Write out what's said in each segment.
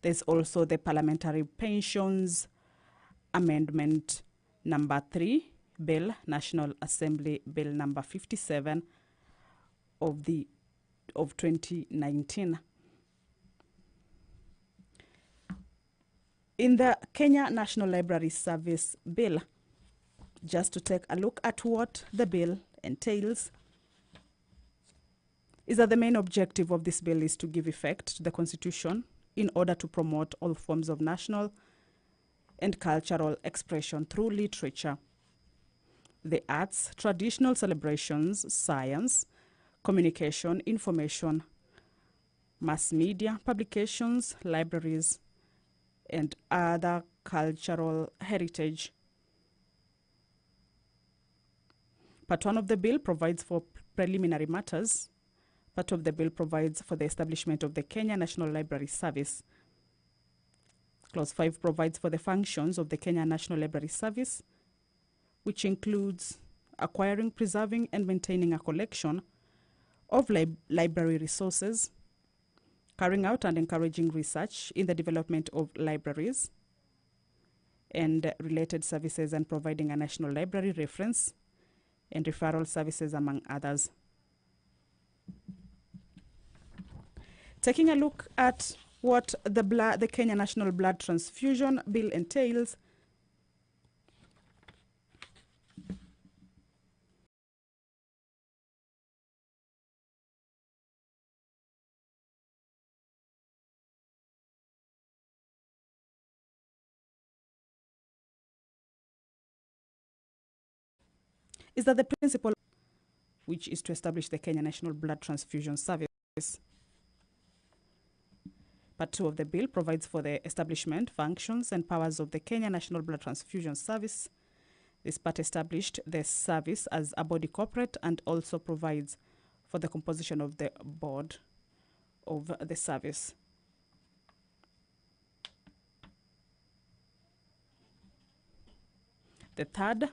There's also the Parliamentary Pensions Amendment number 3 Bill, National Assembly Bill number 57 of 2019. In the Kenya National Library Service Bill, just to take a look at what the bill entails, is that the main objective of this bill is to give effect to the Constitution in order to promote all forms of national and cultural expression through literature, the arts, traditional celebrations, science, communication, information, mass media, publications, libraries, and other cultural heritage. Part 1 of the bill provides for preliminary matters. Part of the bill provides for the establishment of the Kenya National Library Service. Clause 5 provides for the functions of the Kenya National Library Service, which includes acquiring, preserving, and maintaining a collection of library resources, carrying out and encouraging research in the development of libraries and related services, and providing a national library reference and referral services, among others. Taking a look at what the Kenya National Blood Transfusion Bill entails, is that the principle, which is to establish the Kenya National Blood Transfusion Service. Part 2 of the bill provides for the establishment, functions, and powers of the Kenya National Blood Transfusion Service. This part established the service as a body corporate and also provides for the composition of the board of the service. The third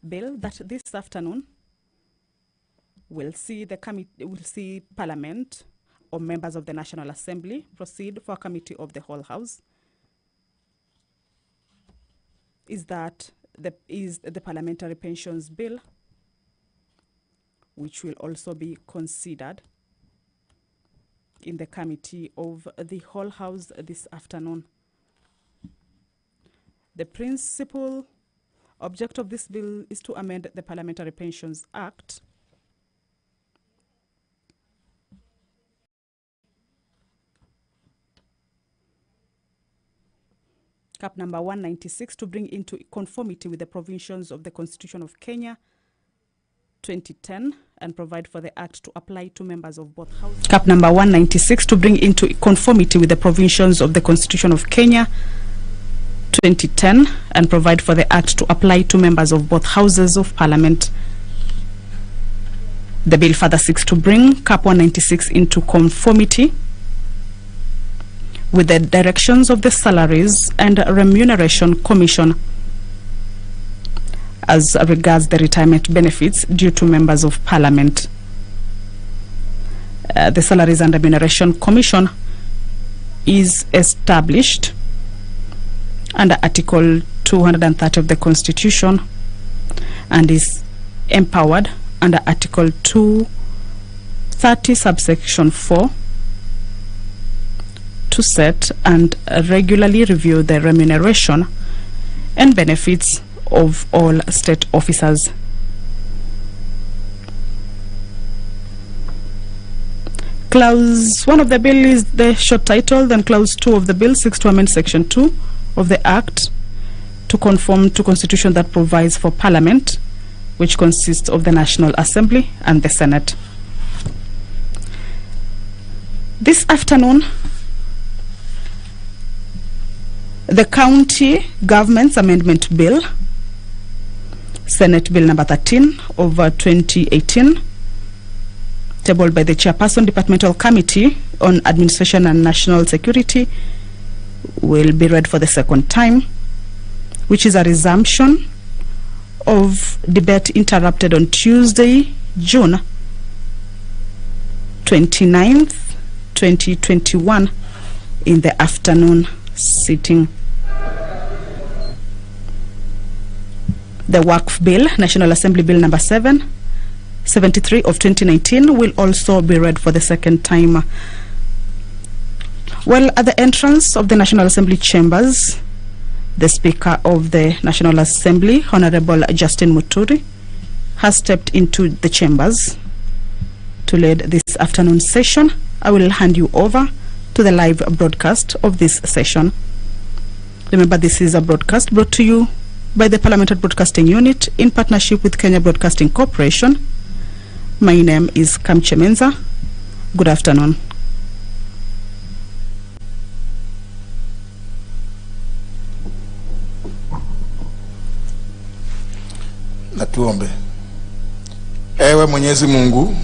bill that this afternoon will see Parliament or members of the National Assembly proceed for a committee of the whole House is the Parliamentary Pensions Bill, which will also be considered in the committee of the whole House this afternoon. The principal object of this bill is to amend the Parliamentary Pensions Act Cap number 196 to bring into conformity with the provisions of the Constitution of Kenya 2010 and provide for the Act to apply to members of both houses. Cap number 196 to bring into conformity with the provisions of the Constitution of Kenya 2010 and provide for the Act to apply to members of both houses of Parliament. The bill further seeks to bring Cap 196 into conformity with the directions of the Salaries and Remuneration Commission as regards the retirement benefits due to members of Parliament. The Salaries and Remuneration Commission is established under Article 230 of the Constitution and is empowered under Article 230 subsection 4 to set and regularly review the remuneration and benefits of all state officers. Clause 1 of the bill is the short title, then Clause 2 of the bill seeks to amend Section 2 of the Act to conform to Constitution that provides for Parliament, which consists of the National Assembly and the Senate. This afternoon, the County Government's Amendment Bill, Senate Bill number 13 of 2018, tabled by the Chairperson Departmental Committee on Administration and National Security, will be read for the second time, which is a resumption of debate interrupted on Tuesday, June 29th, 2021, in the afternoon sitting. The Waqf Bill, National Assembly Bill number 773 of 2019, will also be read for the second time. Well, at the entrance of the National Assembly chambers, the Speaker of the National Assembly, Honorable Justin Muturi, has stepped into the chambers to lead this afternoon session. I will hand you over to the live broadcast of this session. Remember, this is a broadcast brought to you by the Parliamentary Broadcasting Unit in partnership with Kenya Broadcasting Corporation. My name is Kamche Menza. Good afternoon. Na tuombe. Ewe Mwenyezi Mungu,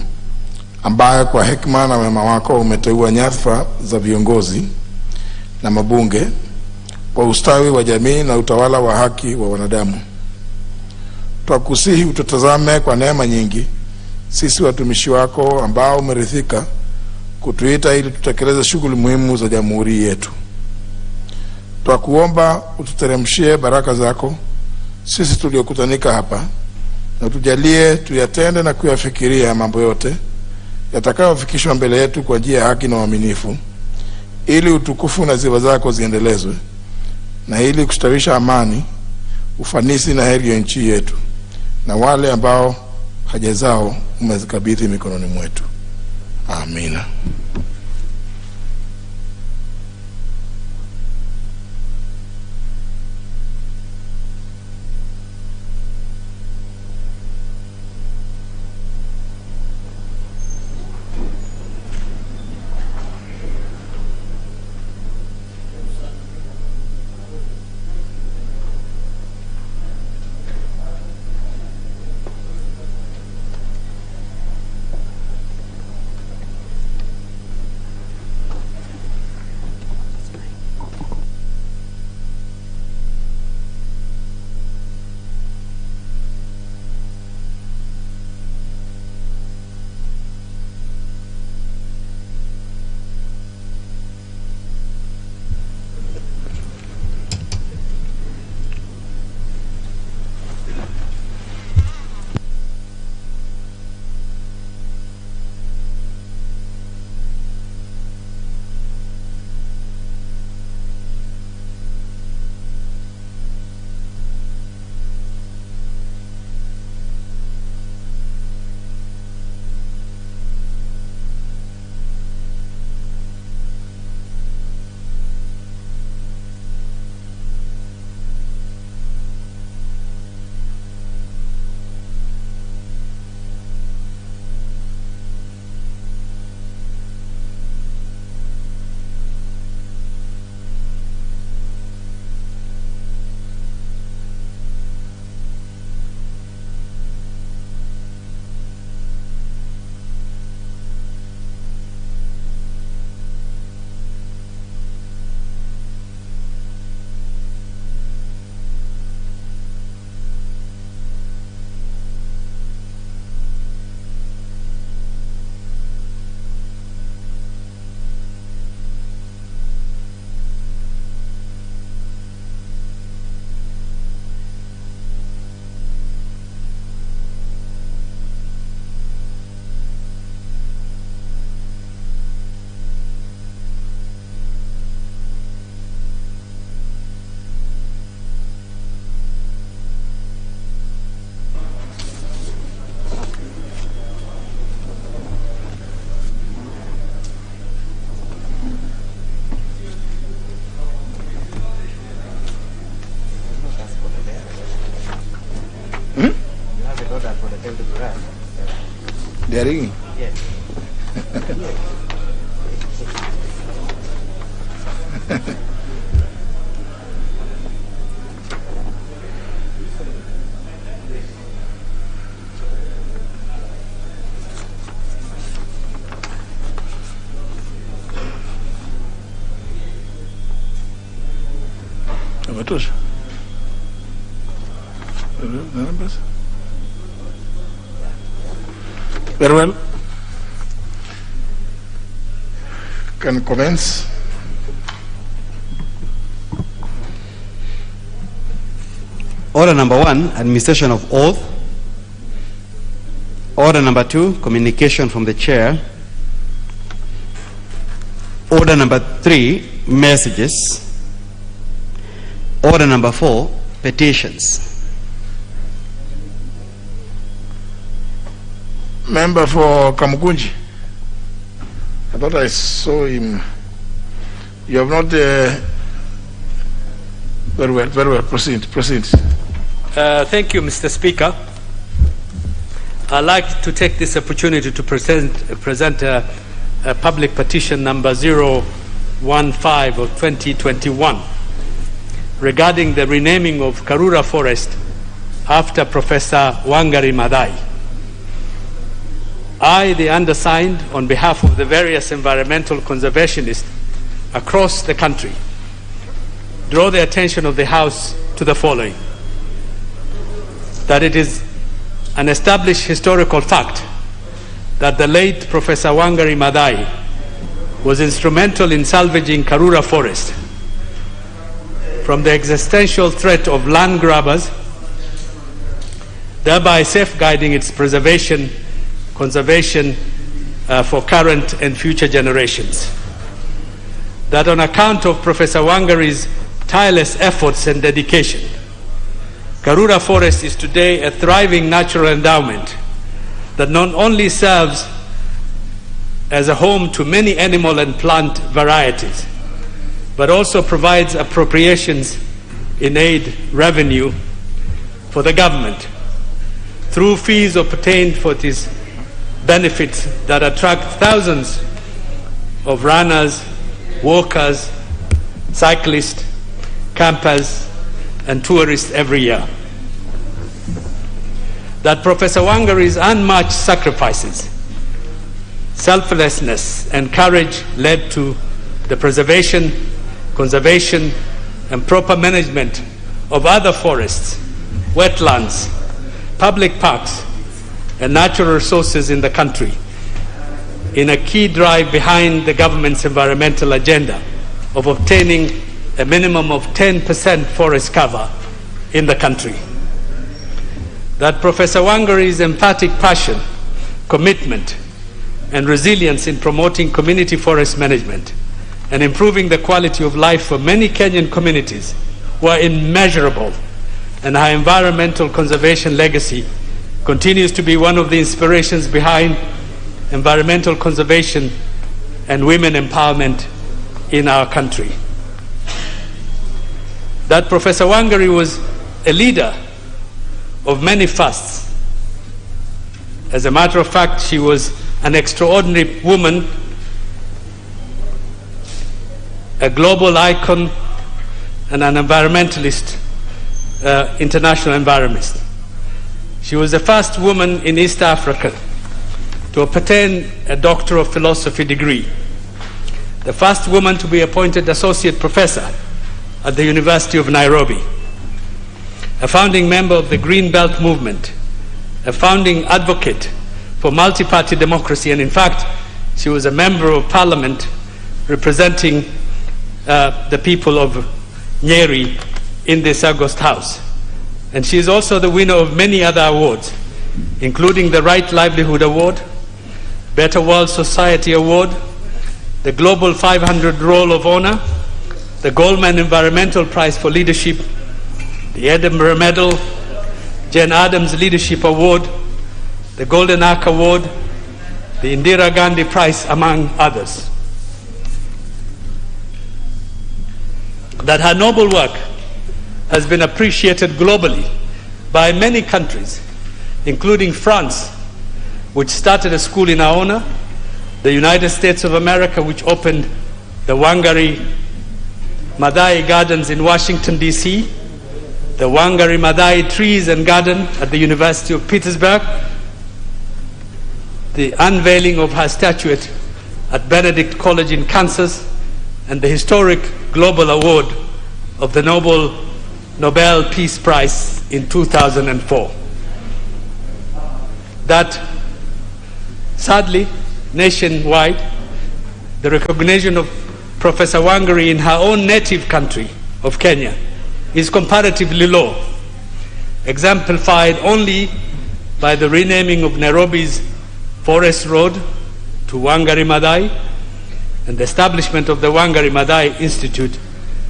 ambaye kwa hekima na wema wako umeteua nyadhifa za viongozi na mabunge kwa ustawi wa jamii na utawala wa haki wa wanadamu, twakusihi ututazame kwa neema nyingi sisi watumishi wako ambao umerithika kutuita ili tutekeleze shughuli muhimu za jamhuri yetu. Twakuomba ututeremshie baraka zako sisi tuliokutanika hapa, na tujalie tuyatende na kuyafikiria mambo yote yatakayofikishwa mbele yetu kwa njia ya haki na uaminifu, ili utukufu na sifa zako ziendelezwe, na ili kustawisha amani, ufanisi na heri ya nchi yetu na wale ambao haja zao umezikabidhi mikononi mwetu. Amina. They are ringing? Yes. Amatosha. Very well. Can commence. Order number 1, administration of oath. Order number 2, communication from the chair. Order number 3, messages. Order number 4, petitions. Member for Kamukunji. I thought I saw him. You have not. Very well. Proceed. Thank you, Mr. Speaker. I'd like to take this opportunity to present a public petition number 015 of 2021 regarding the renaming of Karura Forest after Professor Wangari Maathai. I, the undersigned, on behalf of the various environmental conservationists across the country, draw the attention of the House to the following: that it is an established historical fact that the late Professor Wangari Maathai was instrumental in salvaging Karura Forest from the existential threat of land grabbers, thereby safeguarding its conservation for current and future generations. That on account of Professor Wangari's tireless efforts and dedication, Karura Forest is today a thriving natural endowment that not only serves as a home to many animal and plant varieties, but also provides appropriations in aid revenue for the government through fees obtained for its benefits that attract thousands of runners, walkers, cyclists, campers, and tourists every year. That Professor Wangari's unmatched sacrifices, selflessness, and courage led to the preservation, conservation, and proper management of other forests, wetlands, public parks, and natural resources in the country, in a key drive behind the government's environmental agenda of obtaining a minimum of 10% forest cover in the country. That Professor Wangari's emphatic passion, commitment, and resilience in promoting community forest management and improving the quality of life for many Kenyan communities were immeasurable, and her environmental conservation legacy continues to be one of the inspirations behind environmental conservation and women empowerment in our country. That Professor Wangari was a leader of many fasts. As a matter of fact, she was an extraordinary woman, a global icon, and an environmentalist, international environmentalist. She was the first woman in East Africa to obtain a Doctor of Philosophy degree, the first woman to be appointed associate professor at the University of Nairobi, a founding member of the Green Belt movement, a founding advocate for multi-party democracy, and in fact, she was a member of Parliament representing the people of Nyeri in this August House. And she is also the winner of many other awards, including the Right Livelihood Award, Better World Society Award, the Global 500 Roll of Honor, the Goldman Environmental Prize for Leadership, the Edinburgh Medal, Jane Addams Leadership Award, the Golden Arc Award, the Indira Gandhi Prize, among others. That her noble work has been appreciated globally by many countries, including France, which started a school in our honor, the United States of America, which opened the Wangari Maathai Gardens in Washington, D.C., the Wangari Maathai Trees and Garden at the University of Pittsburgh, the unveiling of her statuette at Benedict College in Kansas, and the historic global award of the Nobel Peace Prize in 2004. That, sadly, nationwide, the recognition of Professor Wangari in her own native country of Kenya is comparatively low, exemplified only by the renaming of Nairobi's Forest Road to Wangari Maathai and the establishment of the Wangari Maathai Institute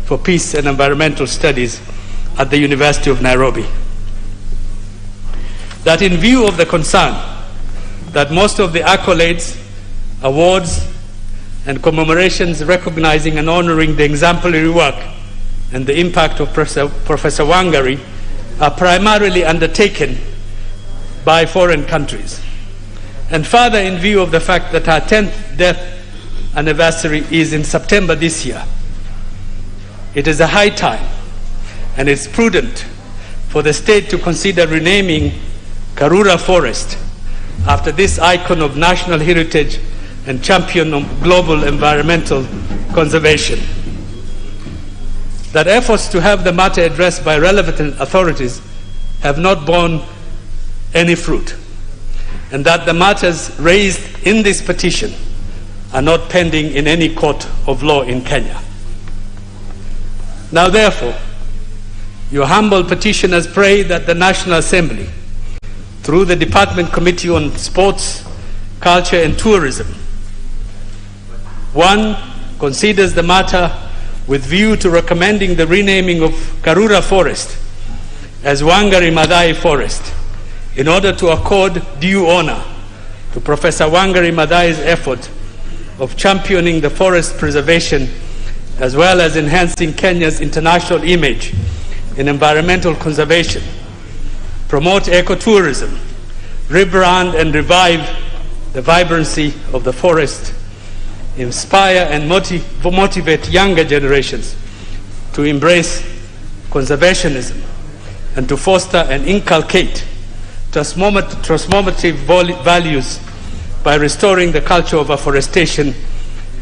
for Peace and Environmental Studies at the University of Nairobi. That in view of the concern that most of the accolades, awards, and commemorations recognizing and honoring the exemplary work and the impact of Professor Wangari are primarily undertaken by foreign countries. And further, in view of the fact that her 10th death anniversary is in September this year, it is a high time and it's prudent for the state to consider renaming Karura Forest after this icon of national heritage and champion of global environmental conservation. That efforts to have the matter addressed by relevant authorities have not borne any fruit, and that the matters raised in this petition are not pending in any court of law in Kenya. Now therefore, your humble petitioners pray that the National Assembly, through the Department Committee on Sports, Culture and Tourism, 1. Considers the matter with view to recommending the renaming of Karura Forest as Wangari Maathai Forest in order to accord due honor to Professor Wangari Maathai's effort of championing the forest preservation as well as enhancing Kenya's international image in environmental conservation, promote ecotourism, rebrand and revive the vibrancy of the forest, inspire and motivate younger generations to embrace conservationism and to foster and inculcate transformative values by restoring the culture of afforestation,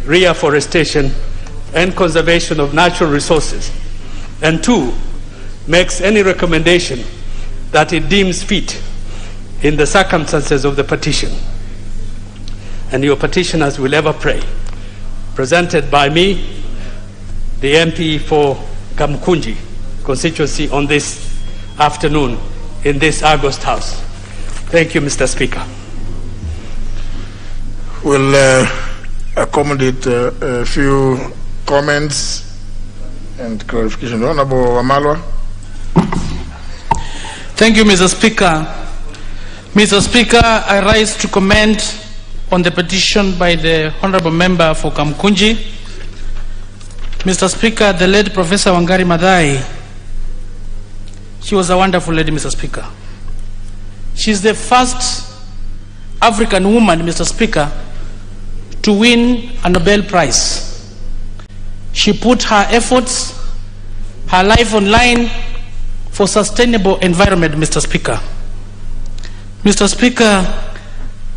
reforestation, and conservation of natural resources. And 2, makes any recommendation that it deems fit in the circumstances of the petition. And your petitioners will ever pray. Presented by me, the MP for Kamkunji constituency, on this afternoon in this August House. Thank you, Mr. Speaker. We'll accommodate a few comments and clarification. Honorable Wamalwa. Thank you, Mr. Speaker. Mr. Speaker, I rise to comment on the petition by the Honorable Member for Kamkunji. Mr. Speaker, the late Professor Wangari Maathai, she was a wonderful lady, Mr. Speaker. She's the first African woman, Mr. Speaker, to win a Nobel Prize. She put her efforts, her life on line for sustainable environment, Mr. Speaker. Mr. Speaker,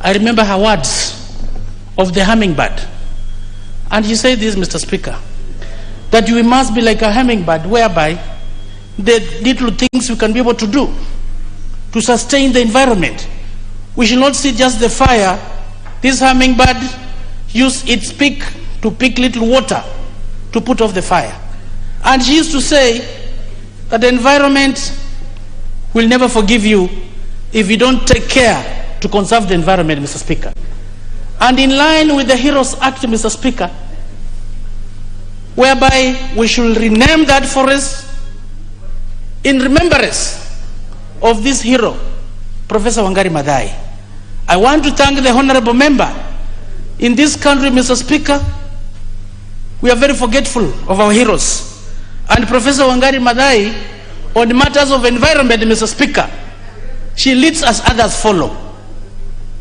I remember her words of the hummingbird. And she said this, Mr. Speaker, that we must be like a hummingbird, whereby the little things we can be able to do to sustain the environment. We should not see just the fire. This hummingbird use its beak to pick little water to put off the fire. And she used to say that the environment will never forgive you if you don't take care to conserve the environment, Mr. Speaker. And in line with the Heroes Act, Mr. Speaker, whereby we should rename that forest in remembrance of this hero, Professor Wangari Maathai. I want to thank the honorable member. In this country, Mr. Speaker, we are very forgetful of our heroes. And Professor Wangari Maathai, on matters of environment, Mr. Speaker, she leads as others follow.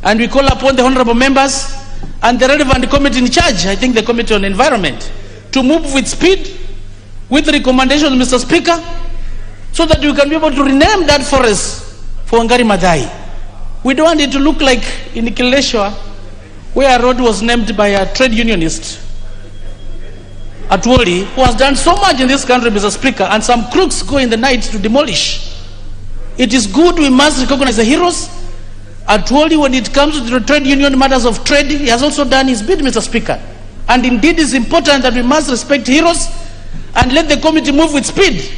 And we call upon the honorable members and the relevant committee in charge, I think the Committee on Environment, to move with speed, with recommendations, Mr. Speaker, so that we can be able to rename that forest for Wangari Maathai. We don't want it to look like in Kileshwa, where a road was named by a trade unionist, Atwoli, who has done so much in this country, Mr. Speaker, and some crooks go in the night to demolish. It is good, we must recognize the heroes. Atwoli, when it comes to the trade union matters of trade, he has also done his bit, Mr. Speaker. And indeed, it's important that we must respect heroes and let the committee move with speed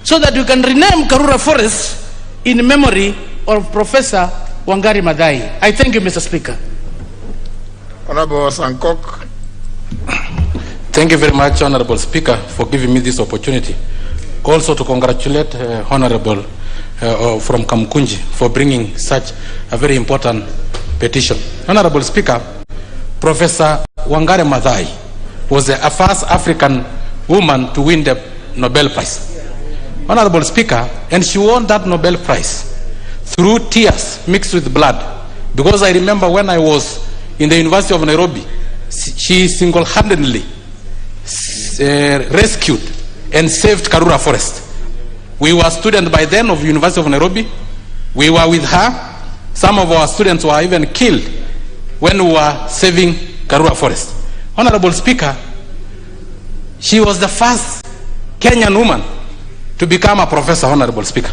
so that we can rename Karura Forest in memory of Professor Wangari Maathai. I thank you, Mr. Speaker. Honorable Sankok. Thank you very much, Honorable Speaker, for giving me this opportunity. Also to congratulate Honorable from Kamkunji for bringing such a very important petition. Honorable Speaker, Professor Wangari Maathai was the first African woman to win the Nobel Prize. Honorable Speaker, and she won that Nobel Prize through tears mixed with blood. Because I remember when I was in the University of Nairobi, she single-handedly rescued and saved Karura Forest. We were students by then of University of Nairobi. We were with her. Some of our students were even killed when we were saving Karura Forest. Honorable Speaker, she was the first Kenyan woman to become a professor, Honorable Speaker.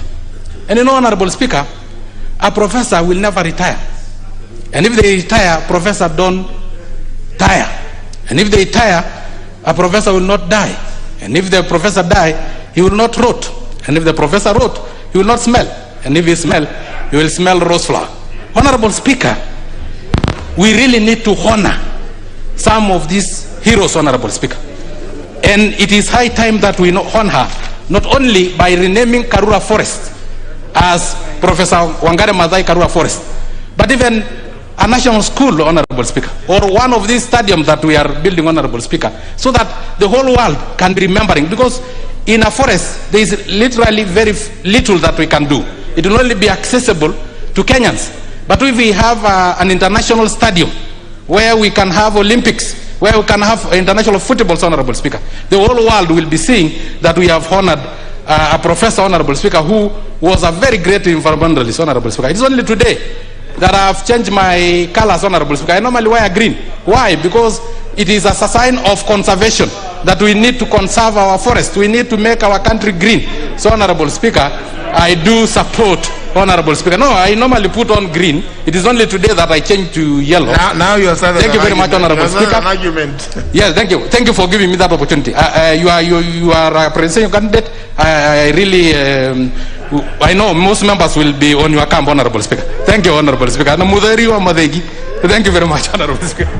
And you know, Honorable Speaker, a professor will never retire. And if they retire, professors don't tire. And if they tire, a professor will not die. And if the professor die, he will not rot. And if the professor rot, he will not smell. And if he smell, he will smell rose flower. Honorable Speaker, we really need to honor some of these heroes, Honorable Speaker. And it is high time that we honor her, not only by renaming Karura Forest as Professor Wangari Maathai Karura Forest, but even a national school, Honorable Speaker, or one of these stadiums that we are building, Honorable Speaker, so that the whole world can be remembering. Because in a forest, there is literally very little that we can do. It will only be accessible to Kenyans. But if we have an international stadium where we can have Olympics, where we can have international football, Honorable Speaker, the whole world will be seeing that we have honored a professor, Honorable Speaker, who was a very great environmentalist, Honorable Speaker. It's only today that I have changed my colors, Honorable Speaker. I normally wear green. Why? Because it is a sign of conservation, that we need to conserve our forest. We need to make our country green. So, Honorable Speaker, I do support, Honorable Speaker. No, I normally put on green. It is only today that I change to yellow. Now you are starting. Thank you very much, Honorable Speaker. An argument. Yes, thank you. Thank you for giving me that opportunity. You are a presidential candidate. I really, I know most members will be on your camp, Honorable Speaker. Thank you, Honorable Speaker. Thank you very much, Honorable Speaker.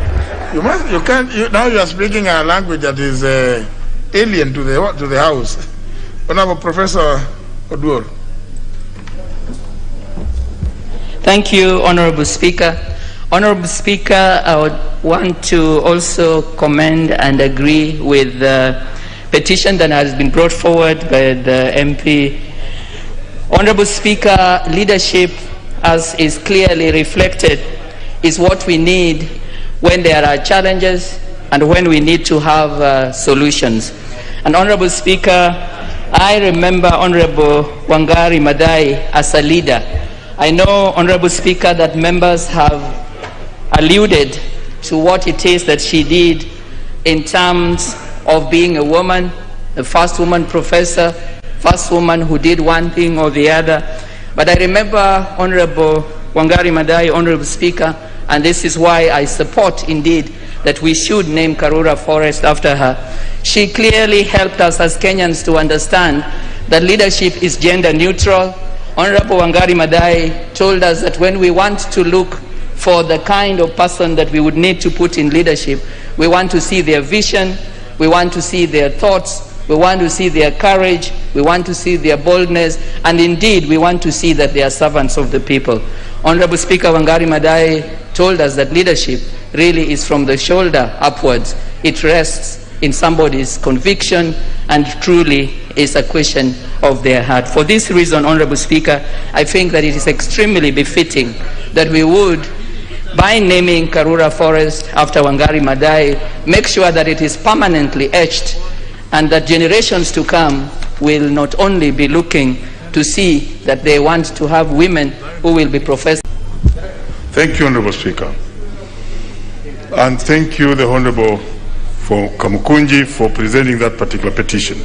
Now you are speaking a language that is alien to the House. Honorable Professor Oduor. Thank you, Honorable Speaker. Honorable Speaker, I would want to also commend and agree with the petition that has been brought forward by the MP. Honorable Speaker, leadership, as is clearly reflected, is what we need when there are challenges and when we need to have solutions. And Honorable Speaker, I remember Honorable Wangari Maathai as a leader. I know, Honorable Speaker, that members have alluded to what it is that she did in terms of being a woman, the first woman professor, first woman who did one thing or the other. But I remember Honorable Wangari Maathai, Honorable Speaker, and this is why I support indeed that we should name Karura Forest after her. She clearly helped us as Kenyans to understand that leadership is gender neutral. Honorable Wangari Maathai told us that when we want to look for the kind of person that we would need to put in leadership, we want to see their vision, we want to see their thoughts, we want to see their courage, we want to see their boldness, and indeed we want to see that they are servants of the people. Honorable Speaker, Wangari Maathai told us that leadership really is from the shoulder upwards. It rests in somebody's conviction and truly is a question of their heart. For this reason, Honorable Speaker, I think that it is extremely befitting that we would, by naming Karura Forest after Wangari Maathai, make sure that it is permanently etched and that generations to come will not only be looking to see that they want to have women who will be professors. Thank you, Honorable Speaker. And thank you, the Honorable for Kamukunji, for presenting that particular petition.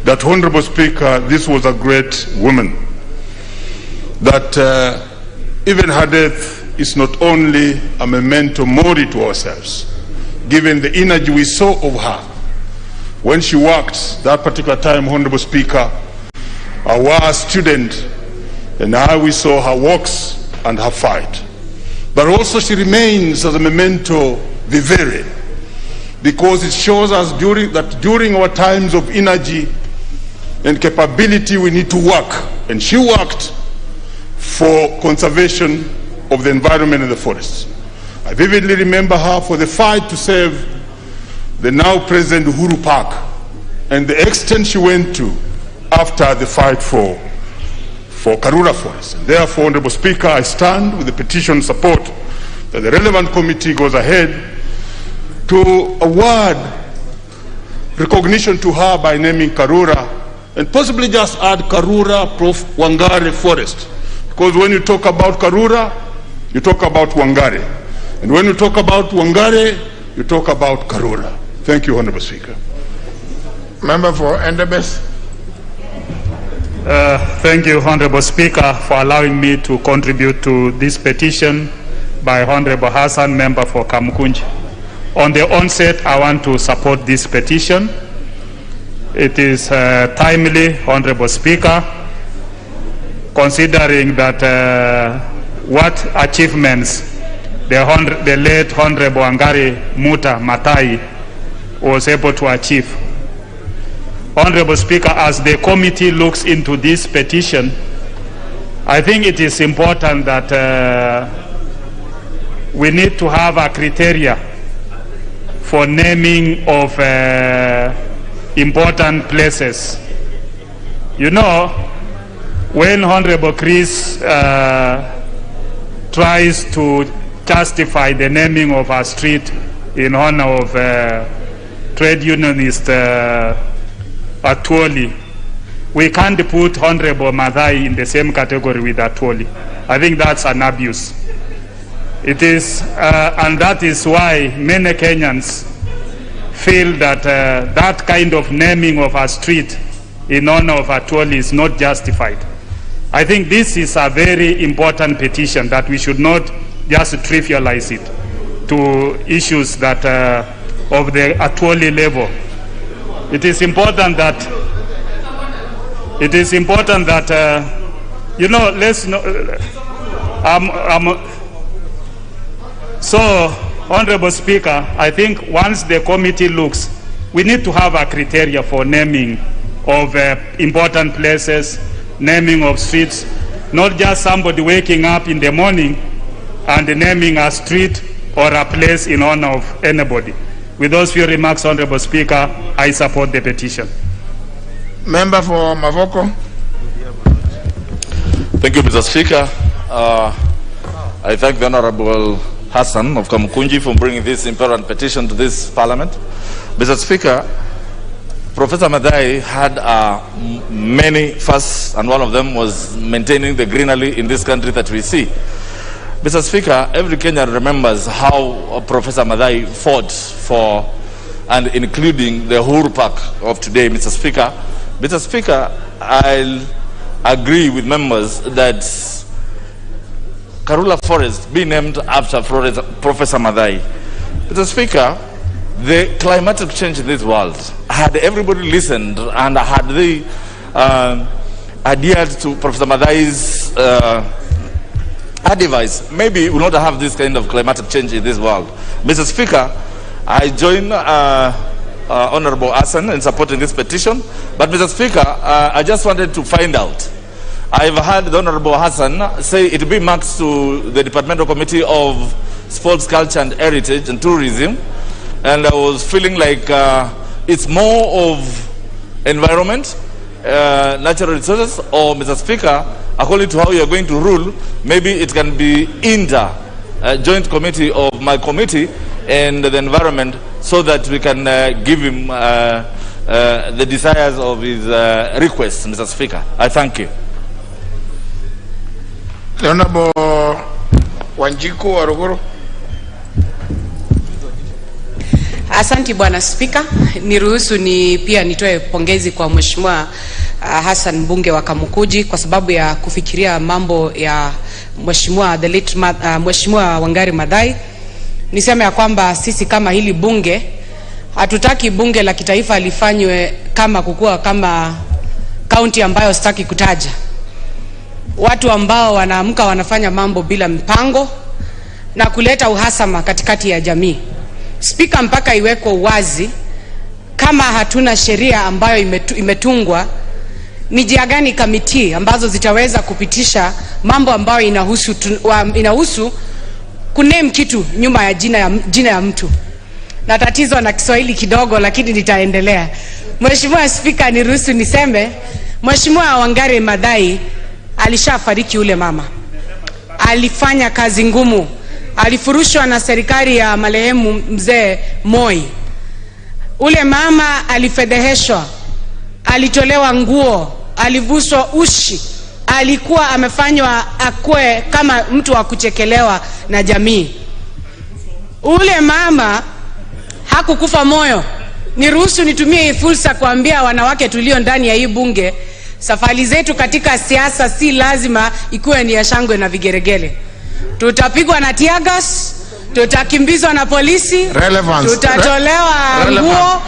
That, Honorable Speaker, this was a great woman. That even her death is not only a memento mori to ourselves, given the energy we saw of her when she worked that particular time, Honorable Speaker, our student and how we saw her works and her fight. But also she remains as a memento vivere, because it shows us during our times of energy and capability, we need to work. And she worked for conservation of the environment and the forests. I vividly remember her for the fight to save the now President Uhuru Park and the extent she went to after the fight for Karura Forest. And therefore, Honorable Speaker, I stand with the petition support that the relevant committee goes ahead to award recognition to her by naming Karura, and possibly just add Karura Prof. Wangare Forest. Because when you talk about Karura, you talk about Wangare. And when you talk about Wangare, you talk about Karura. Thank you, Honorable Speaker. Member for Endebess. Thank you, Honorable Speaker, for allowing me to contribute to this petition by Honorable Hassan, member for Kamukunji. On the onset, I want to support this petition. It is timely, Honorable Speaker, considering that what achievements the late Honorable Wangari Muta Matai was able to achieve. Honorable Speaker, as the committee looks into this petition, I think it is important that we need to have a criteria for naming of important places. You know, when Honorable Chris tries to justify the naming of a street in honor of trade unionist Atwoli, we can't put Honorable Madai in the same category with Atwoli. I think that's an abuse. It is, and that is why many Kenyans feel that that kind of naming of a street in honor of Atwoli is not justified. I think this is a very important petition that we should not just trivialize it to issues that of the Atwoli level. It is important that you know, let's know. So, Honorable Speaker, I think once the committee looks, we need to have a criteria for naming of important places, naming of streets, not just somebody waking up in the morning and naming a street or a place in honor of anybody. With those few remarks, Honorable Speaker, I support the petition. Member for Mavoko. Thank you, Mr. Speaker. I thank the Honorable Hassan of Kamukunji for bringing this important petition to this Parliament. Mr. Speaker, Professor Madai had many firsts, and one of them was maintaining the greenery in this country that we see. Mr. Speaker, every Kenyan remembers how Professor Madai fought for and including the Uhuru Park of today, Mr. Speaker. Mr. Speaker, I'll agree with members that Karura Forest be named after Professor Madai. Mr. Speaker, the climatic change in this world, had everybody listened and had they adhered to Professor Madai's advice, maybe we will not have this kind of climatic change in this world. Mr. Speaker, I join Honorable Hassan in supporting this petition, but Mr. Speaker, I just wanted to find out. I've heard the Honorable Hassan say it will be marked to the Departmental Committee of Sports, Culture and Heritage and Tourism, and I was feeling like it's more of environment, natural resources, or Mr. Speaker, according to how you are going to rule, maybe it can be joint committee of my committee and the environment, so that we can give him the desires of his requests, Mr. Speaker. I thank you. The Honorable Wanjiku Waruguru. Asante Bwana Spika, niruhusu pia nitoe pongezi kwa Mheshimiwa Hassan mbunge wa Kamukunji kwa sababu ya kufikiria mambo ya Mheshimiwa Wangari Maathai. Niseme ya kwamba sisi kama hili bunge hatutaki bunge la kitaifa lifanywe kama kukua kama kaunti ambayo sitaki kutaja. watu ambao wanaamka wanafanya mambo bila mpango na kuleta uhasama katikati ya jamii. Spika, mpaka iwekwe wazi kama hatuna sheria ambayo imetungwa, ni njia gani kamiti ambazo zitaweza kupitisha mambo ambayo inahusu kuname kitu nyuma ya jina ya mtu. Na tatizo na Kiswahili kidogo, lakini nitaendelea. Mheshimiwa Spika, niruhusu niseme Mheshimiwa Wangari Maathai alishafariki. Ule mama alifanya kazi ngumu, alifurushwa na serikali ya marehemu mzee Moi. Ule mama alifedheheshwa, alitolewa nguo, alivuswa ushi, alikuwa amefanywa akwe kama mtu wa kuchekelewa na jamii. Ule mama hakukufa moyo. Niruhusu nitumie hii fursa kuambia wanawake tulio ndani ya hii bunge, safari zetu katika siasa si lazima ikuwe ni ya shangwe na vigeregele. Tutapigwa na tear gas, tutakimbizwa na polisi, tutatolewa nguo.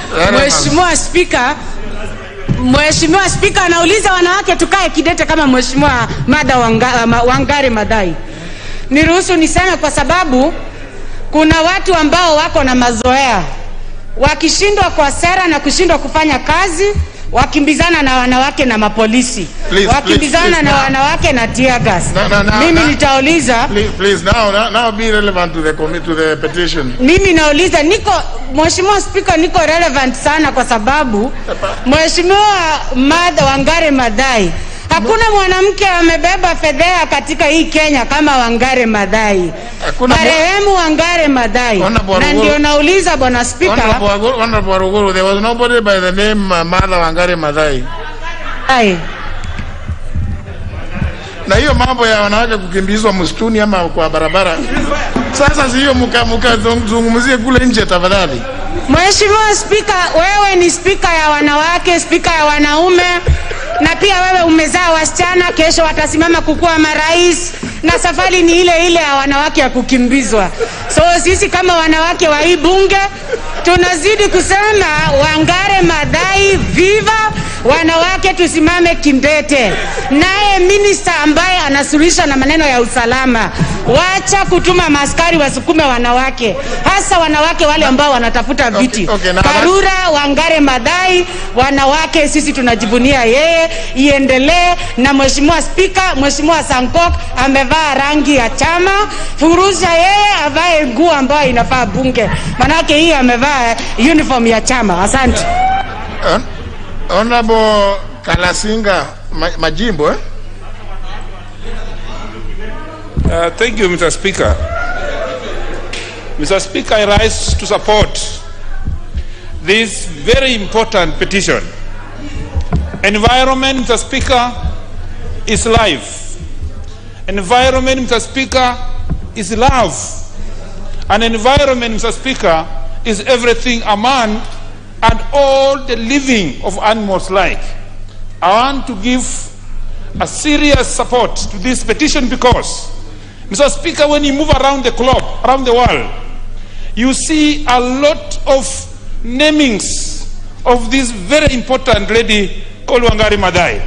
Mheshimiwa Spika anauliza wanawake tukae kidete kama Mheshimiwa Wangari Maathai. Niruhusu niseme kwa sababu kuna watu ambao wako na mazoea, wakishindwa kwa sera na kushindwa kufanya kazi, wakimbizana na wanawake na mapolisi, wakimbizana na wanawake na tear gas. Mimi nitauliza, please now be relevant to the petition. Mimi nauliza, Mheshimiwa Spika, niko relevant sana kwa sababu Mheshimiwa Wangari Maathai, hakuna mwanamke amebeba fedheha katika hii Kenya kama Wangari Maathai. Marehemu Wangari Maathai. Na ndio nauliza Bwana Spika, there was nobody by the name Mother Wangari Maathai. Na hiyo mambo ya wanawake kukimbizwa msituni ama kwa barabara, sasa sio mkazungumzie kule nje tafadhali. Mheshimiwa Spika, wewe ni spika ya wanawake, spika ya wanaume, na pia wewe umezaa wasichana, kesho watasimama kukuwa marais, na safari ni ile ile ya wanawake ya kukimbizwa. So sisi kama wanawake wa hii bunge tunazidi kusema Wangari Maathai viva, wanawake tusimame kindete. Naye minister ambaye anasuluhisha na maneno ya usalama, wacha kutuma maaskari wasukume wanawake, hasa wanawake wale ambao wanatafuta viti. Karura, Wangari Maathai, wanawake sisi tunajivunia yeye, iendelee. Na Mheshimiwa Spika, Mheshimiwa Sankok amevaa rangi ya chama, furusha yeye avae nguo ambayo inafaa bunge, manake hii amevaa uniform ya chama. Asante. Honorable Kalasinga Majimbo. Thank you, Mr. Speaker. Mr. Speaker, I rise to support this very important petition. Environment, Mr. Speaker, is life. Environment, Mr. Speaker, is love. An environment, Mr. Speaker, is everything a man and all the living of animals like. I want to give a serious support to this petition because, Mr. Speaker, when you move around the globe, around the world, you see a lot of namings of this very important lady called Wangari Maathai.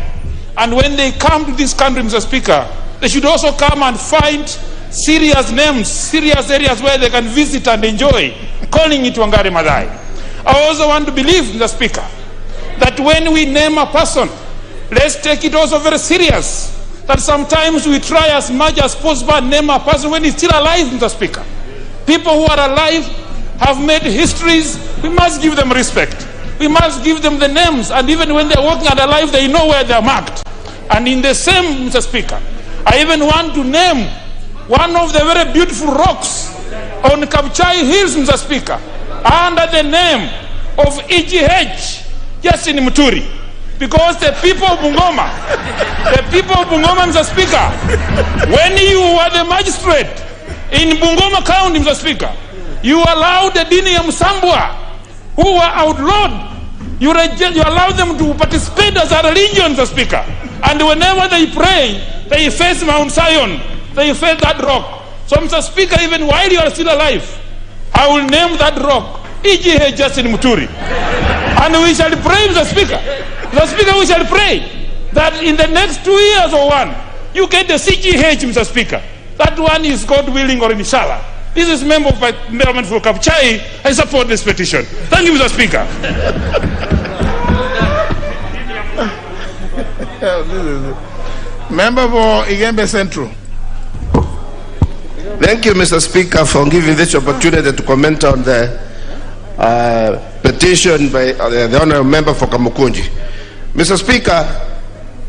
And when they come to this country, Mr. Speaker, they should also come and find serious names, serious areas where they can visit and enjoy, calling it Wangari Maathai. I also want to believe, Mr. Speaker, that when we name a person, let's take it also very serious, that sometimes we try as much as possible to name a person when he's still alive, Mr. Speaker. People who are alive have made histories. We must give them respect. We must give them the names, and even when they're walking and alive, they know where they're marked. And in the same, Mr. Speaker, I even want to name one of the very beautiful rocks on Kapchai Hills, Mr. Speaker, under the name of EGH, Justin Muturi. Because the people of Bungoma, Mr. Speaker, when you were the magistrate in Bungoma County, Mr. Speaker, you allowed the Dini Msambwa, who were outlawed, you allowed them to participate as a religion, Mr. Speaker. And whenever they pray, they face Mount Zion, they face that rock. So, Mr. Speaker, even while you are still alive, I will name that rock EGH Justin Muturi. And we shall pray, Mr. Speaker. Mr. Speaker, we shall pray that in the next 2 years or one, You get the CGH, Mr. Speaker. That one is God willing or inshallah. This is member of Parliament for Kapchai. I support this petition. Thank you, Mr. Speaker. Member for Igembe Central. Thank you, Mr. Speaker, for giving this opportunity to comment on the petition by the honourable member for Kamukunji. Mr. Speaker,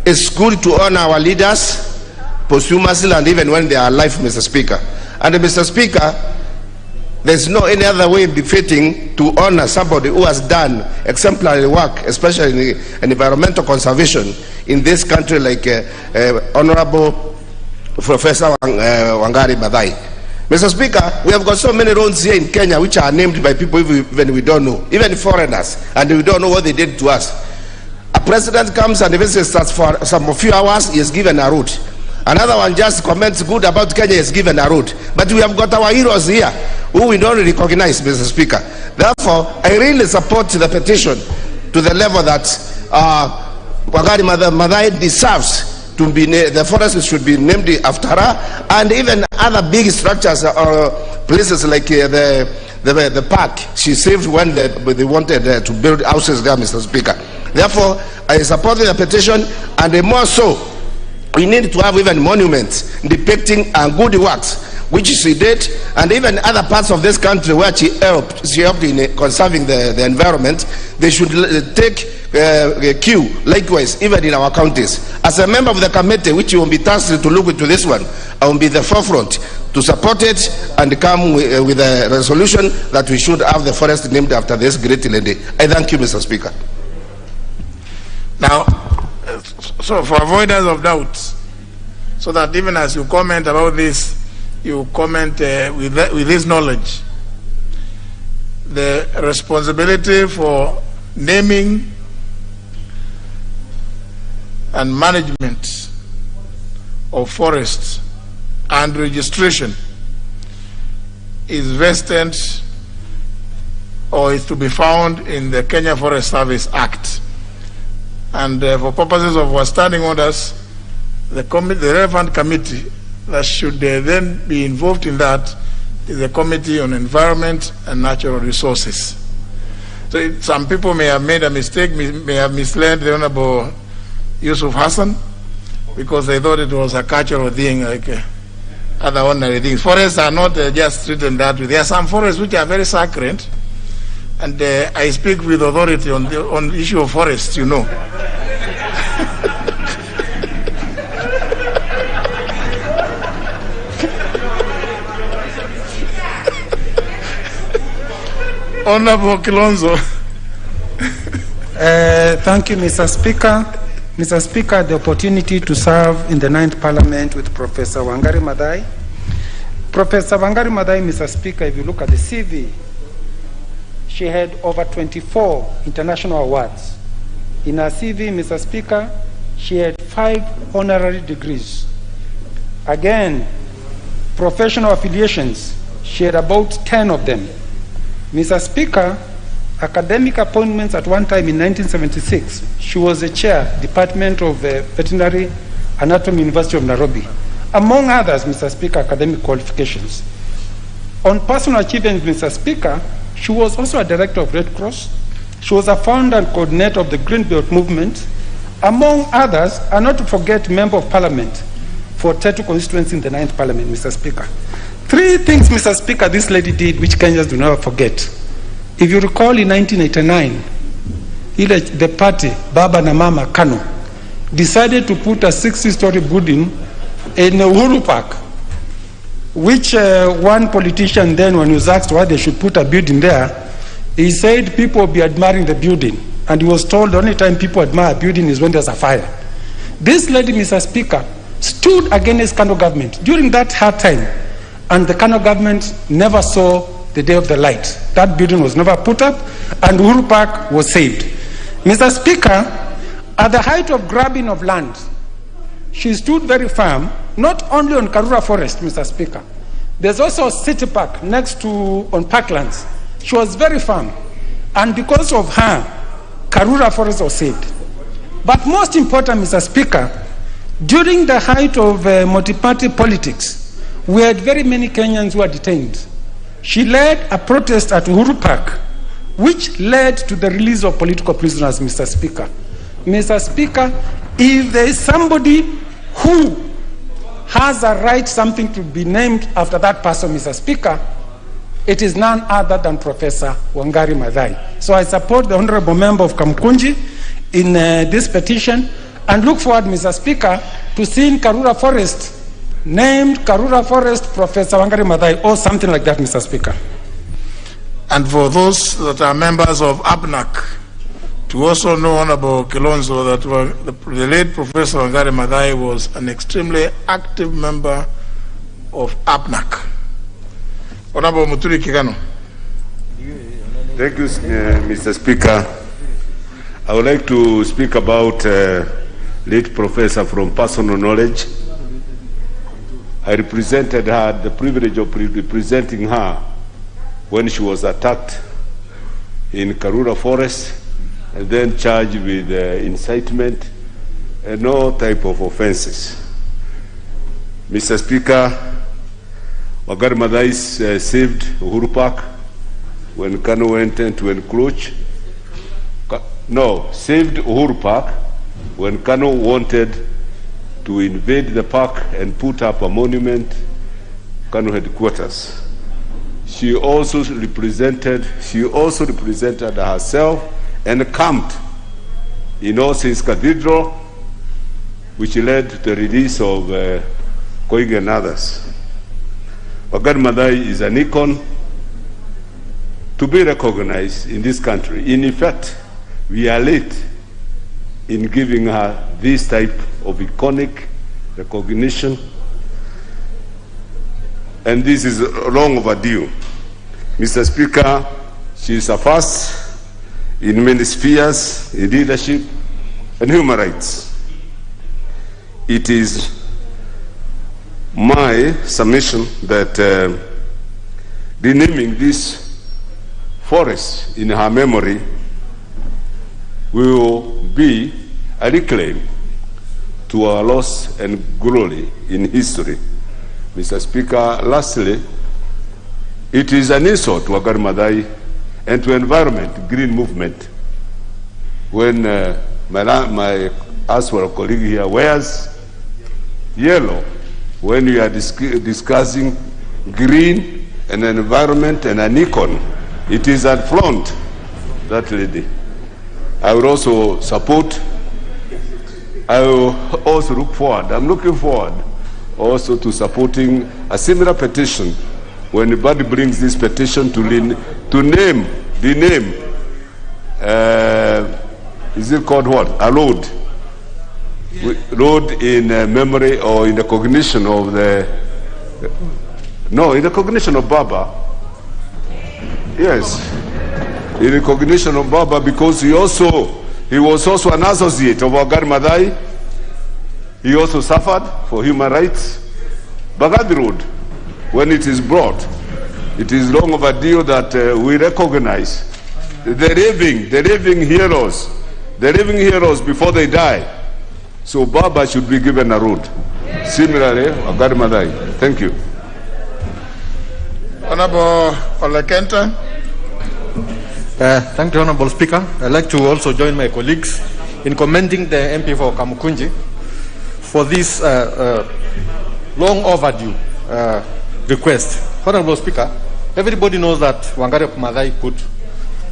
it's good to honor our leaders posthumously and even when they are alive, Mr. Speaker. And Mr. Speaker, there's no any other way befitting to honor somebody who has done exemplary work, especially in environmental conservation in this country, like Honorable Professor Wangari Maathai. Mr. Speaker, we have got so many roads here in Kenya which are named by people even we don't know, even foreigners, and we don't know what they did to us. A president comes and visits us for some few hours, he is given a route. Another one just comments good about Kenya, is given a route. But we have got our heroes here who we don't recognize, Mr. Speaker. Therefore, I really support the petition to the level that Wangari Maathai deserves to be, the forest should be named after her, and even other big structures or places like the park she saved when they wanted to build houses there, Mr. Speaker. Therefore, I support the petition, and more so, we need to have even monuments depicting good works which she did, and even other parts of this country where she helped in conserving the environment. They should take cue likewise even in our counties. As a member of the committee which will be tasked to look into this one, I will be the forefront to support it and come with a resolution that we should have the forest named after this great lady. I thank you, Mr. Speaker. Now, so for avoidance of doubts, so that even as you comment about this, you comment with this knowledge, the responsibility for naming and management of forests and registration is vested or is to be found in the Kenya Forest Service Act. And for purposes of our standing orders, the relevant committee that should then be involved in that is the Committee on Environment and Natural Resources. So some people may have made a mistake, may have misled the Honorable Yusuf Hassan, because they thought it was a cultural thing like other ordinary things. Forests are not just treated that way. There are some forests which are very sacred, and I speak with authority on the issue of forests, you know. Honorable Kilonzo. Thank you, Mr. Speaker. Mr. Speaker, the opportunity to serve in the 9th Parliament with Professor Wangari Maathai. Professor Wangari Maathai, Mr. Speaker, if you look at the CV, she had over 24 international awards. In her CV, Mr. Speaker, she had 5 honorary degrees. Again, professional affiliations, she had about 10 of them. Mr. Speaker, academic appointments at one time in 1976, she was the chair, Department of Veterinary Anatomy, University of Nairobi. Among others, Mr. Speaker, academic qualifications. On personal achievements, Mr. Speaker, she was also a director of Red Cross. She was a founder and coordinator of the Green Belt Movement. Among others, and not to forget, Member of Parliament for Tetu constituency in the 9th Parliament, Mr. Speaker. 3 things, Mr. Speaker, this lady did which Kenyans do not forget. If you recall, in 1989, the party, Baba na Mama Kanu, decided to put a 60-story building in Uhuru Park, which one politician then, when he was asked why they should put a building there, he said people will be admiring the building. And he was told the only time people admire a building is when there's a fire. This lady, Mr. Speaker, stood against Kano government during that hard time, and the Kano government never saw the day of the light. That building was never put up, and Uhuru Park was saved. Mr. Speaker, at the height of grabbing of land, she stood very firm, not only on Karura Forest, Mr. Speaker. There's also a city park next to, on Parklands. She was very firm, and because of her, Karura Forest was saved. But most important, Mr. Speaker, During the height of multi-party politics, we had very many Kenyans who were detained. She led a protest at Uhuru Park, which led to the release of political prisoners, Mr. Speaker. Mr. Speaker, if there is somebody who has a right something to be named after that person, Mr. Speaker, it is none other than Professor Wangari Maathai. So I support the Honorable Member of Kamukunji in this petition and look forward, Mr. Speaker, to seeing Karura Forest named Karura Forest Professor Wangari Maathai or something like that, Mr. Speaker. And for those that are members of APNAC, to also know, Honorable Kilonzo, that the late Professor Wangari Maathai was an extremely active member of APNAC. Honorable Muturi Kigano. Thank you, Mr. Speaker. I would like to speak about late professor from personal knowledge. I represented her, the privilege of representing her when she was attacked in Karura Forest and then charged with incitement and all type of offenses. Mr. Speaker, Wangari Maathai saved Uhuru Park when Kanu went to encroach. Saved Uhuru Park when Kanu wanted to invade the park and put up a monument, Kanu headquarters. She also represented herself and camped in All Saints Cathedral, which led to the release of Koigi and others. Wangari Maathai is an icon to be recognized in this country. In effect, we are late in giving her this type of iconic recognition, and this is long overdue. Mr. Speaker, she is a first in many spheres, in leadership and human rights. It is my submission that renaming this forest in her memory will be a reclaim to our loss and glory in history. Mr. Speaker, lastly, it is an insult to Wangari Maathai and to environment, green movement, when my Aswara colleague here wears yellow when we are discussing green and environment and an icon. It is a flaunt, that lady. I will also support, I will also look forward, I'm looking forward also to supporting a similar petition when anybody brings this petition to rename, is it called what? A road. Road in memory or in recognition of in recognition of Baba. Yes. In recognition of Baba, because he was also an associate of Wangari Maathai. He also suffered for human rights. Bagadi Road, when it is brought, it is long overdue that we recognize the living heroes before they die. So Baba should be given a road. Similarly, Wangari Maathai. Thank you. Honorable Olekenta. Thank you, Honorable Speaker. I'd like to also join my colleagues in commending the MP for Kamukunji for this long overdue request. Honorable Speaker, everybody knows that Wangari Maathai put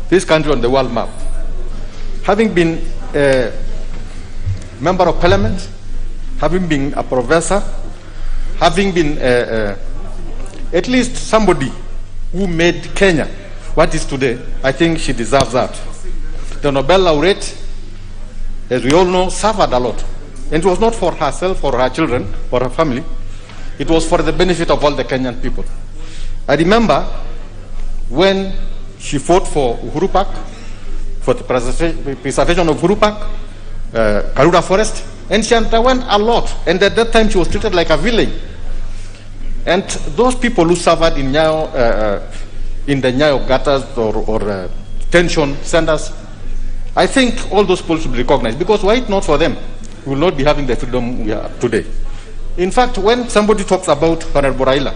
this country on the world map. Having been a member of parliament, having been a professor, having been at least somebody who made Kenya what is today, I think she deserves that. The Nobel laureate, as we all know, suffered a lot. And it was not for herself or her children or her family. It was for the benefit of all the Kenyan people. I remember when she fought for Uhuru Park, for the preservation of Uhuru Park, Karura Forest, and she underwent a lot. And at that time, she was treated like a villain. And those people who suffered in the Nyayo gutters or tension centers, I think all those people should be recognized, because were it not for them, we will not be having the freedom we have today. In fact, when somebody talks about Honorable Raila,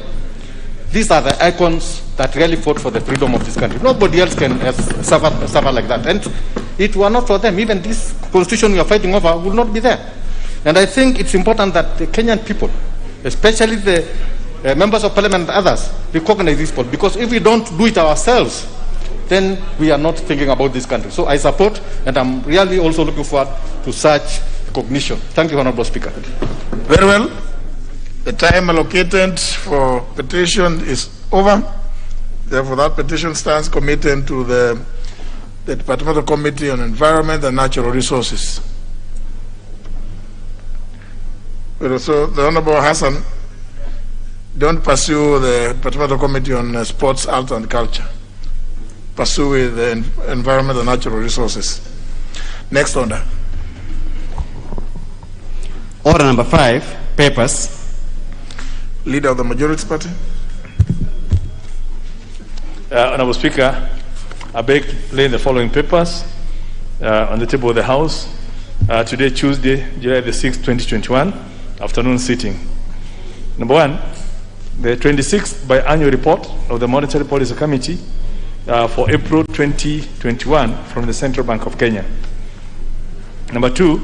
these are the icons that really fought for the freedom of this country. Nobody else can suffer like that. And it were not for them, even this constitution we are fighting over will not be there. And I think it's important that the Kenyan people, especially the members of parliament and others, recognize this point. Because if we don't do it ourselves, then we are not thinking about this country. So I support, and I'm really also looking forward to such recognition. Thank you, Honorable Speaker. Very well. The time allocated for petition is over. Therefore, that petition stands committed to the Departmental Committee on Environment and Natural Resources. So, the Honorable Hassan, don't pursue the Departmental Committee on Sports, Arts and Culture. Pursue with the Environment and Natural Resources. Next order. Order number 5, papers. Leader of the Majority Party. Honorable Speaker, I beg to lay the following papers on the table of the House. Today, Tuesday, July the 6th, 2021, afternoon sitting. Number 1, the 26th biannual report of the Monetary Policy Committee for April 2021 from the Central Bank of Kenya. Number 2,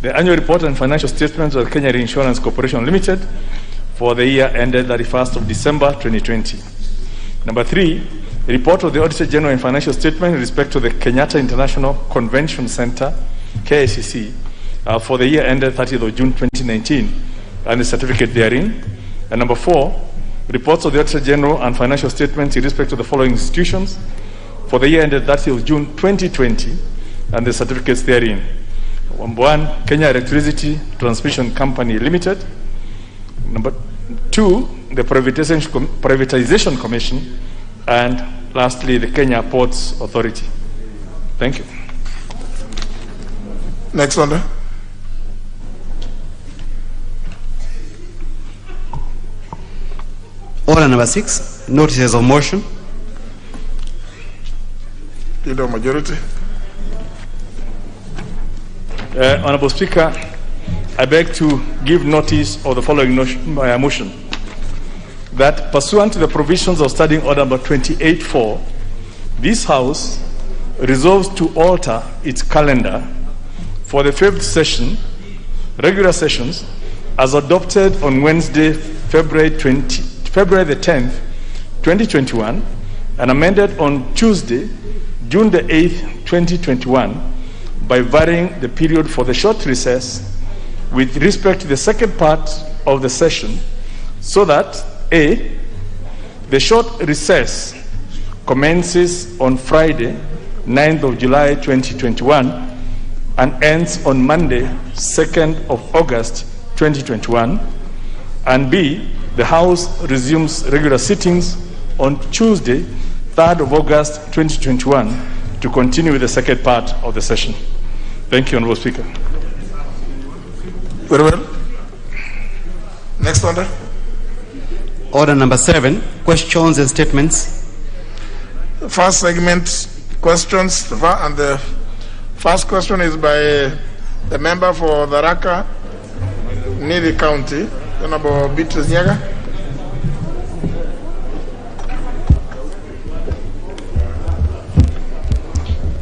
the annual report and financial statements of the Kenya Reinsurance Corporation Limited for the year ended 31st of December 2020. Number 3, the report of the Auditor General and financial statement in respect to the Kenyatta International Convention Center, KICC, for the year ended 30th of June 2019, and the certificate therein. And number 4, reports of the Auditor General and financial statements in respect to the following institutions for the year ended 30th of June 2020, and the certificates therein. Number 1, Kenya Electricity Transmission Company Limited. Number 2, the Privatization Commission, and lastly, the Kenya Ports Authority. Thank you. Next order. Order number 6, notices of motion. Leader of Majority. Honorable Speaker, I beg to give notice of the following motion. That pursuant to the provisions of Standing Order number 28.4, this House resolves to alter its calendar for the 5th session, regular sessions, as adopted on Wednesday, February the 10th, 2021, and amended on Tuesday, June the 8th, 2021, by varying the period for the short recess with respect to the second part of the session, so that A, the short recess commences on Friday, 9th of July 2021, and ends on Monday, 2nd of August 2021, and B, the House resumes regular sittings on Tuesday, 3rd of August 2021, to continue with the second part of the session. Thank you, Honorable Speaker. Very well. Next order. Order number 7, questions and statements. The first segment, questions, and the first question is by the member for Tharaka Nithi County, Honorable Beatrice Nyaga.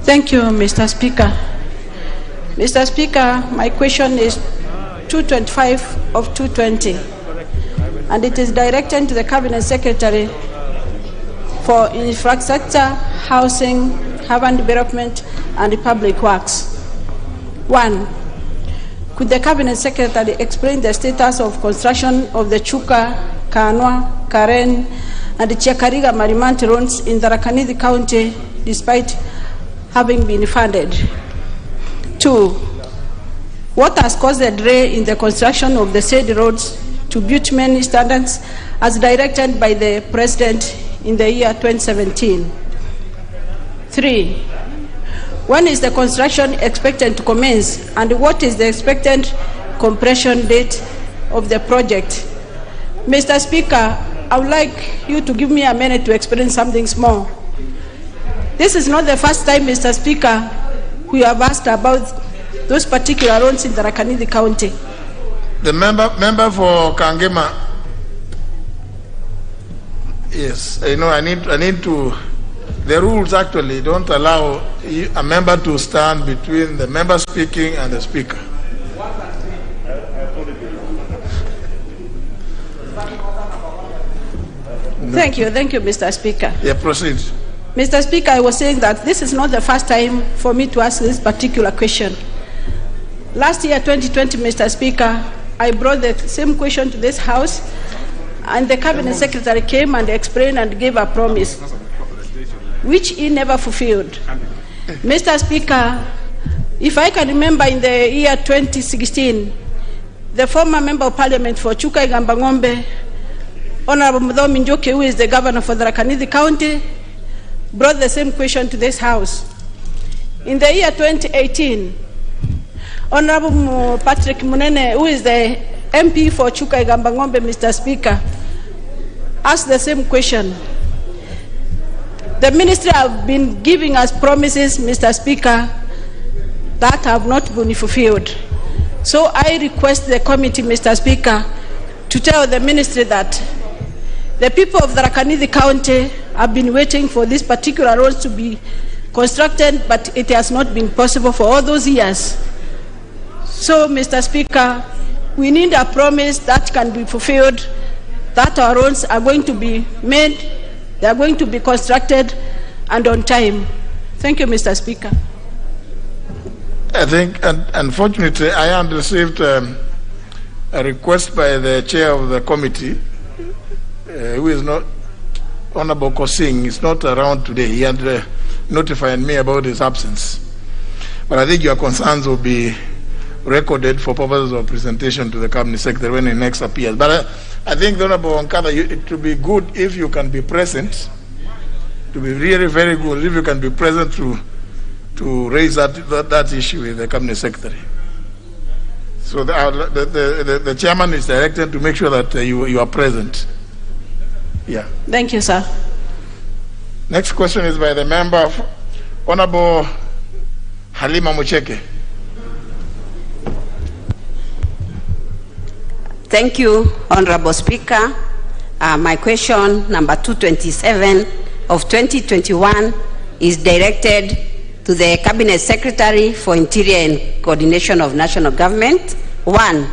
Thank you, Mr. Speaker. Mr. Speaker, my question is 225 of 220, and it is directed to the Cabinet Secretary for Infrastructure, Housing, Urban Development, and Public Works. 1. Could the Cabinet Secretary explain the status of construction of the Chuka, Kanwa, Karen, and the Chekariga Marimanti roads in Tharaka Nithi County, despite having been funded? 2. What has caused the delay in the construction of the said roads to bitumen standards as directed by the President in the year 2017? 3. When is the construction expected to commence, and what is the expected completion date of the project? Mr. Speaker, I would like you to give me a minute to explain something small. This is not the first time, Mr. Speaker, we have asked about those particular roads in the Tharaka County. The member for Kangema. Yes, I need to. The rules actually don't allow a member to stand between the member speaking and the speaker. Thank you, Mr. Speaker. Yeah, proceed. Mr. Speaker, I was saying that this is not the first time for me to ask this particular question. Last year, 2020, Mr. Speaker, I brought the same question to this House, and the Cabinet Secretary came and explained and gave a promise, which he never fulfilled. Mr. Speaker, if I can remember, in the year 2016, the former Member of Parliament for Chuka Igambangombe, Honorable Mutembei Njoke, who is the governor for the Tharaka County, brought the same question to this House. In the year 2018, Honorable Patrick Munene, who is the MP for Chuka Igambangombe, Mr. Speaker, asked the same question. The ministry have been giving us promises, Mr. Speaker, that have not been fulfilled. So I request the committee, Mr. Speaker, to tell the ministry that the people of the Tharaka County have been waiting for these particular roads to be constructed, but it has not been possible for all those years. So, Mr. Speaker, we need a promise that can be fulfilled, that our roads are going to be made, they are going to be constructed, and on time. Thank you, Mr. Speaker. I think, unfortunately, I had received a request by the chair of the committee, who is not, Honorable Kosing, is not around today. He had notified me about his absence. But I think your concerns will be recorded for purposes of presentation to the Cabinet Secretary when he next appears. But I think, Honorable Wankada, it would be good if you can be present. It would be really very good if you can be present to raise that issue with the Cabinet Secretary. So the chairman is directed to make sure that you are present. Yeah. Thank you, sir. Next question is by the member, Honorable Halima Mucheke. Thank you, Honorable Speaker. My question, number 227 of 2021, is directed to the Cabinet Secretary for Interior and Coordination of National Government. 1.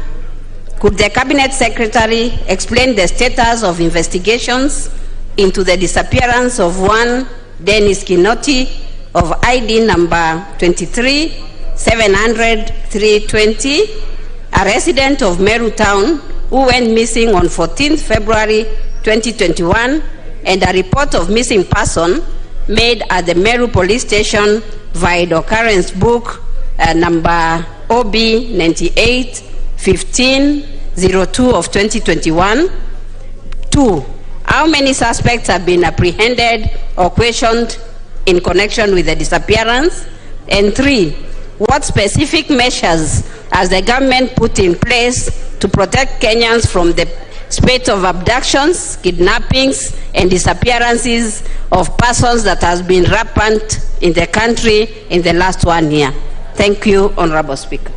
Could the Cabinet Secretary explain the status of investigations into the disappearance of one Dennis Kinoti of ID number 23-700-320, a resident of Meru Town who went missing on 14th February 2021, and a report of missing person made at the Meru Police Station via the occurrence book number OB 98-15-02 of 2021. 2. How many suspects have been apprehended or questioned in connection with the disappearance? And 3. What specific measures has the government put in place to protect Kenyans from the spate of abductions, kidnappings, and disappearances of persons that has been rampant in the country in the last 1 year? Thank you, Honorable Speaker.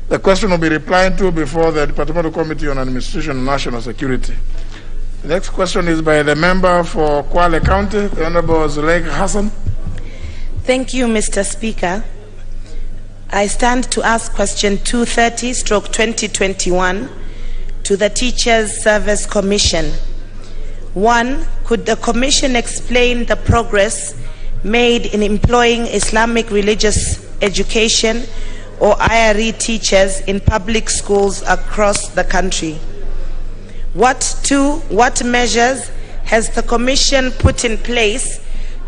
The question will be replied to before the Departmental Committee on Administration and National Security. The next question is by the member for Kwale County, the Honorable Zuleika Hassan. Thank you, Mr. Speaker. I stand to ask question 230/2021 to the Teachers Service Commission. 1. Could the Commission explain the progress made in employing Islamic religious education or IRE teachers in public schools across the country? 2. What measures has the Commission put in place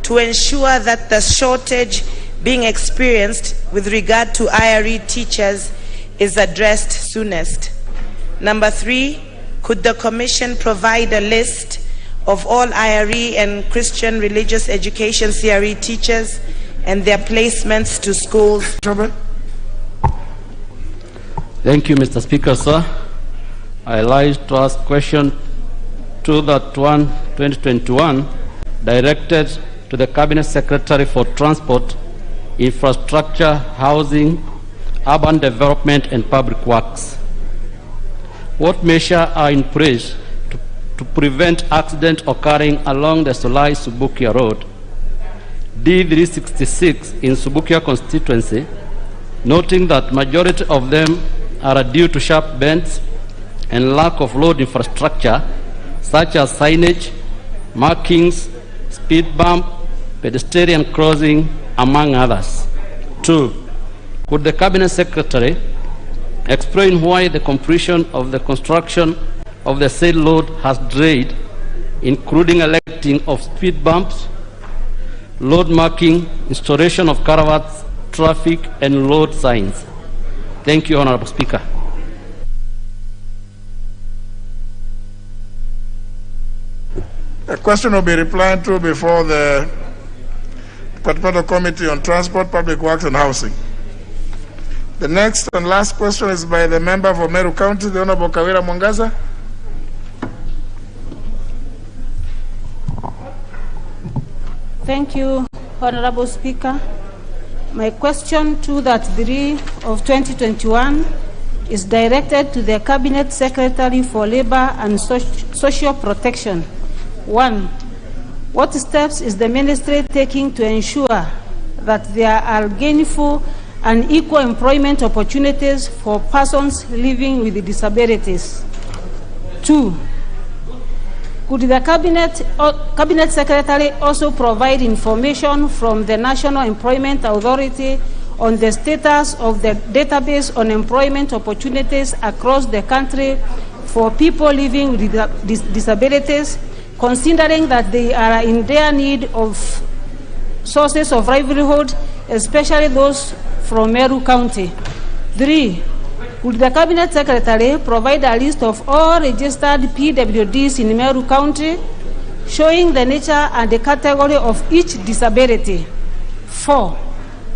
to ensure that the shortage being experienced with regard to IRE teachers is addressed soonest? 3. Could the Commission provide a list of all IRE and Christian religious education CRE teachers and their placements to schools? Thank you, Mr. Speaker, sir. I like to ask question 2.1/2021 directed to to the Cabinet Secretary for Transport, Infrastructure, Housing, Urban Development and Public Works. What measures are in place to prevent accidents occurring along the Solai-Subukia Road, D366 in Subukia constituency, noting that majority of them are due to sharp bends and lack of road infrastructure such as signage, markings, speed bump, pedestrian crossing, among others. 2. Could the Cabinet Secretary explain why the completion of the construction of the said road has delayed, including erecting of speed bumps, road marking, installation of caravans, traffic and road signs? Thank you, Honorable Speaker. A question will be replied to before the Departmental Committee on Transport, Public Works and Housing. The next and last question is by the member for Meru County, the Honorable Karura Mwangaza. Thank you, Honorable Speaker. My question 2-3 of 2021 is directed to the Cabinet Secretary for Labor and Social Protection. 1. What steps is the Ministry taking to ensure that there are gainful and equal employment opportunities for persons living with disabilities? 2. Could the Cabinet Secretary also provide information from the National Employment Authority on the status of the database on employment opportunities across the country for people living with disabilities, considering that they are in their need of sources of livelihood, especially those from Meru County? 3. Would the Cabinet Secretary provide a list of all registered PWDs in Meru County, showing the nature and the category of each disability? 4.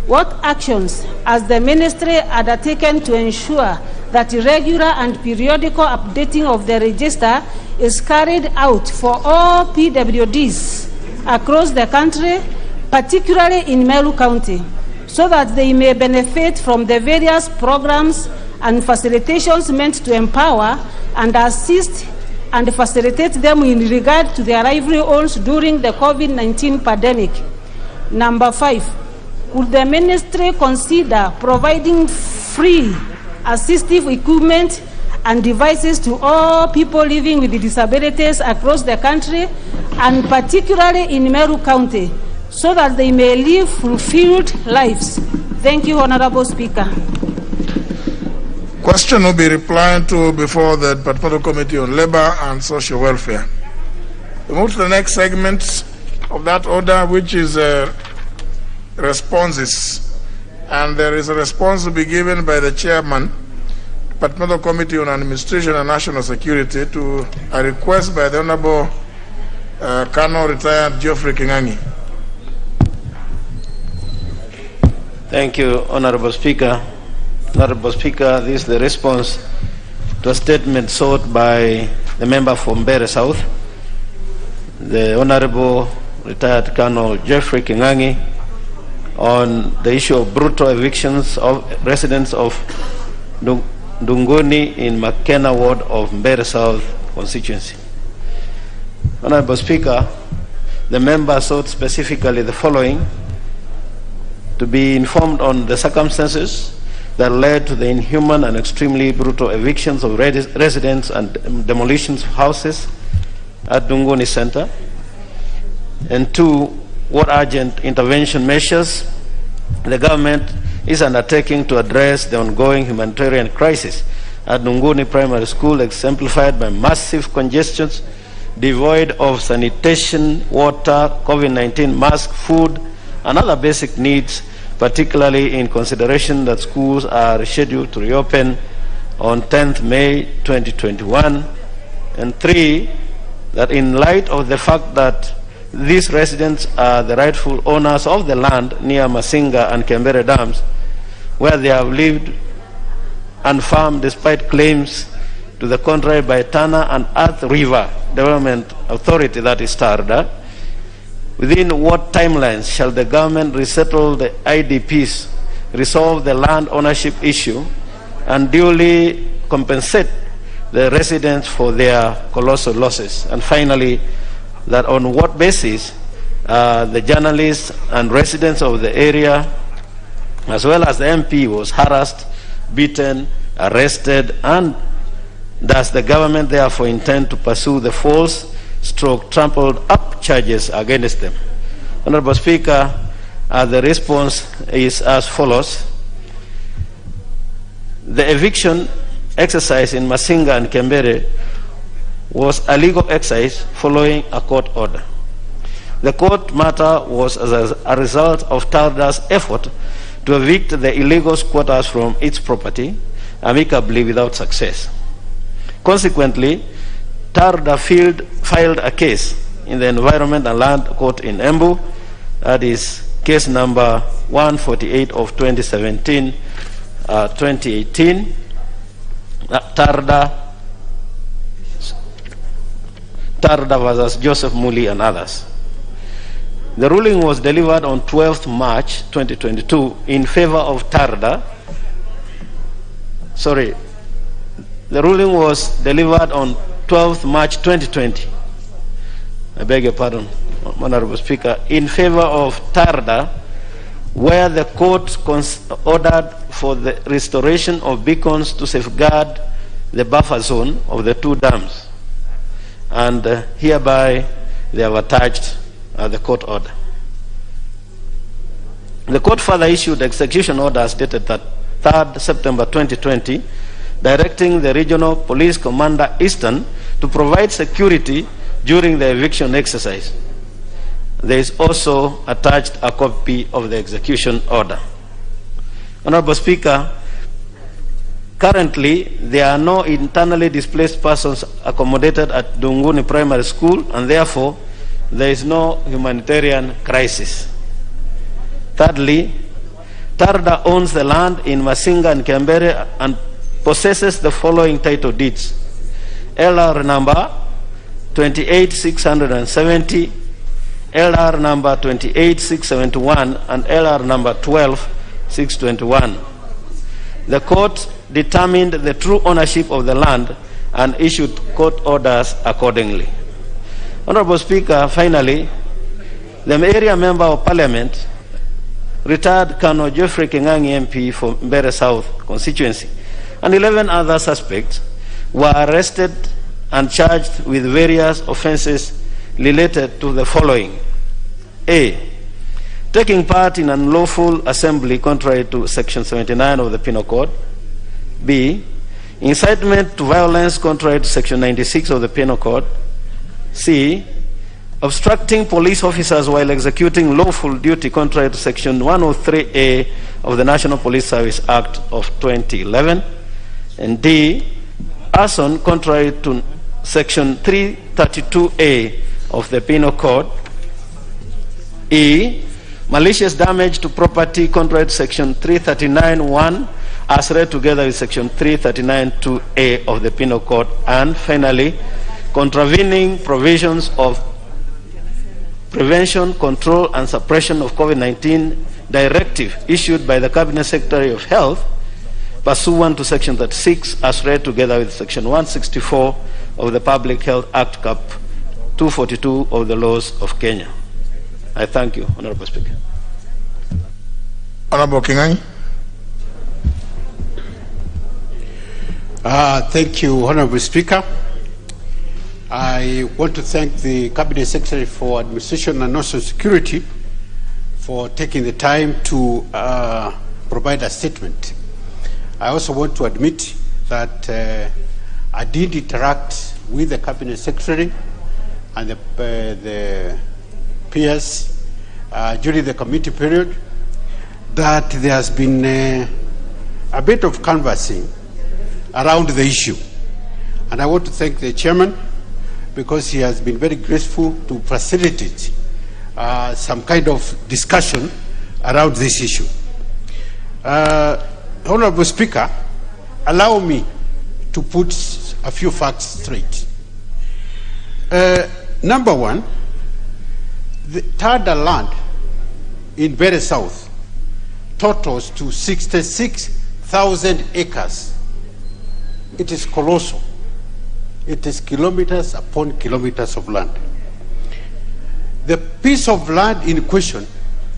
What actions has the Ministry undertaken to ensure that regular and periodical updating of the register is carried out for all PWDs across the country, particularly in Meru County, so that they may benefit from the various programs and facilitations meant to empower and assist and facilitate them in regard to their livelihoods during the COVID-19 pandemic? Number 5, would the Ministry consider providing free assistive equipment and devices to all people living with disabilities across the country, and particularly in Meru County, so that they may live fulfilled lives? Thank you, Honorable Speaker. Question will be replied to before the Departmental Committee on Labor and Social Welfare. We move to the next segment of that order, which is responses. And there is a response to be given by the Chairman, Departmental Committee on Administration and National Security, to a request by the Honorable Colonel Retired Geoffrey Kingangi. Thank you, Honorable Speaker. Honorable Speaker, this is the response to a statement sought by the member from Mbeere South, the Honorable Retired Colonel Geoffrey Kingangi, on the issue of brutal evictions of residents of Dunguni in Makena ward of Mbeere South constituency. Honorable Speaker, the member sought specifically the following: to be informed on the circumstances that led to the inhuman and extremely brutal evictions of residents and demolitions of houses at Dunguni Center. And 2, what urgent intervention measures the government is undertaking to address the ongoing humanitarian crisis at Dunguni Primary School, exemplified by massive congestions, devoid of sanitation, water, COVID-19 mask, food, and other basic needs, particularly in consideration that schools are scheduled to reopen on 10th May 2021. And 3, that in light of the fact that these residents are the rightful owners of the land near Masinga and Kembere dams, where they have lived and farmed despite claims to the contrary by Tana and Earth River Development Authority, that is TARDA, Within what timelines shall the government resettle the IDPs, resolve the land ownership issue, and duly compensate the residents for their colossal losses? And finally, that on what basis the journalists and residents of the area, as well as the MP, was harassed, beaten, arrested, and does the government therefore intend to pursue the false trampled up charges against them? Honorable Speaker, the response is as follows. The eviction exercise in Masinga and Kembere was a legal exercise following a court order. The court matter was as a result of TARDA's effort to evict the illegal squatters from its property amicably without success. Consequently, TARDA filed a case in the Environment and Land Court in Embu, that is case number 148 of 2017-2018, TARDA versus Joseph Muli and others. The ruling was delivered on 12th March 2022 in favor of TARDA. Sorry, the ruling was delivered on 12th March 2020. I beg your pardon, Honorable Speaker, in favor of TARDA, where the court ordered for the restoration of beacons to safeguard the buffer zone of the two dams, and hereby they have attached the court order. The court further issued execution orders dated 3rd September 2020, directing the Regional Police Commander Eastern to provide security during the eviction exercise. There is also attached a copy of the execution order. Honorable Speaker, currently there are no internally displaced persons accommodated at Dunguni Primary School, and therefore there is no humanitarian crisis. Thirdly, TARDA owns the land in Masinga and Kembere and possesses the following title deeds: LR number 28670, LR number 28671, and LR number 12621. The court determined the true ownership of the land and issued court orders accordingly. Honorable Speaker, finally, the area member of Parliament, retired Colonel Geoffrey Kingangi MP for Mbere South constituency, and 11 other suspects were arrested and charged with various offenses related to the following: A, taking part in unlawful assembly contrary to Section 79 of the Penal Code; B, incitement to violence contrary to Section 96 of the Penal Code; C, obstructing police officers while executing lawful duty contrary to Section 103A of the National Police Service Act of 2011; and D, arson contrary to Section 332A of the Penal Code; E, malicious damage to property contrary to Section 339(1) as read together with Section 339(2)A of the Penal Code; and finally, contravening provisions of Prevention, Control and Suppression of COVID-19 Directive issued by the Cabinet Secretary of Health pursuant to Section 36 as read together with Section 164 of the Public Health Act Cap 242 of the laws of Kenya. I thank you, Honorable Speaker. Honorable Kingangi. Thank you, Honorable Speaker. I want to thank the Cabinet Secretary for Administration and National Security for taking the time to provide a statement. I also want to admit that I did interact with the Cabinet Secretary and the peers during the committee period, that there has been a bit of canvassing around the issue. And I want to thank the chairman because he has been very graceful to facilitate some kind of discussion around this issue. Honorable Speaker, allow me to put a few facts straight. Number one, The Tada land in Bere South totals to 66,000 acres. It is colossal. It is kilometers upon kilometers of land. The piece of land in question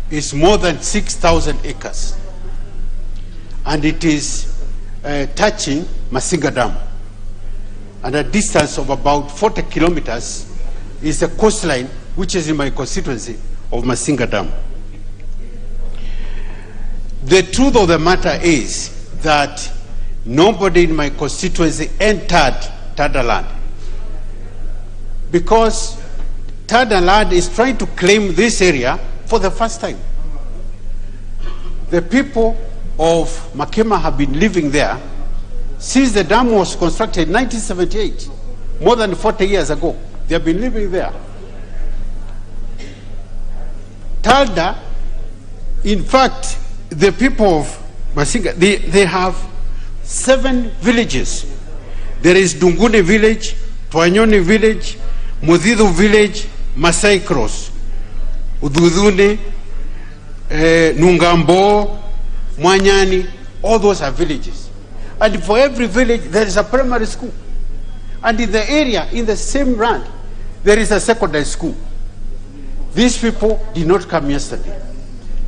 is more than 6,000 acres. And it is touching Masinga Dam. And a distance of about 40 kilometers is the coastline, which is in my constituency of Masinga Dam. The truth of the matter is that nobody in my constituency entered Tada land, because Tada land is trying to claim this area for the first time. The people of Makema have been living there since the dam was constructed in 1978, more than 40 years ago. They have been living there. Tada, in fact, the people of Masinga, they have 7 villages. There is Dungune village, Twanyoni village, Mudhidu village, Masai Cross, Ududune, Nungambo, Mwanyani, all those are villages. And for every village, there is a primary school. And in the area, in the same land, there is a secondary school. These people did not come yesterday.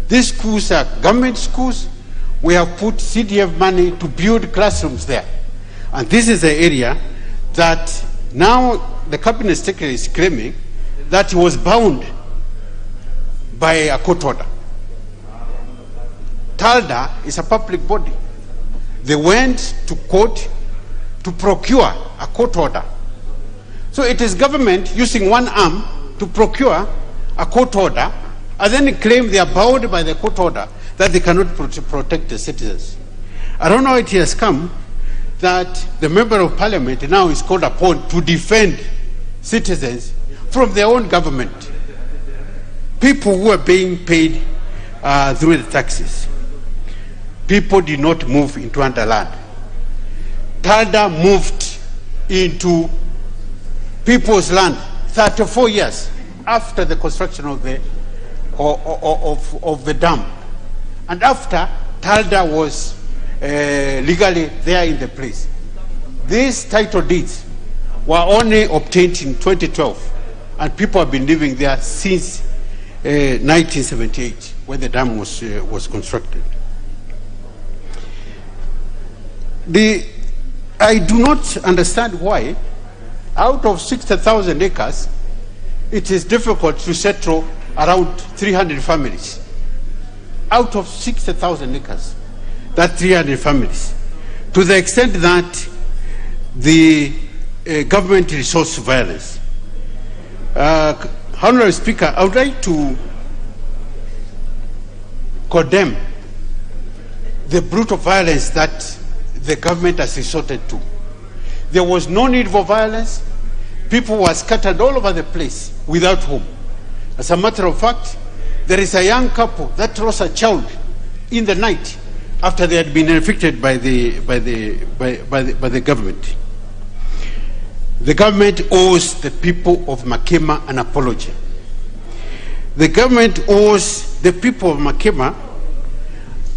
These schools are government schools. We have put CDF money to build classrooms there. And this is the area that now the cabinet secretary is claiming that he was bound by a court order. TALDA is a public body. They went to court to procure a court order. So it is government using one arm to procure a court order and then claim they are bound by the court order that they cannot protect the citizens. I don't know how it has come that the member of parliament now is called upon to defend citizens from their own government, people who are being paid through the taxes. People did not move into underland. TALDA moved into people's land 34 years after the construction of the dam, and after TALDA was legally there in the place. These title deeds were only obtained in 2012, and people have been living there since 1978, when the dam was constructed. I do not understand why, out of 60,000 acres, it is difficult to settle around 300 families. Out of 60,000 acres, that's 300 families. To the extent that the government resource violence. Honorable Speaker, I would like to condemn the brutal violence that the government has resorted to. There was no need for violence. People were scattered all over the place without home. As a matter of fact, there is a young couple that lost a child in the night after they had been evicted by the government. The government owes the people of Makema an apology. The government owes the people of Makema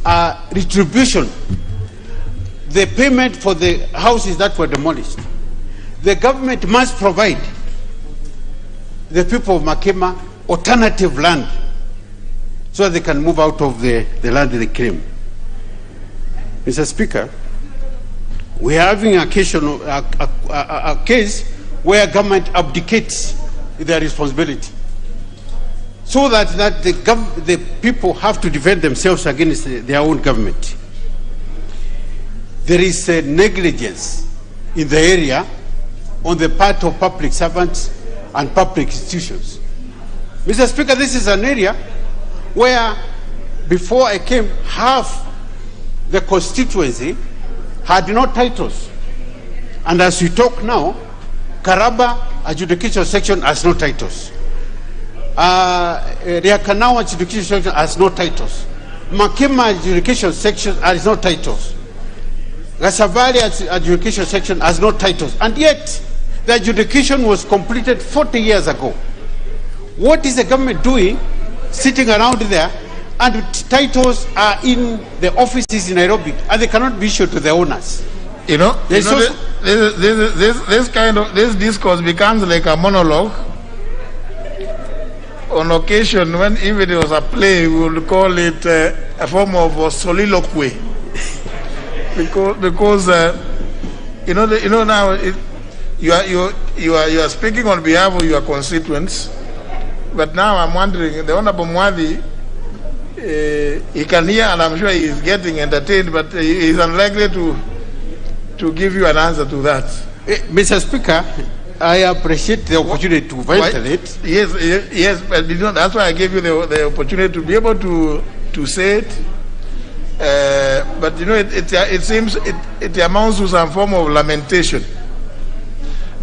a retribution, the payment for the houses that were demolished. The government must provide the people of Makema alternative land so that they can move out of the land they claim. Mr. Speaker, we are having a case where government abdicates their responsibility so that the people have to defend themselves against their own government. There is a negligence in the area on the part of public servants and public institutions. Mr. Speaker, this is an area where, before I came, half the constituency had no titles. And as we talk now, Karaba adjudication section has no titles. Riakanao adjudication section has no titles. Makema adjudication section has no titles. Gasavali adjudication section has no titles. And yet, the adjudication was completed 40 years ago. What is the government doing sitting around there and titles are in the offices in Nairobi and they cannot be issued to the owners? This discourse becomes like a monologue. On occasion, when if it was a play, we would call it a form of soliloquy, because now you are speaking on behalf of your constituents. But now I'm wondering, the Honorable Mwadi, he can hear and I'm sure he is getting entertained, but he is unlikely to give you an answer to that. Mr. Speaker, I appreciate the opportunity to ventilate. Yes, but that's why I gave you the opportunity to be able to say it. But it seems it amounts to some form of lamentation.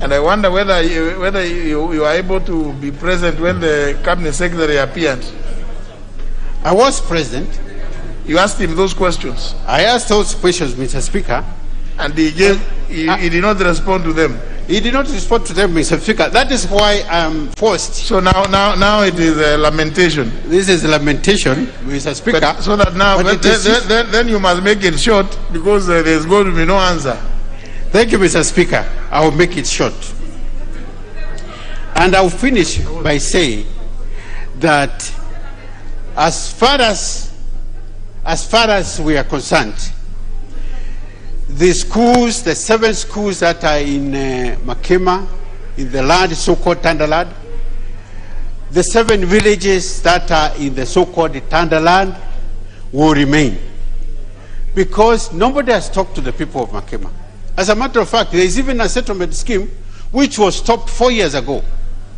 And I wonder whether you are able to be present when the Cabinet Secretary appeared. I was present. You asked him those questions? I asked those questions, Mr. Speaker. And he did not respond to them? He did not respond to them, Mr. Speaker. That is why I am forced. So now it is a lamentation. This is a lamentation, Mr. Speaker. But, so that now, then you must make it short, because there's going to be no answer. Thank you, Mr. Speaker. I will make it short. And I will finish by saying that as far as we are concerned, the schools, the 7 schools that are in Makema, in the land so-called Tandaland, the 7 villages that are in the so-called Tandaland will remain, because nobody has talked to the people of Makema. As a matter of fact, there is even a settlement scheme which was stopped 4 years ago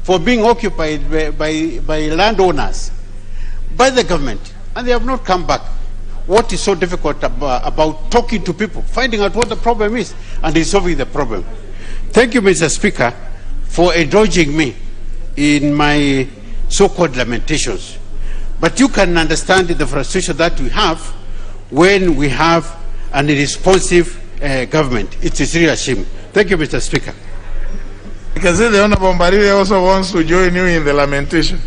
for being occupied by landowners, by the government, and they have not come back. What is so difficult about talking to people, finding out what the problem is, and resolving the problem? Thank you, Mr. Speaker, for indulging me in my so-called lamentations. But you can understand the frustration that we have when we have an irresponsive government. It is really a shame. Thank you, Mr. Speaker. I can see the Honorable Mbarire also wants to join you in the lamentation.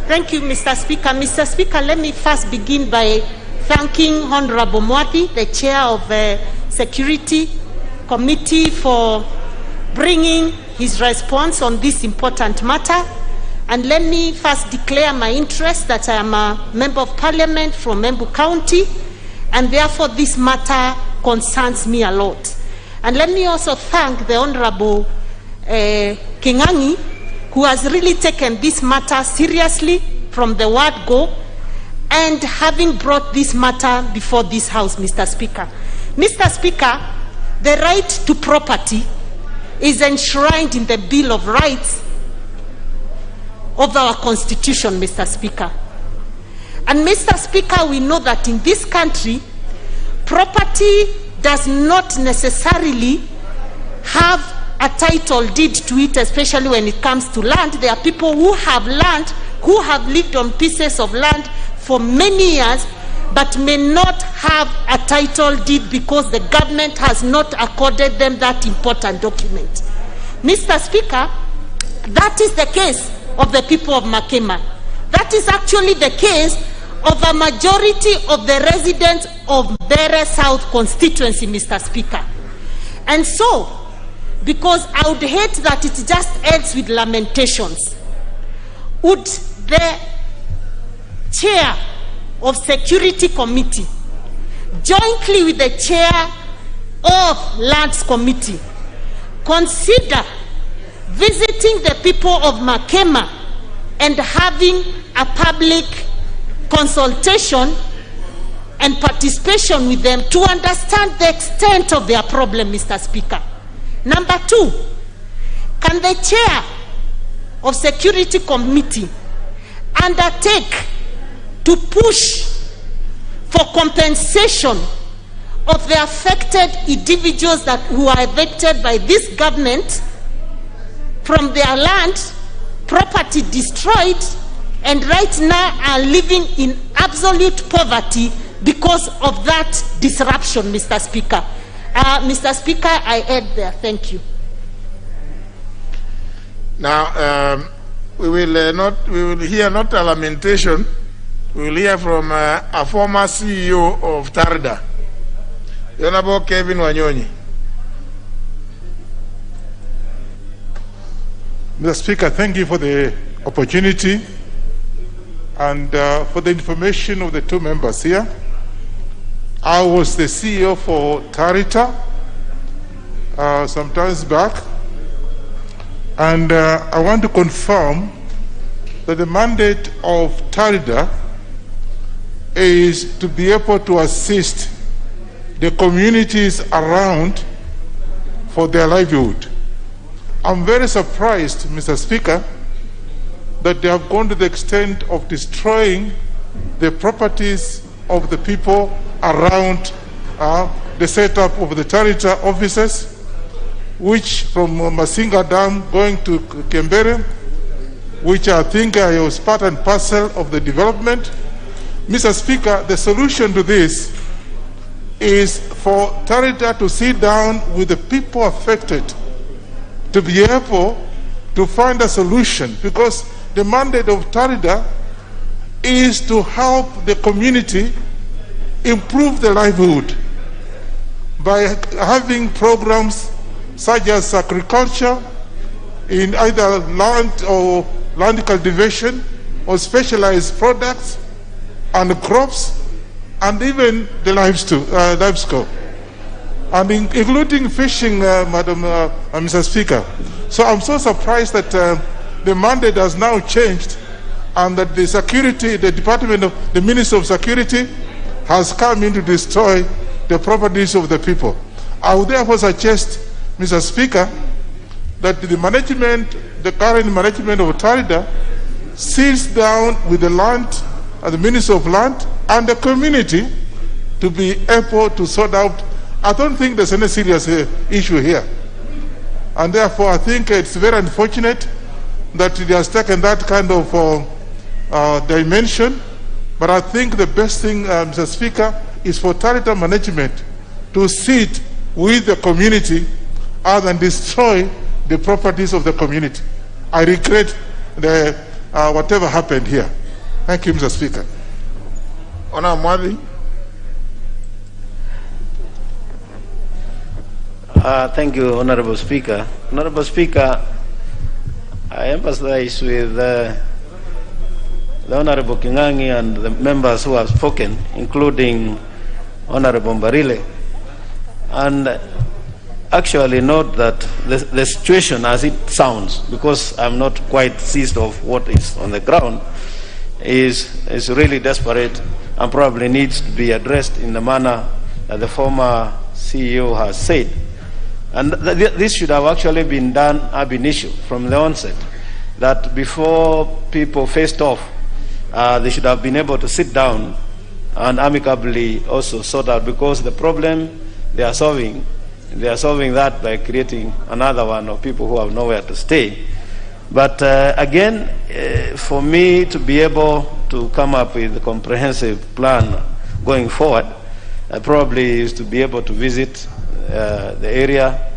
Thank you, Mr. Speaker. Mr. Speaker, let me first begin by thanking Honorable Mwati, the Chair of the Security Committee, for bringing his response on this important matter. And let me first declare my interest that I am a Member of Parliament from Embu County, and therefore this matter concerns me a lot. And let me also thank the Honorable Kingangi, who has really taken this matter seriously from the word go, and having brought this matter before this House, Mr. Speaker. Mr. Speaker, the right to property is enshrined in the Bill of Rights of our Constitution, Mr. Speaker. And Mr. Speaker, we know that in this country, property does not necessarily have a title deed to it, especially when it comes to land. There are people who have land, who have lived on pieces of land for many years, but may not have a title deed because the government has not accorded them that important document. Mr. Speaker, that is the case of the people of Makema. That is actually the case of a majority of the residents of Bere South constituency, Mr. Speaker. And so, because I would hate that it just ends with lamentations, would the Chair of Security Committee, jointly with the Chair of Lands Committee, consider visiting the people of Makema and having a public consultation and participation with them to understand the extent of their problem, Mr. Speaker? Number 2, can the Chair of Security Committee undertake to push for compensation of the affected individuals who are evicted by this government from their land, property destroyed, and right now are living in absolute poverty because of that disruption, Mr. Speaker? Mr. Speaker, I end there. Thank you. Now, we will hear not a lamentation, we will hear from a former CEO of TARDA, the Honorable Kevin Wanyonyi. Mr. Speaker, thank you for the opportunity and for the information of the two members here. I was the CEO for Tarita some times back, and I want to confirm that the mandate of Tarita is to be able to assist the communities around for their livelihood. I'm very surprised, Mr. Speaker, that they have gone to the extent of destroying the properties of the people around the setup of the Tarita offices, which from Masinga Dam going to Kembere, which I think was part and parcel of the development. Mr. Speaker, the solution to this is for Tarita to sit down with the people affected to be able to find a solution, because the mandate of Tarita is to help the community improve their livelihood by having programs such as agriculture in either land or land cultivation or specialized products and crops, and even the livestock. And including fishing, Mr. Speaker. So I'm so surprised that the mandate has now changed, and that the security, the Minister of Security has come in to destroy the properties of the people. I would therefore suggest, Mr. Speaker, that the management, the current management of Tarita, sits down with the land, the Minister of Land, and the community to be able to sort out. I don't think there's any serious issue here. And therefore, I think it's very unfortunate that it has taken that kind of dimension. But I think the best thing, Mr. Speaker, is for Tarita management to sit with the community rather than destroy the properties of the community. I regret whatever happened here. Thank you, Mr. Speaker. Honorable Mwadi. Thank you, Honorable Speaker. Honorable Speaker, I empathize with the Honorable Kingangi and the members who have spoken, including Honorable Mbarile, and actually note that the situation as it sounds, because I'm not quite seized of what is on the ground, is really desperate and probably needs to be addressed in the manner that the former CEO has said. And this should have actually been done ab initio from the onset, that before people faced off, they should have been able to sit down and amicably also sort out, because the problem they are solving that by creating another one of people who have nowhere to stay. But again, for me to be able to come up with a comprehensive plan going forward, probably is to be able to visit the area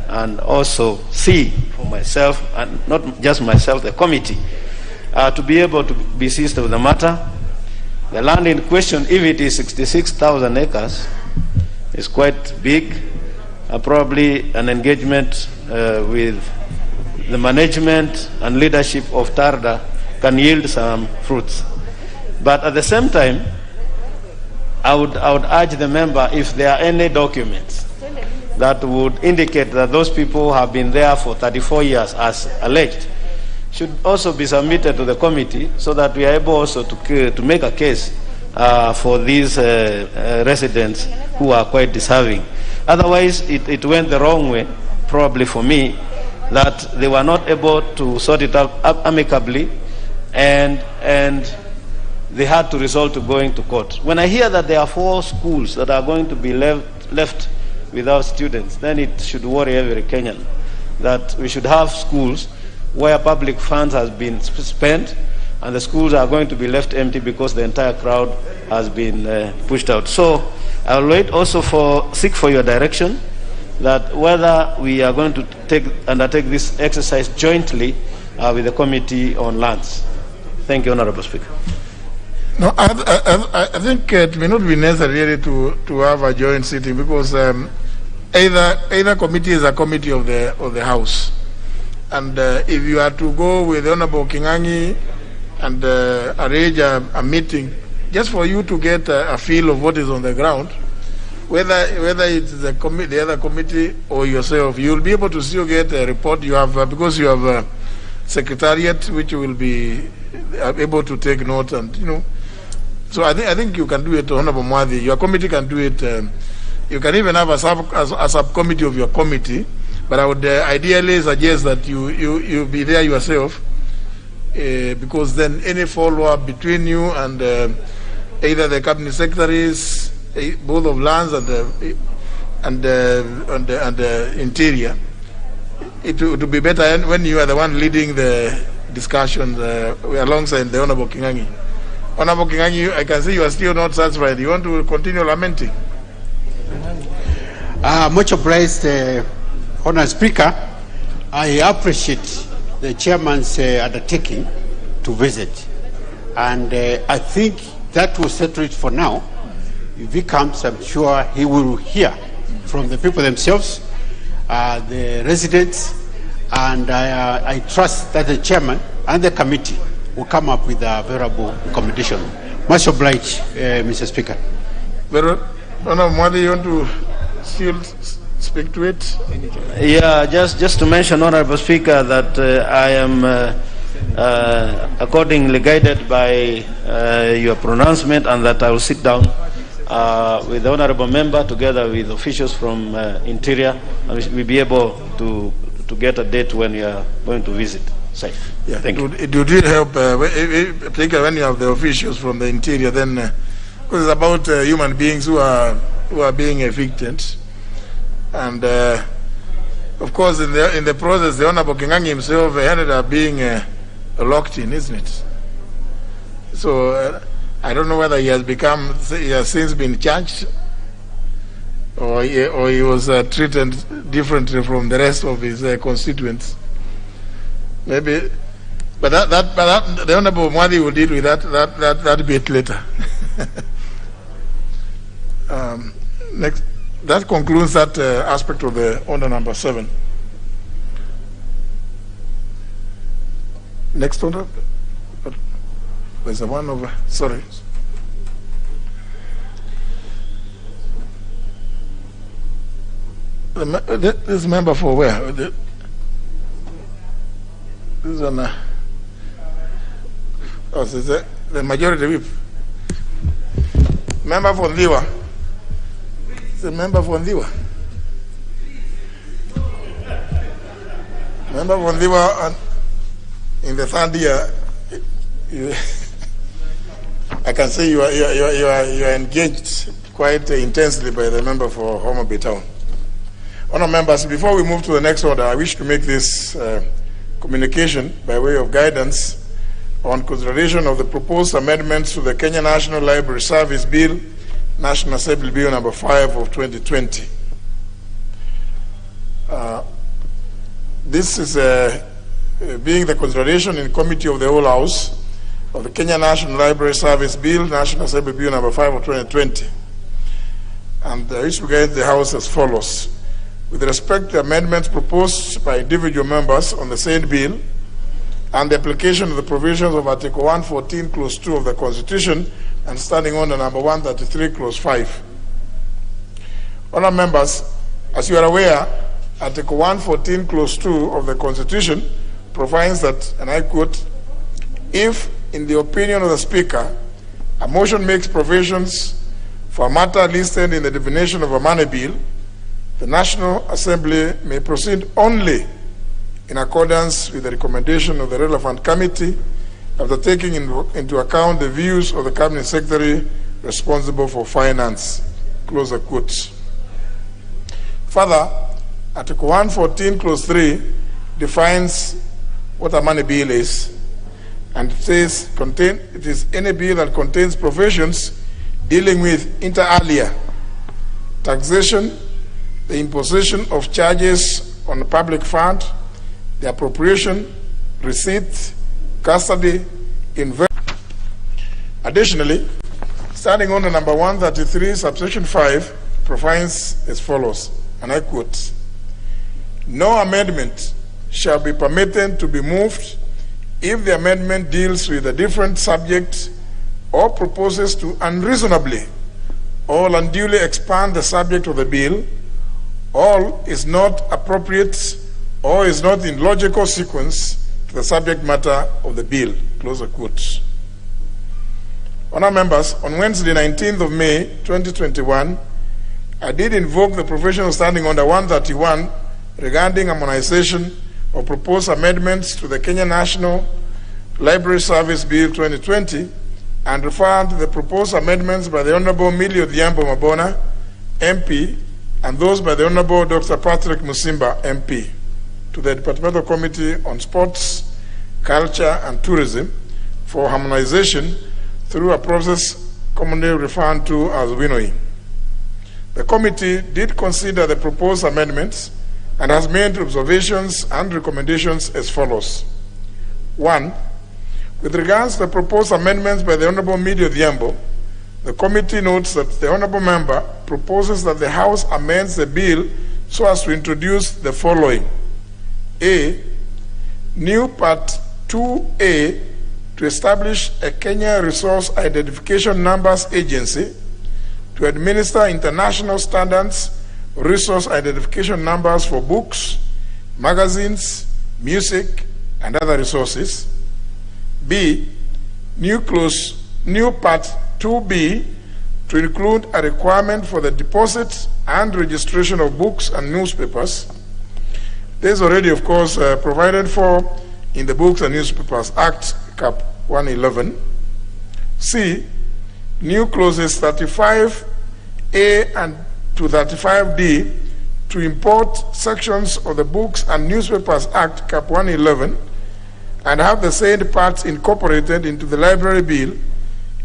and also see for myself, and not just myself, the committee, to be able to be seized of the matter. The land in question, if it is 66,000 acres, is quite big. Probably an engagement with the management and leadership of TARDA can yield some fruits. But at the same time, I would urge the member, if there are any documents that would indicate that those people have been there for 34 years as alleged, should also be submitted to the committee, so that we are able also to make a case for these residents who are quite deserving. Otherwise, it went the wrong way, probably for me, that they were not able to sort it out amicably, and they had to resort to going to court. When I hear that there are 4 schools that are going to be left without students, then it should worry every Kenyan, that we should have schools where public funds has been spent and the schools are going to be left empty because the entire crowd has been pushed out. So I will wait also seek for your direction, that whether we are going to undertake this exercise jointly with the Committee on Lands. Thank you, Honorable Speaker. No, I think it may not be necessary to have a joint sitting because either committee is a committee of the House, and if you are to go with Honorable Kingangi and arrange a meeting just for you to get a feel of what is on the ground, whether it's the other committee or yourself, you will be able to still get a report. You have because you have a secretariat which will be able to take note, and So I think you can do it, Honorable Mwadhi. Your committee can do it. You can even have a subcommittee of your committee. But I would ideally suggest that you be there yourself, because then any follow-up between you and either the cabinet secretaries, both of lands and the interior, it would be better when you are the one leading the discussion alongside the Honorable Kingangi. Honorable Kingangi, I can see you are still not satisfied. You want to continue lamenting? Much obliged, Honourable Speaker. I appreciate the chairman's undertaking to visit, and I think that will settle it for now. If he comes, I'm sure he will hear from the people themselves, the residents, and I trust that the chairman and the committee will come up with a variable accommodation. Much obliged, Mr. Speaker. Honorable Mwadhi, you want to still speak to it? Yeah, just to mention, Honorable Speaker, that I am accordingly guided by your pronouncement, and that I will sit down with the Honorable Member together with officials from Interior, and we'll be able to get a date when you are going to visit. Safe. Yeah, thank you. It would really help, particularly when you have the officials from the Interior, then, because it's about human beings who are being evicted, and of course, in the process, the Honorable Kingangi himself ended up being locked in, isn't it? So I don't know whether he has since been charged, or he was treated differently from the rest of his constituents. Maybe, but the Honorable Mwadhi will deal with that bit later. Next, that concludes that aspect of the order number 7. Next order, there's a one over. Sorry. This member for where? This is on the majority whip. Member for Liwa. The member for Liwa. Member for Liwa, in the third year, I can say you are engaged quite intensely by the member for Homa Bay Town. Honourable members, before we move to the next order, I wish to make this communication by way of guidance on consideration of the proposed amendments to the Kenya National Library Service Bill, National Assembly Bill number 5 of 2020. This is being the consideration in Committee of the Whole House of the Kenya National Library Service Bill, National Assembly Bill number 5 of 2020. And I wish to guide the House as follows. With respect to amendments proposed by individual members on the same bill and the application of the provisions of Article 114, Clause 2 of the Constitution and Standing Order number 133, Clause 5. Honourable members, as you are aware, Article 114, Clause 2 of the Constitution provides that, and I quote, if, in the opinion of the Speaker, a motion makes provisions for a matter listed in the definition of a money bill, the National Assembly may proceed only in accordance with the recommendation of the relevant committee after taking into account the views of the Cabinet Secretary responsible for finance. Close the quote. Further, Article 114, Clause 3 defines what a money bill is, and it says it is any bill that contains provisions dealing with inter alia, taxation, the imposition of charges on the public fund, the appropriation, receipt, custody, Additionally, standing on number 133, subsection 5, provides as follows, and I quote, "No amendment shall be permitted to be moved if the amendment deals with a different subject or proposes to unreasonably or unduly expand the subject of the bill, or is not appropriate or is not in logical sequence to the subject matter of the bill." Close the quote. Honour members, on Wednesday, 19th of May, 2021, I did invoke the provision standing under 131 regarding harmonization of proposed amendments to the Kenya National Library Service Bill 2020 and referred the proposed amendments by the Honourable Millie Odhiambo Mabona, MP, and those by the Honourable Dr. Patrick Musimba, MP, to the Departmental Committee on Sports, Culture and Tourism for harmonization through a process commonly referred to as winnowing. The committee did consider the proposed amendments and has made observations and recommendations as follows. 1. With regards to the proposed amendments by the Honourable Millie Odhiambo, the committee notes that the Honourable Member proposes that the House amends the bill so as to introduce the following. A. New Part 2A to establish a Kenya Resource Identification Numbers Agency to administer international standards resource identification numbers for books, magazines, music, and other resources. B. New Part 2B to include a requirement for the deposit and registration of books and newspapers. This is already, of course, provided for in the Books and Newspapers Act, Cap 111. C. New clauses 35A and to 35D to import sections of the Books and Newspapers Act, Cap 111, and have the said parts incorporated into the library bill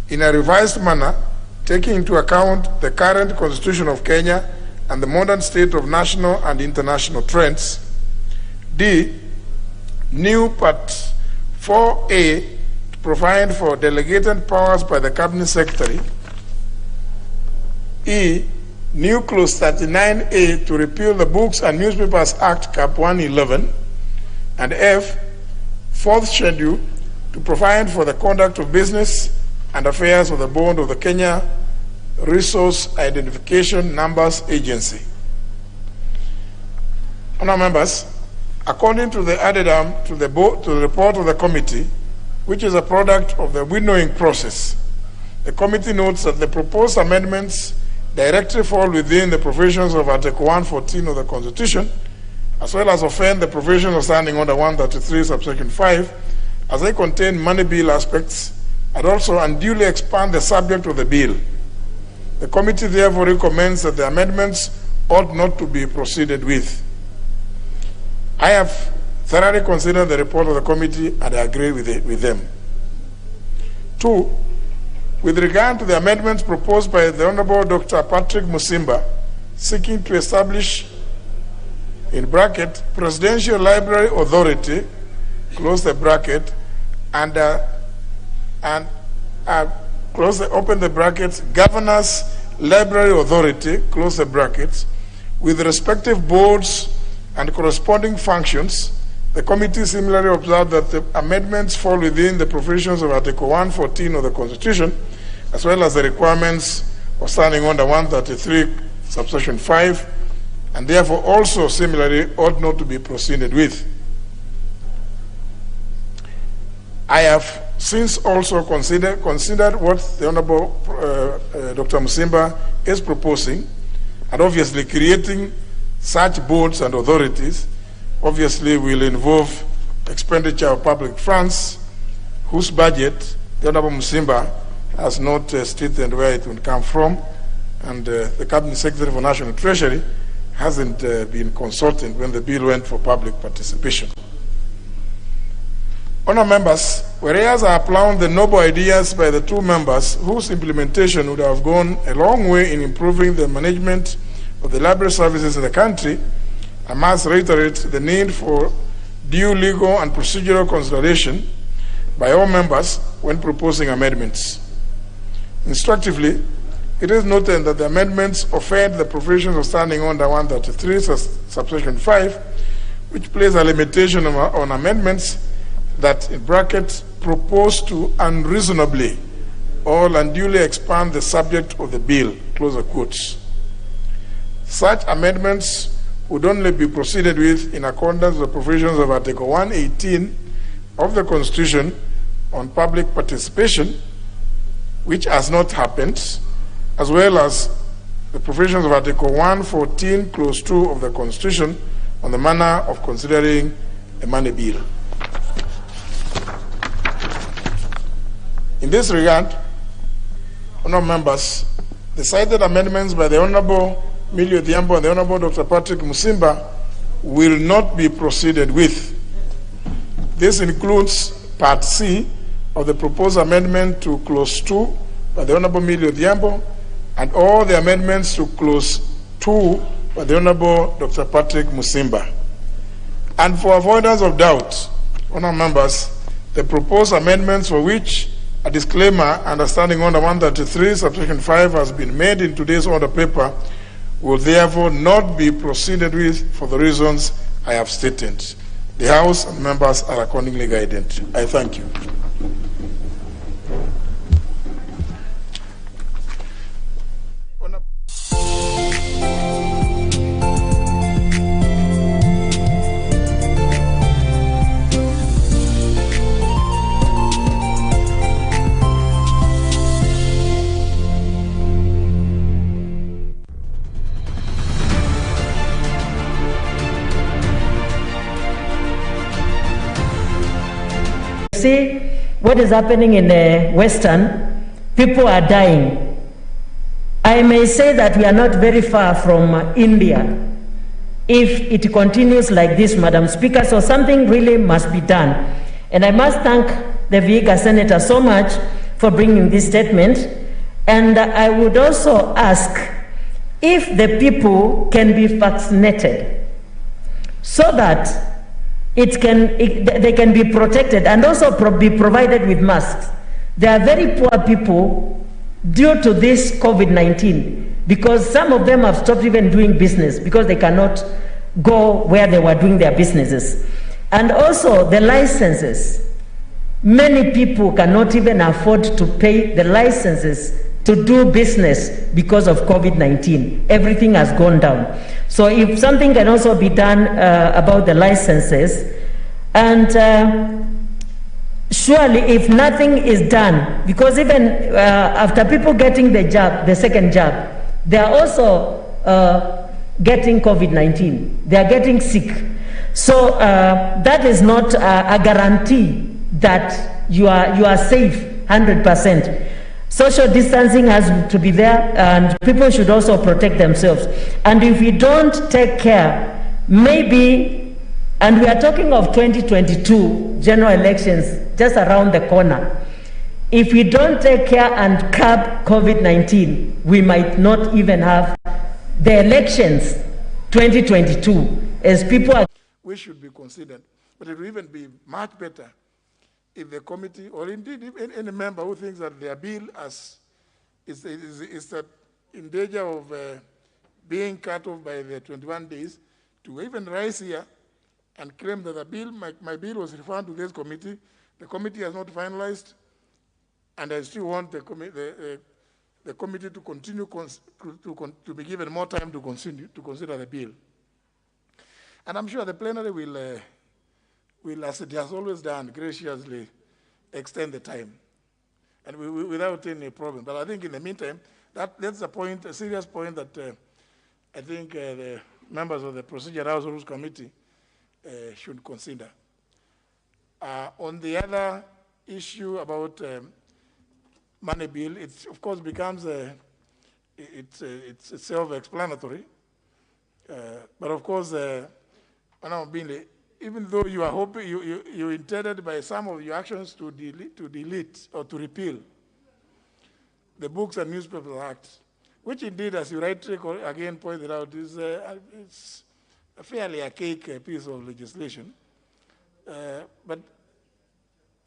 in a revised manner, taking into account the current Constitution of Kenya and the modern state of national and international trends. D. New Part 4A to provide for delegated powers by the Cabinet Secretary. E. New Clause 39A to repeal the Books and Newspapers Act, Cap 111. And F. Fourth Schedule to provide for the conduct of business and affairs of the board of the Kenya Resource Identification Numbers Agency. Honour members, according to the addendum to the report of the committee, which is a product of the winnowing process, the committee notes that the proposed amendments directly fall within the provisions of Article 114 of the Constitution, as well as offend the provisions standing under 133 subsection 5, as they contain money bill aspects and also unduly expand the subject of the bill. The committee therefore recommends that the amendments ought not to be proceeded with. I have thoroughly considered the report of the committee and I agree with them. 2. With regard to the amendments proposed by the Honourable Dr. Patrick Musimba, seeking to establish, in bracket, Presidential Library Authority, close the bracket, and open the brackets, Governors Library Authority, close the brackets, with respective boards and corresponding functions, the committee similarly observed that the amendments fall within the provisions of Article 114 of the Constitution, as well as the requirements of standing under 133 subsection 5, and therefore also similarly ought not to be proceeded with. I have since also considered what the Honourable Dr. Musimba is proposing, and obviously creating such boards and authorities obviously will involve expenditure of public funds, whose budget the Honourable Musimba has not stated where it will come from, and the Cabinet Secretary for National Treasury hasn't been consulted when the bill went for public participation. Honour members, whereas I applaud the noble ideas by the two members whose implementation would have gone a long way in improving the management of the library services in the country, I must reiterate the need for due legal and procedural consideration by all members when proposing amendments. Instructively, it is noted that the amendments offend the provisions of Standing Order 133, subsection 5, which places a limitation on amendments that, in brackets, propose to unreasonably or unduly expand the subject of the bill, close quotes. Such amendments would only be proceeded with in accordance with the provisions of Article 118 of the Constitution on public participation, which has not happened, as well as the provisions of Article 114, Clause 2 of the Constitution on the manner of considering a money bill. In this regard, honourable members, the cited amendments by the Honourable Millie Odhiambo and the Honourable Dr. Patrick Musimba will not be proceeded with. This includes Part C of the proposed amendment to Clause 2 by the Honourable Millie Odhiambo and all the amendments to Clause 2 by the Honourable Dr. Patrick Musimba. And for avoidance of doubt, honourable members, the proposed amendments for which a disclaimer under Standing Order 133, subsection 5 has been made in today's order paper will therefore not be proceeded with for the reasons I have stated. The House and members are accordingly guided. I thank you. See what is happening in the Western, people are dying. I may say that we are not very far from India if it continues like this, Madam Speaker, so something really must be done. And I must thank the Vihiga Senator so much for bringing this statement. And I would also ask if the people can be vaccinated so that they can be protected and also be provided with masks. There are very poor people due to this COVID-19 because some of them have stopped even doing business because they cannot go where they were doing their businesses. And also the licenses. Many people cannot even afford to pay the licenses to do business because of COVID-19. Everything has gone down. So if something can also be done about the licenses, and surely if nothing is done, because even after people getting the jab, the second jab, they are also getting COVID-19. They are getting sick. So that is not a guarantee that you are safe 100%. Social distancing has to be there, and people should also protect themselves. And if we don't take care, maybe, and we are talking of 2022 general elections just around the corner, if we don't take care and curb COVID-19, we might not even have the elections 2022, as people are... We should be considered, but it will even be much better if the committee, or indeed if any member who thinks that their bill is in danger of being cut off by the 21 days, to even rise here and claim that the bill, my bill was referred to this committee, the committee has not finalized, and I still want the committee to continue to be given more time to consider the bill. And I'm sure the plenary will, as it has always done, graciously extend the time, and without any problem. But I think in the meantime, that's a point, a serious point that I think the members of the Procedure House Rules Committee should consider. On the other issue about money bill, it of course becomes it's self-explanatory. But of course, even though you are hoping, you intended by some of your actions to delete or to repeal the Books and Newspapers Act, which indeed, as you rightly again pointed out, is it's a fairly archaic piece of legislation. But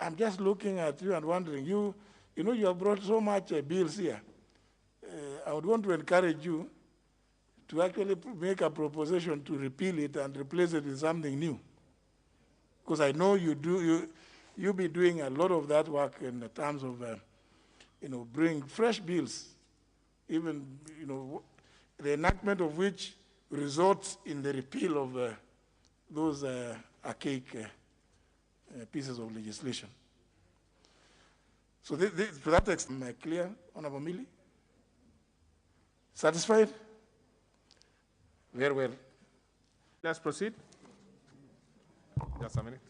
I'm just looking at you and wondering, you know, you have brought so much bills here. I would want to encourage you to actually make a proposition to repeal it and replace it with something new. Because I know you'll be doing a lot of that work in terms of, you know, bring fresh bills, even, you know, the enactment of which results in the repeal of those archaic pieces of legislation. So to that extent, am I clear, Honorable Millie? Satisfied? Very well. Let's proceed. Just a minute.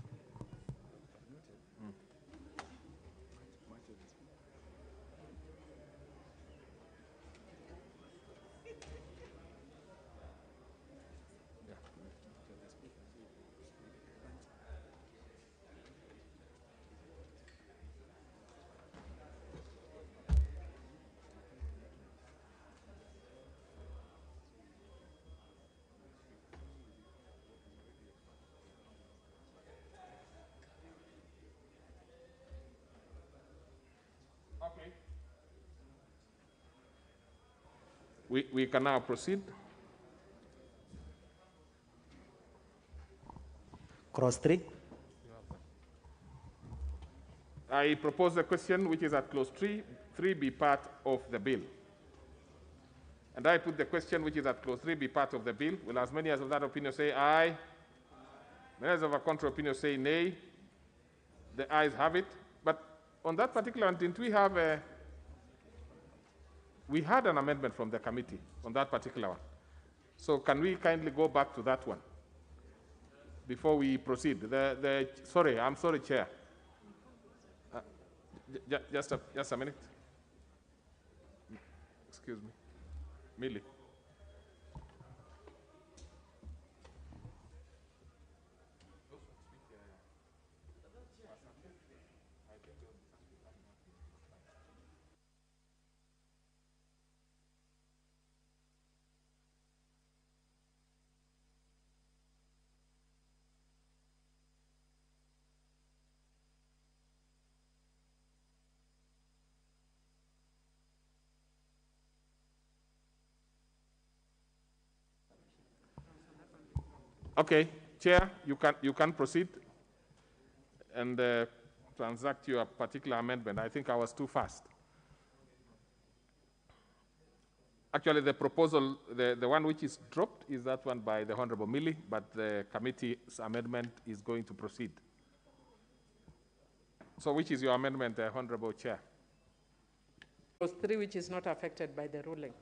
Okay. We can now proceed. Cross 3. I propose the question which is at clause 3 be part of the bill. And I put the question which is at clause 3 be part of the bill. Will as many as of that opinion say aye? Many as of a contrary opinion say nay? The ayes have it. But on that particular one, didn't we have we had an amendment from the committee on that particular one. So can we kindly go back to that one before we proceed? Sorry, I'm sorry, Chair. Just a minute. Excuse me. Millie. Okay, Chair, you can proceed and transact your particular amendment. I think I was too fast. Actually, the proposal, the one which is dropped is that one by the Honorable Millie, but the committee's amendment is going to proceed. So which is your amendment, Honorable Chair? Clause 3, which is not affected by the ruling.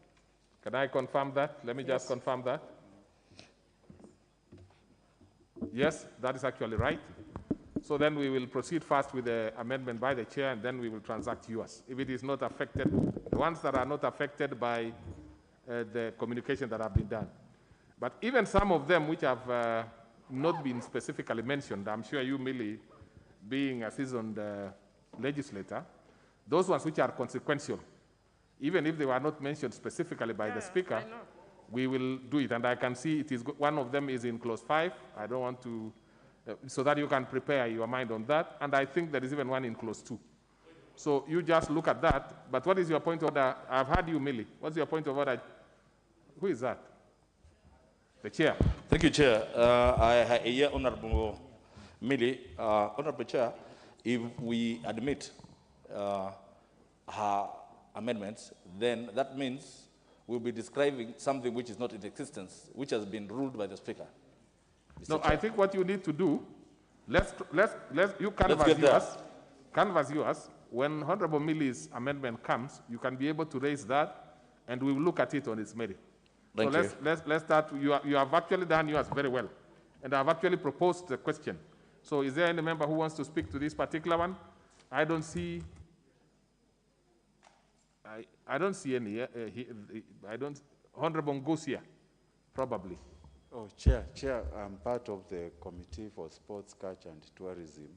Can I confirm that? Let me just confirm that. Yes, that is actually right. So then we will proceed first with the amendment by the chair, and then we will transact yours. If it is not affected, the ones that are not affected by the communication that have been done. But even some of them which have not been specifically mentioned, I'm sure you, Millie, being a seasoned legislator, those ones which are consequential, even if they were not mentioned specifically by the Speaker, we will do it. And I can see it is one of them is in clause 5. I don't want to, so that you can prepare your mind on that. And I think there is even one in clause 2. So you just look at that. But what is your point of order? I've heard you, Millie. What's your point of order? Who is that? The chair. Thank you, Chair. I hear Honorable Millie. Honorable Chair, if we admit her amendments, then that means we'll be describing something which is not in existence, which has been ruled by the Speaker. No, I think what you need to do, you canvass yours. When Honorable Millie's amendment comes, you can be able to raise that, and we will look at it on its merit. Thank you. Let's start. You have actually done yours very well, and I've actually proposed the question. So, is there any member who wants to speak to this particular one? I don't see. I don't see any. Honorable Ngosia, probably. Oh, Chair, I'm part of the Committee for Sports, Culture and Tourism,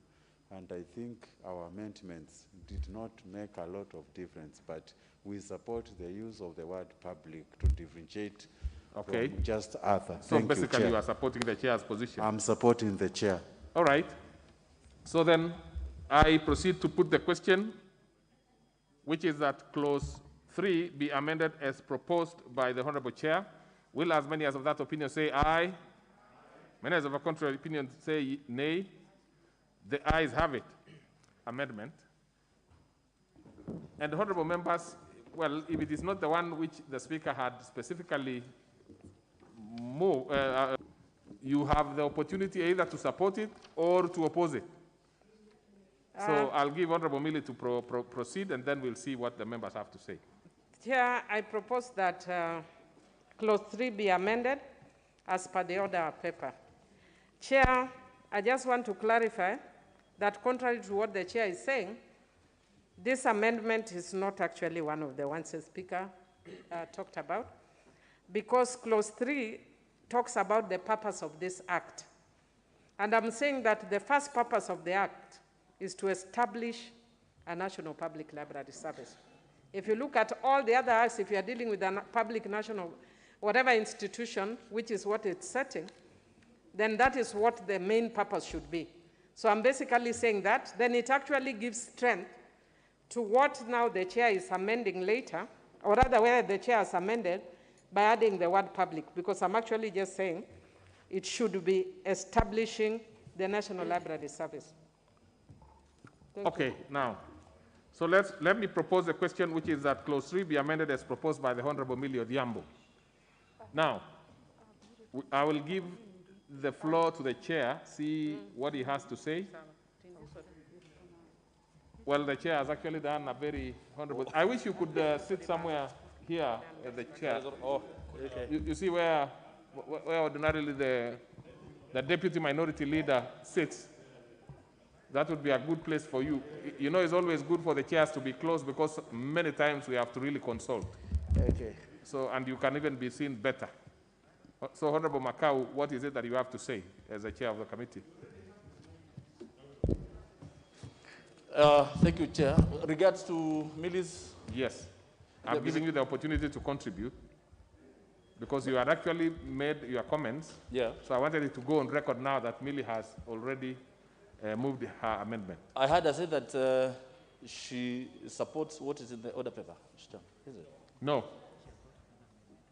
and I think our amendments did not make a lot of difference, but we support the use of the word public to differentiate Okay. from just other. So Thank basically you are supporting the chair's position. I'm supporting the chair. All right. So then I proceed to put the question, which is that clause 3 be amended as proposed by the Honorable Chair. Will as many as of that opinion say aye? Many as of a contrary opinion say nay? The ayes have it. Amendment. And honorable members, well, if it is not the one which the Speaker had specifically moved, you have the opportunity either to support it or to oppose it. So I'll give Honorable Millie to proceed, and then we'll see what the members have to say. Chair, I propose that clause 3 be amended as per the order paper. Chair, I just want to clarify that contrary to what the Chair is saying, this amendment is not actually one of the ones the Speaker talked about, because clause 3 talks about the purpose of this act. And I'm saying that the first purpose of the act is to establish a national public library service. If you look at all the other acts, if you are dealing with a public national, whatever institution, which is what it's setting, then that is what the main purpose should be. So I'm basically saying that, then it actually gives strength to what now the Chair is amending later, or rather where the Chair has amended by adding the word public, because I'm actually just saying it should be establishing the National Library Service. Okay, now, so let me propose a question, which is that clause 3 be amended as proposed by the Honorable Millie Odhiambo. Now, I will give the floor to the Chair, see what he has to say. Well, the Chair has actually done a very honorable... I wish you could sit somewhere here at the Chair. Oh, okay. You see where ordinarily the Deputy Minority Leader sits. That would be a good place for you. You know, it's always good for the chairs to be closed because many times we have to really consult. Okay. So, and you can even be seen better. So, Honorable Makau, what is it that you have to say as the chair of the committee? Thank you, Chair. Regards to Millie's... Yes. I'm giving you the opportunity to contribute because you had actually made your comments. Yeah. So I wanted it to go on record now that Millie has already moved her amendment. I heard her say that she supports what is in the order paper. Is it? No.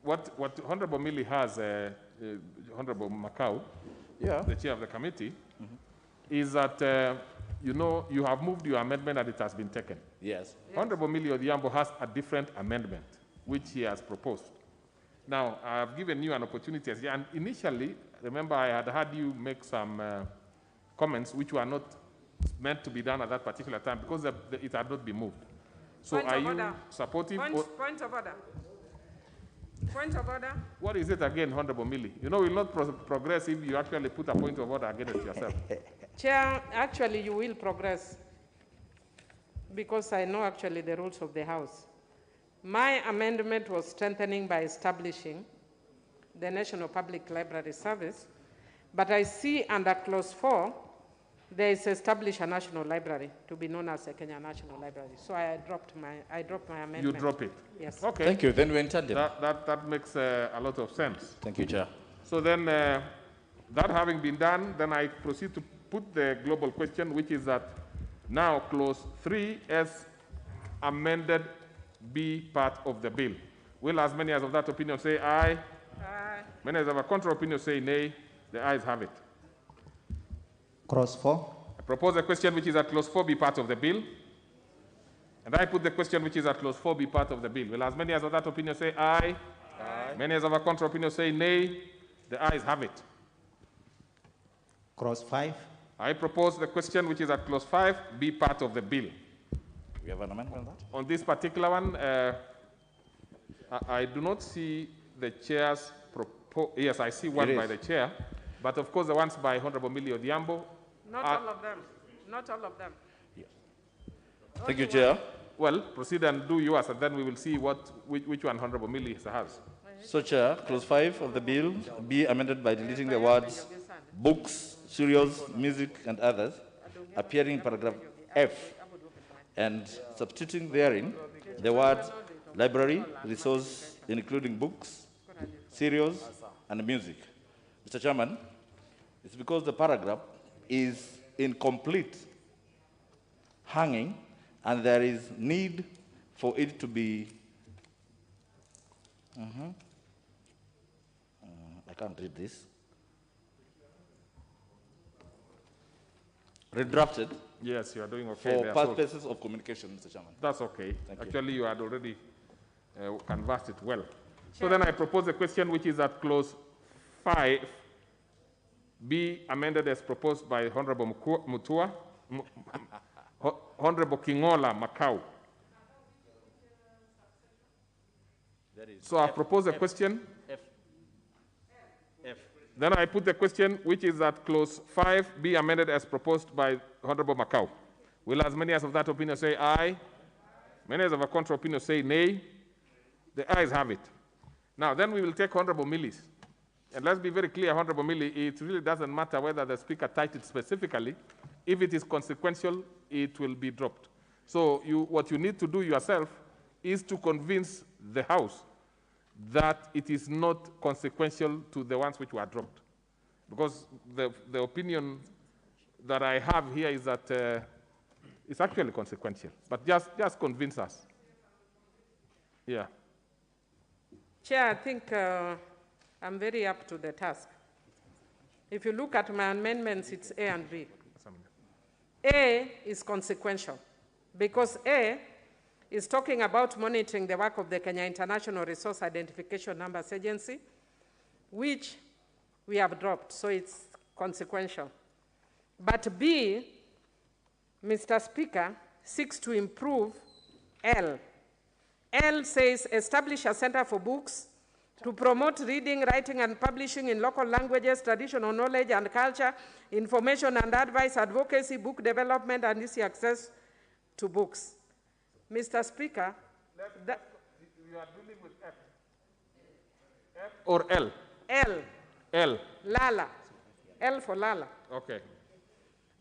What Honorable Millie has, Honorable Makau, the chair of the committee, is that you know, you have moved your amendment and it has been taken. Yes. Honorable Millie Odhiambo has a different amendment, which he has proposed. Now, I have given you an opportunity, and initially, remember I had had you make some comments which were not meant to be done at that particular time because it had not been moved. So Point are of you order. supportive? Point of order. Point of order. What is it again, Honorable Millie? You know, we'll not progress if you actually put a point of order against yourself. Chair, actually you will progress because I know actually the rules of the House. My amendment was strengthening by establishing the National Public Library Service, but I see under clause 4, there is establish a national library to be known as a Kenya National Library. So I dropped my amendment. You drop it? Yes. Okay. Thank you. Then we intended. That makes a lot of sense. Thank you, Chair. So then, that having been done, then I proceed to put the global question, which is that now clause 3 as amended be part of the bill. Will as many as of that opinion say aye? Aye. Many as of a contrary opinion say nay? The ayes have it. Clause 4. I propose a question which is at clause 4 be part of the bill. And I put the question which is at clause 4 be part of the bill. Will as many as of that opinion say aye? Aye. Many as of a contrary opinion say nay? The ayes have it. Clause 5. I propose the question which is at clause 5 be part of the bill. We have an amendment on that? On this particular one, I do not see the chair's proposal. Yes, I see one by the chair, but of course the ones by Honorable Millie Odhiambo. Not all of them. Not all of them. Yeah. Thank you, Chair. Well, proceed and do yours, and then we will see which one Honorable Millie has. So, Chair, clause 5 of the bill be amended by deleting the words books, serials, music, and others appearing in paragraph F and substituting therein the words library, resource, including books, serials, and music. Mr. Chairman, it's because the paragraph is in complete hanging, and there is need for it to be, I can't read this, redrafted. Yes, you are doing okay for there. purposes of communication, Mr. Chairman. That's okay. Thank Actually, you had already canvassed it well. So then I propose a question which is at clause 5, be amended as proposed by Honorable Mutua, Honorable Kingola Macau. So I propose a question. F. Then I put the question which is at clause 5, be amended as proposed by Honorable Macau. Will as many as of that opinion say aye? Many as of a contrary opinion say nay? The ayes have it. Now, then we will take Honorable Milli's. And let's be very clear, Honorable Millie, it really doesn't matter whether the Speaker typed it specifically. If it is consequential, it will be dropped. So what you need to do yourself is to convince the House that it is not consequential to the ones which were dropped. Because the opinion that I have here is that it's actually consequential. But just convince us. Yeah. Chair, I think I'm very up to the task. If you look at my amendments, it's A and B. A is consequential because A is talking about monitoring the work of the Kenya International Resource Identification Numbers Agency, which we have dropped, so it's consequential. But B, Mr. Speaker, seeks to improve L. L says establish a center for books to promote reading, writing, and publishing in local languages, traditional knowledge and culture, information and advice, advocacy, book development, and easy access to books. Mr. Speaker, you are dealing with F. F or L? L. L. Lala. L for Lala. Okay.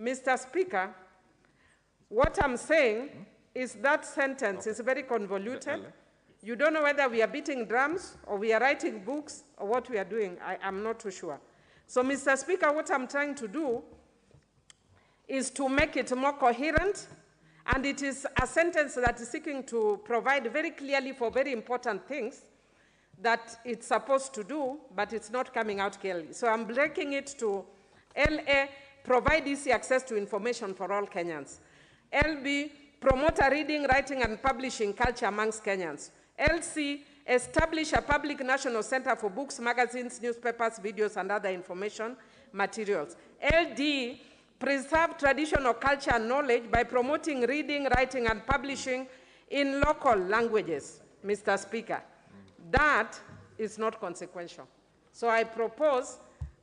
Mr. Speaker, what I'm saying is that sentence is very convoluted. You don't know whether we are beating drums or we are writing books or what we are doing. I'm not too sure. So, Mr. Speaker, what I'm trying to do is to make it more coherent, and it is a sentence that is seeking to provide very clearly for very important things that it's supposed to do, but it's not coming out clearly. So I'm breaking it to LA, provide easy access to information for all Kenyans. LB, promote a reading, writing, and publishing culture amongst Kenyans. LC, establish a public national center for books, magazines, newspapers, videos, and other information materials. LD, preserve traditional culture and knowledge by promoting reading, writing, and publishing in local languages, Mr. Speaker. That is not consequential. So I propose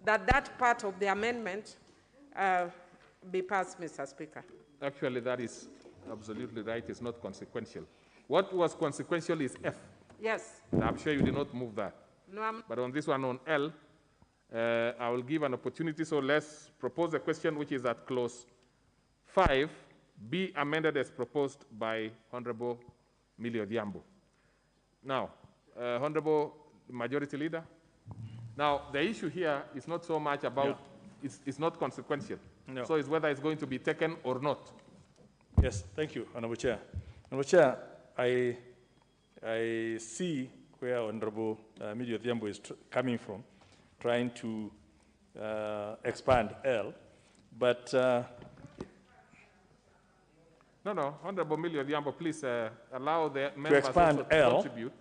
that that part of the amendment be passed, Mr. Speaker. Actually, that is absolutely right. It's not consequential. What was consequential is F. Yes. I'm sure you did not move that. No, but on this one, on L, I will give an opportunity. So let's propose a question which is at clause 5, be amended as proposed by Honorable Millie Odhiambo. Now, Honorable Majority Leader, now the issue here is not so much about, it's not consequential. No. So it's whether it's going to be taken or not. Yes, thank you, Honorable Chair. Honorable Chair, I see where Honorable Millie Odhiambo is coming from, trying to expand L, but... No, Honorable Millie Odhiambo, please allow the members to expand L to contribute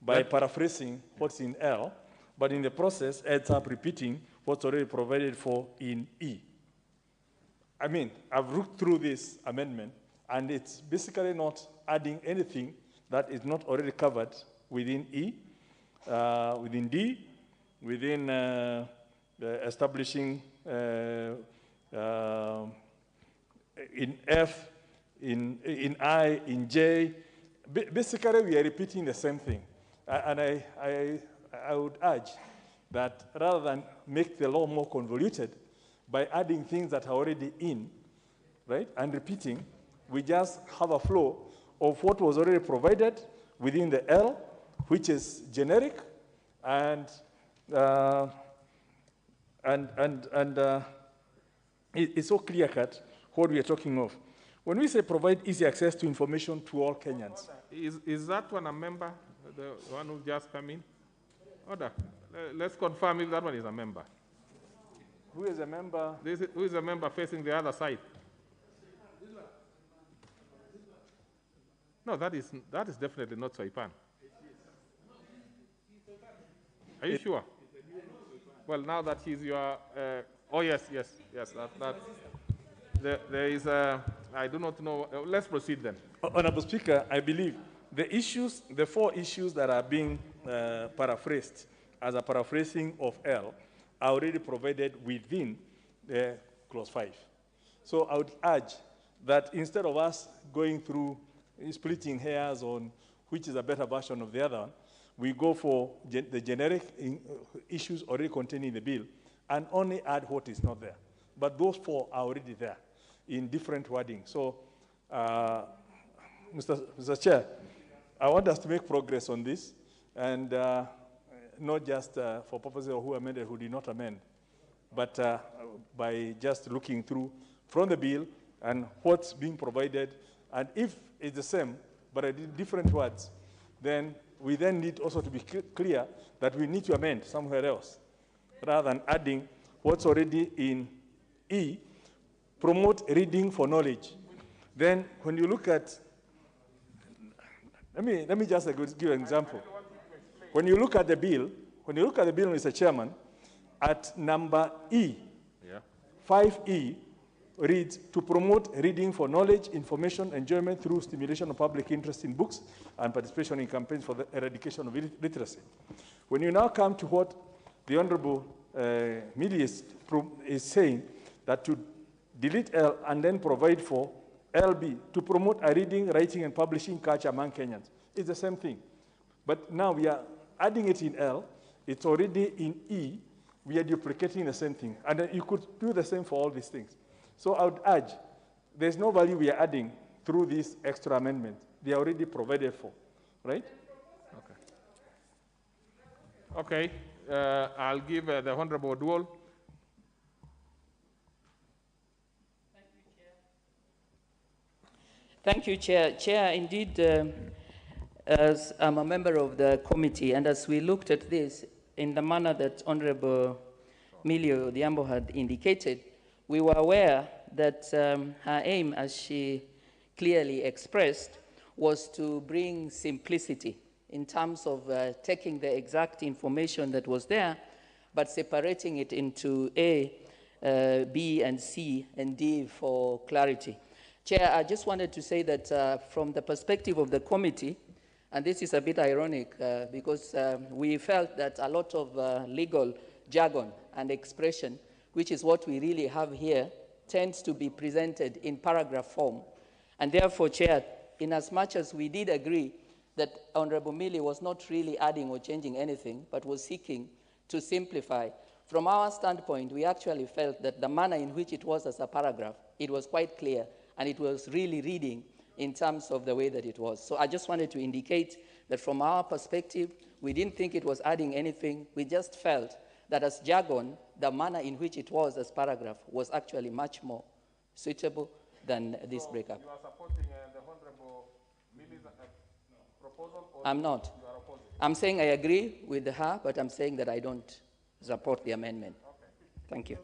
by paraphrasing what's in L, but in the process ends up repeating what's already provided for in E. I mean, I've looked through this amendment, and it's basically not adding anything that is not already covered within E, within D, within establishing in F, in I, in J. Basically, we are repeating the same thing. And I would urge that rather than make the law more convoluted by adding things that are already in, right, and repeating, we just have a flow of what was already provided within the L, which is generic, and it's so clear-cut what we are talking of. When we say provide easy access to information to all Kenyans. Is that one a member, the one who just come in? Order. Let's confirm if that one is a member. Who is a member? Who is a member facing the other side? No, that is definitely not Saipan. Are you sure? Well, now that he's your, oh yes, there is a, I do not know, let's proceed then. Honorable Speaker, I believe the 4 issues that are being paraphrased as a paraphrasing of L are already provided within the clause 5. So I would urge that instead of us going through splitting hairs on which is a better version of the other one, we go for the generic issues already contained in the bill and only add what is not there. But those 4 are already there in different wording. So, Mr. Chair, I want us to make progress on this, and not just for purposes of who amended, who did not amend, but by just looking through from the bill and what's being provided, and if it's the same, but in different words, then we then need also to be clear that we need to amend somewhere else, rather than adding what's already in E, promote reading for knowledge. Then when you look at, let me just give an example. When you look at the bill, Mr. Chairman, at number E, 5E, reads, to promote reading for knowledge, information, enjoyment through stimulation of public interest in books and participation in campaigns for the eradication of illiteracy. When you now come to what the Honorable Millie is saying, that to delete L and then provide for LB, to promote a reading, writing, and publishing culture among Kenyans, it's the same thing. But now we are adding it in L, it's already in E, we are duplicating the same thing. And you could do the same for all these things. So I would urge, there's no value we are adding through this extra amendment. They are already provided for, right? Okay, I'll give the Honorable Dual. Thank you, Chair. Chair, indeed, as I'm a member of the committee, and as we looked at this in the manner that Honorable Millie Odhiambo had indicated, we were aware that her aim, as she clearly expressed, was to bring simplicity in terms of taking the exact information that was there, but separating it into A, B, and C, and D for clarity. Chair, I just wanted to say that from the perspective of the committee, and this is a bit ironic because we felt that a lot of legal jargon and expression, which is what we really have here, tends to be presented in paragraph form. And therefore, Chair, in as much as we did agree that Honorable Millie was not really adding or changing anything, but was seeking to simplify, from our standpoint, we actually felt that the manner in which it was as a paragraph, it was quite clear, and it was really reading in terms of the way that it was. So I just wanted to indicate that from our perspective, we didn't think it was adding anything. We just felt that as jargon, the manner in which it was as paragraph was actually much more suitable than this breakup. You are supporting the Honorable Millie's proposal? Or I'm not. You are opposing? I'm saying I agree with her, but I'm saying that I don't support the amendment. Okay. Thank you.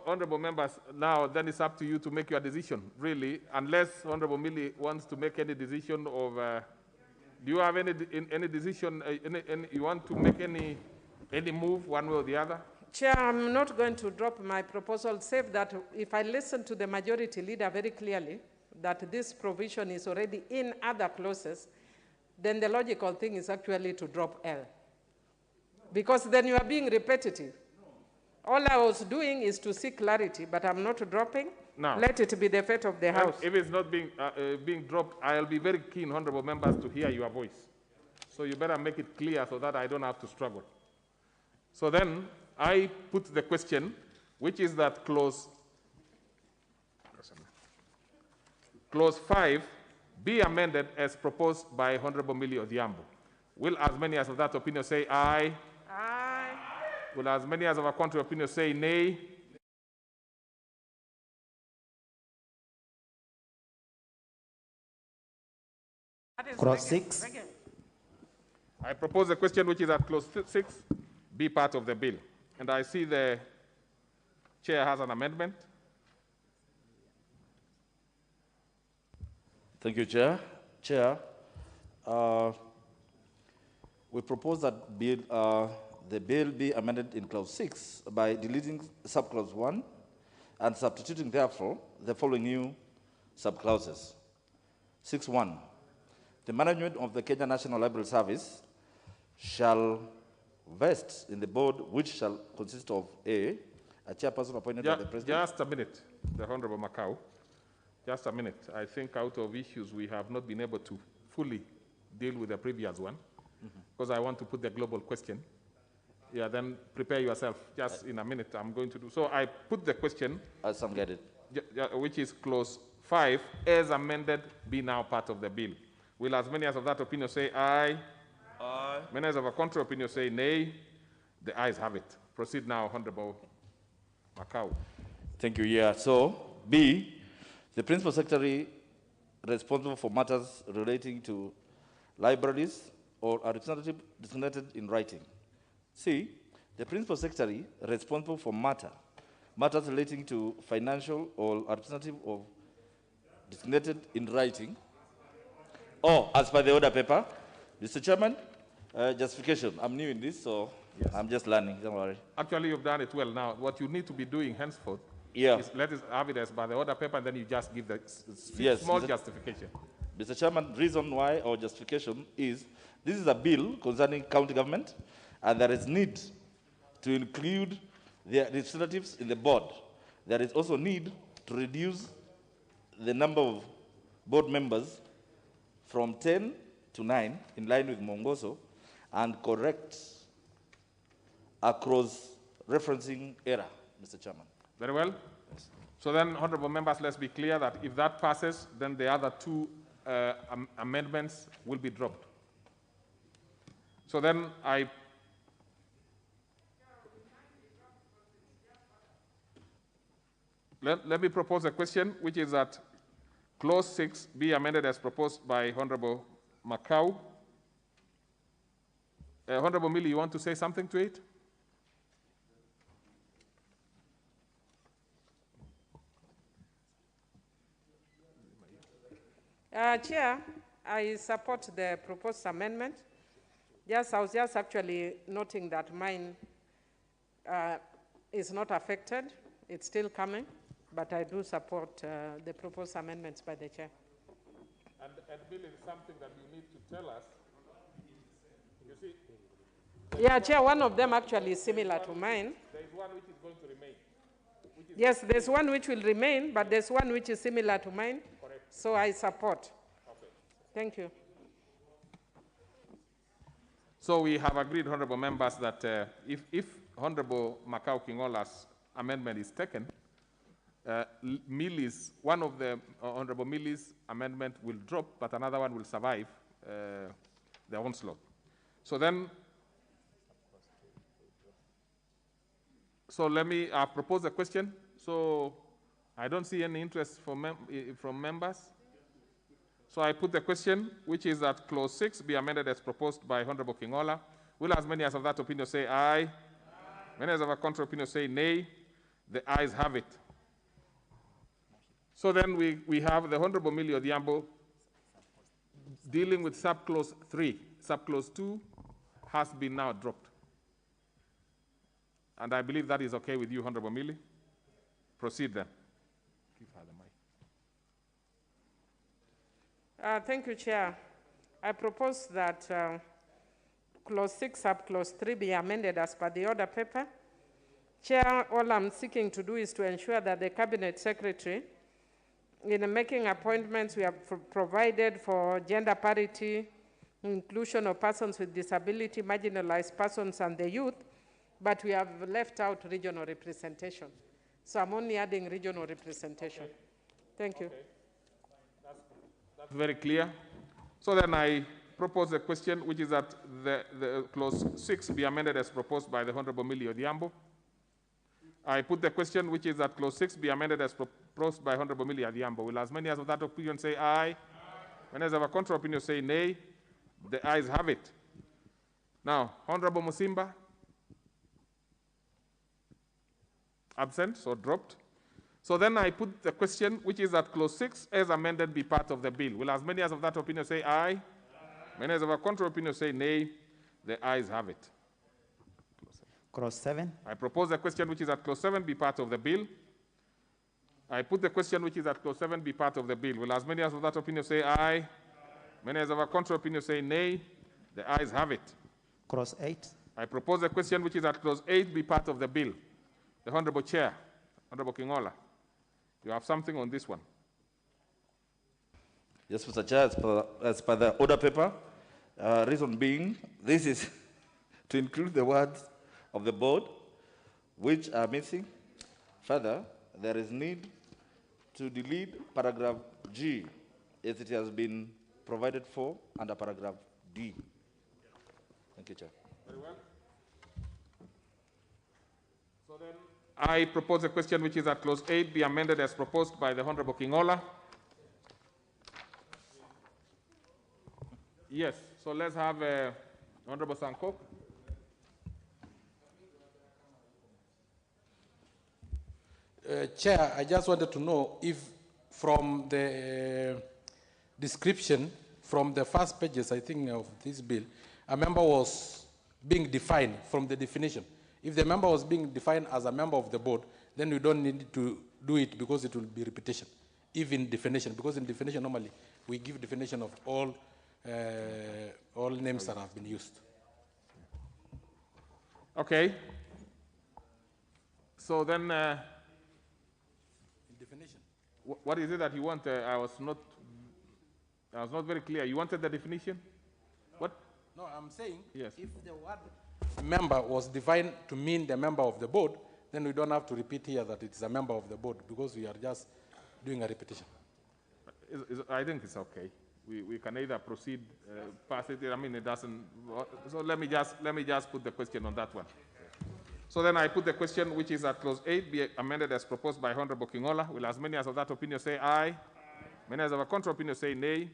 Honorable members, now then it's up to you to make your decision, really, unless Honorable Millie wants to make any decision of, do you have any decision, you want to make any move one way or the other? Chair, I'm not going to drop my proposal, save that if I listen to the majority leader very clearly, that this provision is already in other clauses, then the logical thing is actually to drop L. Because then you are being repetitive. All I was doing is to seek clarity, but I'm not dropping. Now, let it be the fate of the House. If it's not being dropped, I'll be very keen, honorable members, to hear your voice. So you better make it clear so that I don't have to struggle. So then I put the question, which is that clause 5 be amended as proposed by Honorable Millie Odhiambo. Will as many as of that opinion say aye? Aye. Will as many as of a contrary opinion say nay? Clause 6. I propose a question which is at clause 6 be part of the bill. And I see the chair has an amendment. Thank you, Chair. Chair, we propose that the bill be amended in clause 6 by deleting subclause 1 and substituting, therefore, the following new subclauses. 6.1. The management of the Kenya National Library Service shall vest in the board, which shall consist of a chairperson appointed by the president. Just a minute, the Honorable Macau. Just a minute. I think out of issues we have not been able to fully deal with the previous one, because I want to put the global question. Yeah, then prepare yourself. Just in a minute, I'm going to do. So I put the question. As some get it. Which is clause 5, as amended, be now part of the bill. Will as many as of that opinion say aye? Aye. Many as of a contrary opinion say nay? The ayes have it. Proceed now, Honorable Macau. Thank you. Yeah. So, B, the Principal Secretary responsible for matters relating to libraries or a representative designated in writing. C, the Principal Secretary responsible for matters relating to financial or a representative of designated in writing. Or, as per the order paper, Mr. Chairman, justification. I'm new in this, so yes. I'm just learning, don't worry. Actually, you've done it well now. What you need to be doing henceforth is let us have it as by the order paper, and then you just give the small justification. Mr. Chairman, reason why our justification is this is a bill concerning county government, and there is need to include the representatives in the board. There is also need to reduce the number of board members from 10 to 9, in line with Mongoso, and correct a cross-referencing error, Mr. Chairman. Very well. Yes. So then, honorable members, let's be clear that if that passes, then the other two amendments will be dropped. So then let me propose a question, which is that clause 6 be amended as proposed by Honorable Macau. Honorable Millie, you want to say something to it? Chair, I support the proposed amendment. Yes, I was just actually noting that mine is not affected. It's still coming, but I do support the proposed amendments by the chair. And Bill is something that you need to tell us. You see? Yeah, Chair, one of them actually is similar to mine. There is one which is going to remain. Yes, there's one which will remain, but there's one which is similar to mine. Correct. So I support. Okay. Thank you. So we have agreed, honorable members, that if Honorable Macau Kingola's amendment is taken, one of the Honorable Millie's amendment will drop, but another one will survive the onslaught. So then, let me propose a question. So I don't see any interest from members. So I put the question, which is that clause 6 be amended as proposed by Honorable Kingola. Will as many as of that opinion say aye? Aye. Many as of a contrary opinion say nay? The ayes have it. So then we have the Honorable Millie Odhiambo dealing with subclause 3. Subclause 2 has been now dropped. And I believe that is okay with you, Honorable Millie. Proceed then. Give her the mic. Thank you, Chair. I propose that clause 6, subclause 3 be amended as per the order paper. Chair, all I'm seeking to do is to ensure that the Cabinet Secretary, in making appointments, we have provided for gender parity, inclusion of persons with disability, marginalized persons, and the youth, but we have left out regional representation. So I'm only adding regional representation. Okay. Thank you. Okay. That's very clear. So then I propose a question which is that the clause 6 be amended as proposed by the Honorable Millie Odhiambo. I put the question which is that clause 6 be amended as proposed by Honorable Millie Odhiambo. Will as many as of that opinion say aye? Many as of a contrary opinion say nay? The ayes have it. Now, Honorable Musimba, absent, so dropped. So then I put the question which is that clause 6 as amended be part of the bill. Will as many as of that opinion say aye? Aye. Many as of a contrary opinion say nay? The ayes have it. Clause 7. I propose the question which is at clause 7 be part of the bill. I put the question which is at clause 7 be part of the bill. Will as many as of that opinion say aye? Aye. Many as of a contrary opinion say nay? The ayes have it. Clause 8. I propose the question which is at clause 8 be part of the bill. The Honorable Chair, Honorable Kingola, you have something on this one. Yes, Mr. Chair, as per the order paper, reason being, this is to include the words of the board, which are missing. Further, there is need to delete paragraph G, as it has been provided for under paragraph D. Thank you, Chair. Very well. So then, I propose a question which is at clause 8 be amended as proposed by the Honorable Kingola. Yes, so let's have Honorable Sankok. Chair, I just wanted to know if from the description, from the first pages, I think, of this bill, a member was being defined from the definition. If the member was being defined as a member of the board, then we don't need to do it because it will be repetition, even definition, because in definition normally we give definition of all names that have been used. Okay. So then, in definition. What is it that you want? I was not very clear. You wanted the definition? What? No, I'm saying yes. If the word member was defined to mean the member of the board, then we don't have to repeat here that it's a member of the board because we are just doing a repetition. I think it's okay. We can either proceed, pass it. I mean, it doesn't. So let me just put the question on that one. So then I put the question which is at clause 8 be amended as proposed by Honorable Kingola. Will as many as of that opinion say aye? Aye. Many as of a contrary opinion say nay?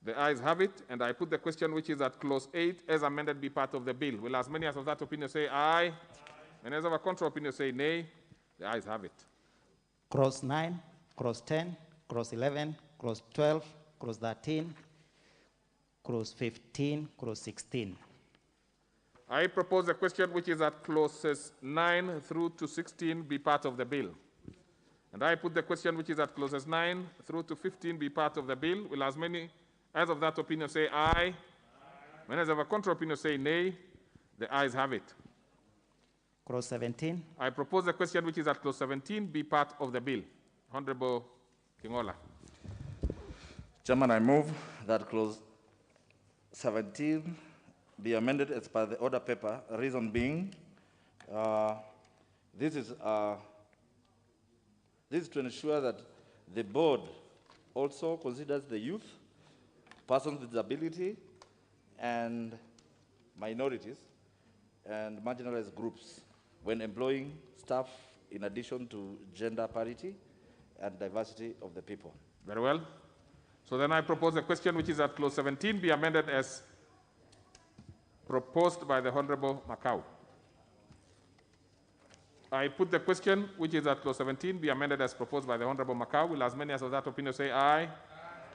The ayes have it. And I put the question which is at clause 8 as amended be part of the bill. Will as many as of that opinion say aye? Aye. Many as of a contrary opinion say nay? The ayes have it. Clause 9, clause 10, clause 11, clause 12, clause 13, clause 15, clause 16. I propose a question which is at clauses 9 through to 16 be part of the bill. And I put the question which is at clauses 9 through to 15 be part of the bill. Will as many as of that opinion say aye? Aye. Many as of a contrary opinion say nay? The ayes have it. Clause 17. I propose a question which is at clause 17 be part of the bill. Honorable Kingola. Chairman, I move that clause 17 be amended as per the order paper. Reason being, this is to ensure that the board also considers the youth, persons with disability, and minorities and marginalized groups when employing staff, in addition to gender parity and diversity of the people. Very well. So then I propose a question which is at clause 17 be amended as proposed by the Honorable Macau. I put the question which is at clause 17 be amended as proposed by the Honorable Macau. Will as many as of that opinion say aye? Aye.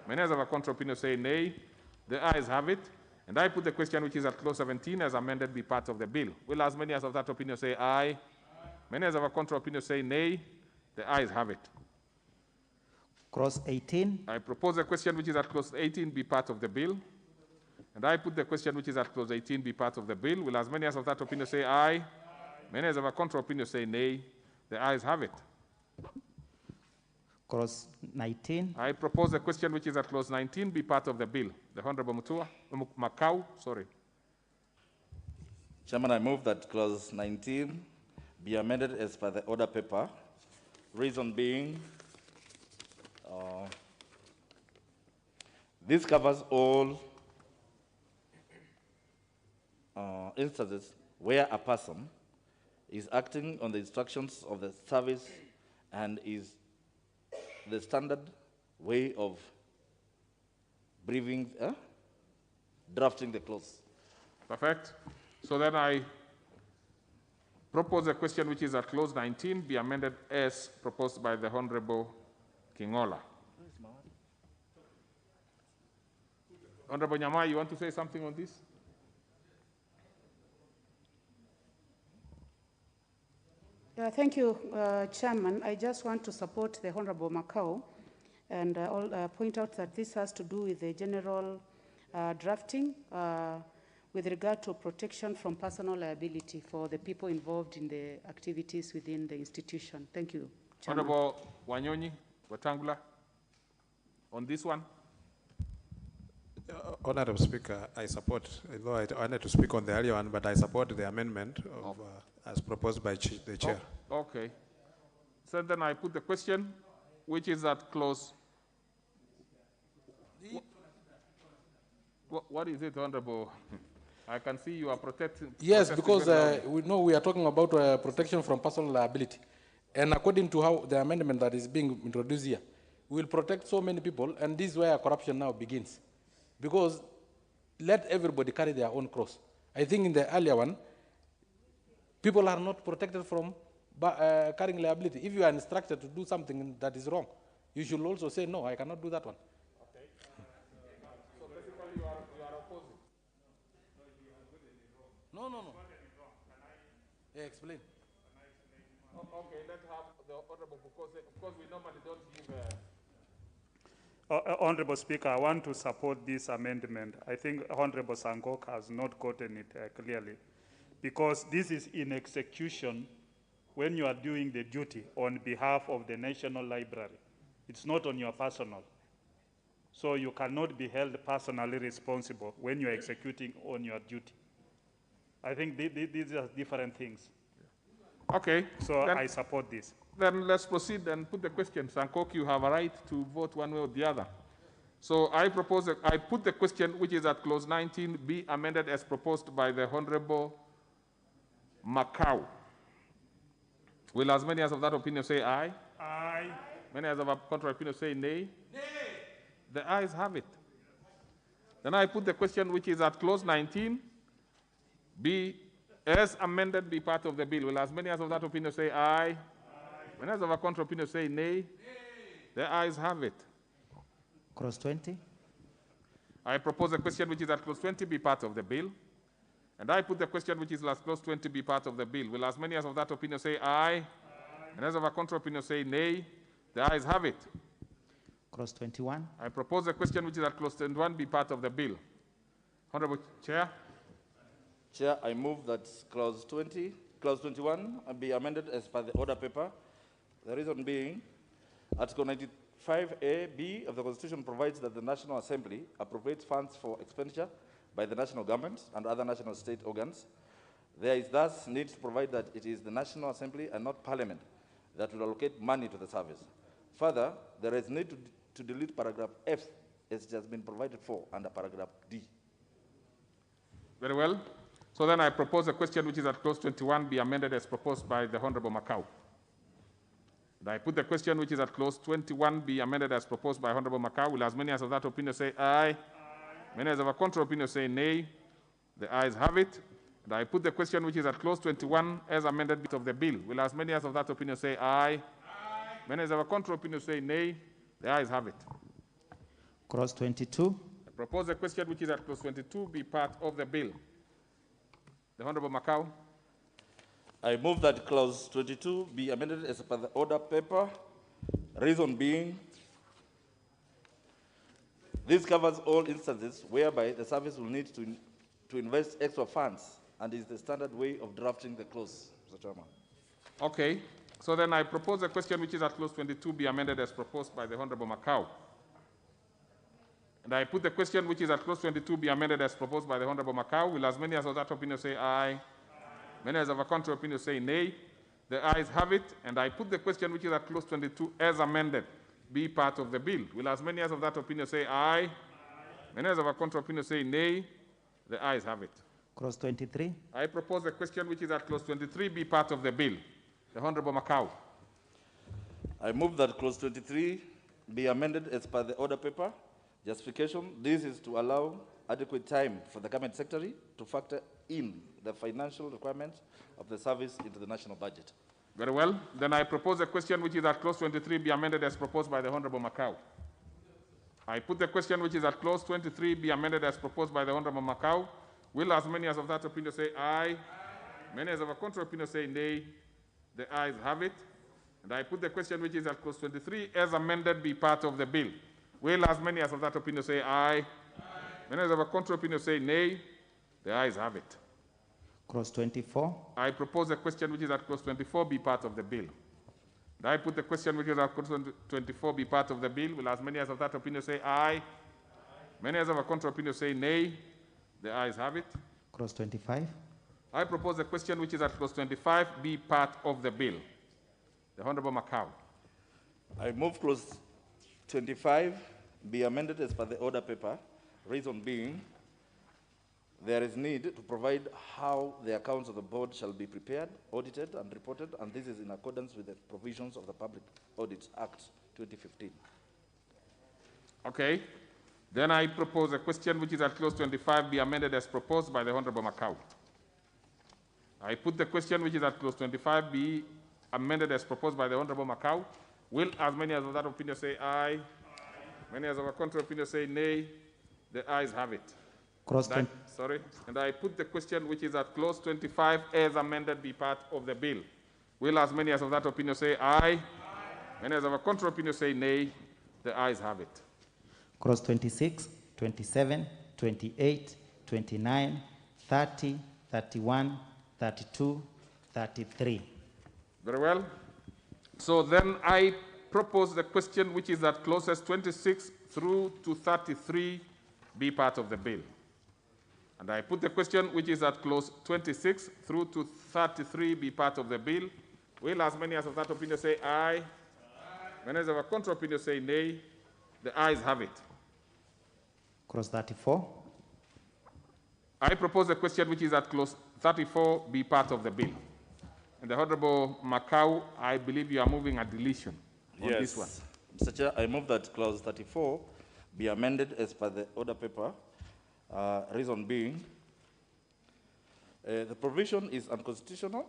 Many as of a contrary opinion say nay? The ayes have it. And I put the question which is at clause 17 as amended be part of the bill. Will as many as of that opinion say aye? Aye. Many as of a contrary opinion say nay? The ayes have it. Clause 18. I propose a question which is at clause 18 be part of the bill. And I put the question which is at clause 18 be part of the bill. Will as many as of that opinion say aye? Aye. Many as of a contrary opinion say nay? The ayes have it. Clause 19. I propose a question which is at clause 19 be part of the bill. The Honorable Macau, sorry. Chairman, I move that clause 19 be amended as per the order paper. Reason being, this covers all instances where a person is acting on the instructions of the service and is the standard way of drafting the clause. Perfect. So then I propose a question which is at clause 19 be amended as proposed by the Honorable Kingola. Honorable Nyamai, you want to say something on this? Yeah, thank you, Chairman. I just want to support the Honorable Makau and point out that this has to do with the general drafting with regard to protection from personal liability for the people involved in the activities within the institution. Thank you, Chairman. Honorable Wanyonyi Watangula, on this one. Honorable Speaker, I support, although I wanted to speak on the earlier one, but I support the amendment of, as proposed by the Chair. Oh, okay. So then I put the question, which is at clause. What is it, Honorable? I can see you are protecting. Yes, because we know we are talking about protection from personal liability. And according to how the amendment that is being introduced here, we will protect so many people, and this is where corruption now begins. Because let everybody carry their own cross. I think in the earlier one, people are not protected from carrying liability. If you are instructed to do something that is wrong, you should also say, no, I cannot do that one. Okay. So basically you are opposing. No. Yeah, explain. Okay, let's have the Honorable, because of course we normally don't give Honorable Speaker, I want to support this amendment. I think Honorable Sangok has not gotten it clearly, because this is in execution when you are doing the duty on behalf of the National Library. It's not on your personal. So you cannot be held personally responsible when you are executing on your duty. I think these are different things. Okay. So then, I support this. Then let's proceed and put the question. Sankok, you have a right to vote one way or the other. So I propose, I put the question, which is at clause 19, be amended as proposed by the Honorable Makau. Will as many as of that opinion say aye? Aye. Many as of a contrary opinion say nay? Nay. The ayes have it. Then I put the question, which is at clause 19, be as amended be part of the bill. Will as many as of that opinion say aye? Many as of a contrary opinion say nay? Nay. The ayes have it. Clause 20. I propose a question which is at clause 20 be part of the bill. And I put the question which is at clause 20 be part of the bill. Will as many as of that opinion say aye? And as of a contrary opinion say nay? The ayes have it. Clause 21. I propose a question which is at clause 21 be part of the bill. Honorable Chair. Chair, I move that clause 21 be amended as per the order paper. The reason being, Article 95A(b) of the Constitution provides that the National Assembly appropriates funds for expenditure by the national government and other national state organs. There is thus need to provide that it is the National Assembly and not Parliament that will allocate money to the service. Further, there is need to delete paragraph F as it has been provided for under paragraph D. Very well. So then I propose a question which is at clause 21 be amended as proposed by the Honorable Makau. And I put the question which is at clause 21 be amended as proposed by Honorable Makau. Will as many as of that opinion say aye? Aye. Many as of a contrary opinion say nay? The ayes have it. And I put the question which is at clause 21 as amended bit of the bill. Will as many as of that opinion say aye? Aye. Many as of a contrary opinion say nay? The ayes have it. Clause 22. I propose a question which is at clause 22 be part of the bill. The Honorable Makau. I move that clause 22 be amended as per the order paper. Reason being, this covers all instances whereby the service will need to invest extra funds and is the standard way of drafting the clause, Mr. Chairman. Okay. So then I propose a question which is at clause 22 be amended as proposed by the Honorable Makau. And I put the question which is at clause 22 be amended as proposed by the Honorable Makau. Will as many as of that opinion say aye? Aye. Many as of a contrary opinion say nay? The ayes have it. And I put the question which is at clause 22 as amended be part of the bill. Will as many as of that opinion say aye? Aye. Many as of a contrary opinion say nay? The ayes have it. Clause 23. I propose a question which is at clause 23 be part of the bill. The Honorable Macau. I move that clause 23 be amended as per the order paper. Justification, this is to allow adequate time for the Cabinet Secretary to factor in the financial requirements of the service into the national budget. Very well. Then I propose a question which is at clause 23 be amended as proposed by the Honorable Macau. I put the question which is at clause 23 be amended as proposed by the Honorable Macau. Will as many as of that opinion say aye? Many as of a contrary opinion say nay? The ayes have it. And I put the question which is at clause 23 as amended be part of the bill. Will as many as of that opinion say aye? Many as of a contrary opinion say nay? The ayes have it. Clause 24. I propose a question which is at clause 24 be part of the bill. And I put the question which is at clause 24 be part of the bill. Will as many as of that opinion say aye? Many as of a contrary opinion say nay? The ayes have it. Clause 25. I propose a question which is at clause 25 be part of the bill. The Honorable Macau. I move clause 25 be amended as per the order paper. Reason being, there is need to provide how the accounts of the board shall be prepared, audited, and reported, and this is in accordance with the provisions of the Public Audit Act 2015. Okay. Then I propose a question which is at clause 25 be amended as proposed by the Honorable Macau. I put the question which is at clause 25 be amended as proposed by the Honorable Macau. Will as many as of that opinion say aye? Many as of a contrary opinion say nay? The ayes have it. And I put the question which is at clause 25 as amended be part of the bill. Will as many as of that opinion say aye? Many as of a contrary opinion say nay? The ayes have it. Clause 26, 27, 28, 29, 30, 31, 32, 33. Very well. So then I propose the question which is at clauses 26 through to 33 be part of the bill. And I put the question which is at clause 26 through to 33 be part of the bill. Will as many as of that opinion say aye? Many as of a contrary opinion say nay? The ayes have it. Clause 34. I propose a question which is at clause 34 be part of the bill. And the Honorable Macau, I believe you are moving a deletion on this one. Mr. Chair, I move that clause 34 be amended as per the order paper. Reason being, the provision is unconstitutional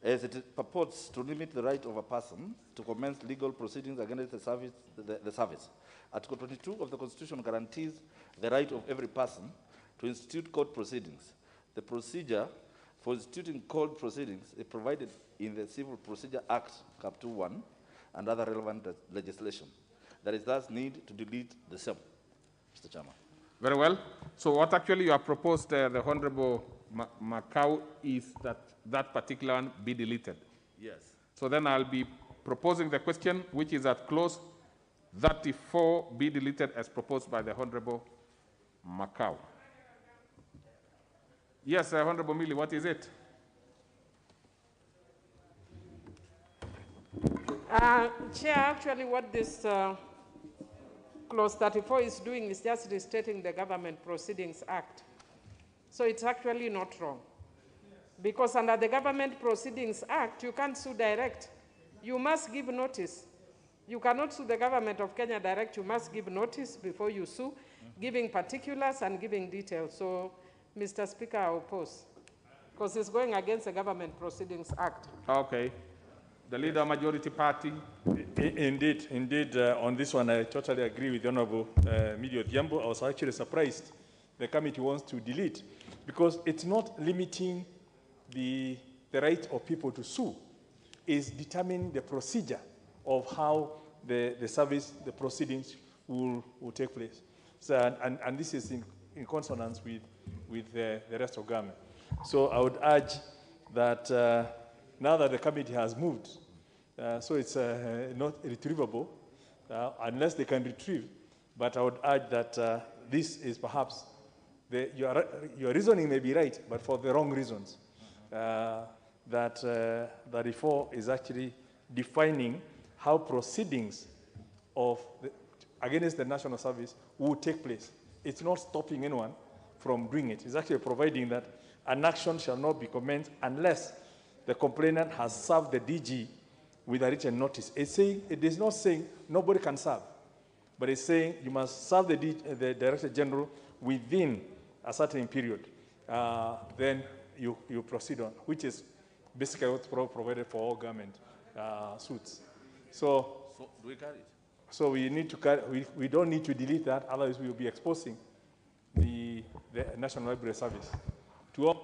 as it purports to limit the right of a person to commence legal proceedings against the service. Article 22 of the Constitution guarantees the right of every person to institute court proceedings. The procedure for instituting court proceedings is provided in the Civil Procedure Act, Cap 2.1, and other relevant legislation. There is thus need to delete the same, Mr. Chairman. Very well. So what actually you have proposed, the Honorable Macau, is that that particular one be deleted. Yes. So then I'll be proposing the question which is at clause 34 be deleted as proposed by the Honorable Macau. Yes, Honorable Millie, what is it? Chair, actually what this clause 34 is doing is just restating the Government Proceedings Act. So it's actually not wrong. Because under the Government Proceedings Act, you can't sue direct. You must give notice. You cannot sue the government of Kenya direct. You must give notice before you sue, giving particulars and giving details. So, Mr. Speaker, I oppose, because it's going against the Government Proceedings Act. Okay. The leader majority party. Indeed, on this one, I totally agree with the Honorable Millie Odhiambo. I was actually surprised the committee wants to delete, because it's not limiting the right of people to sue. It's determining the procedure of how the service, the proceedings will take place. So, and this is in consonance with the rest of government. So I would urge that now that the committee has moved, so it's not retrievable, unless they can retrieve, but I would urge that this is perhaps, your reasoning may be right, but for the wrong reasons. That the reform is actually defining how proceedings against the national service will take place. It's not stopping anyone, from doing it. It's actually providing that an action shall not be commenced unless the complainant has served the DG with a written notice. It is not saying nobody can serve, but it's saying you must serve the Director General within a certain period. Then you proceed on, which is basically what's provided for all government suits. So do we carry it? So we need to carry, we don't need to delete that, otherwise we will be exposing the National Library Service to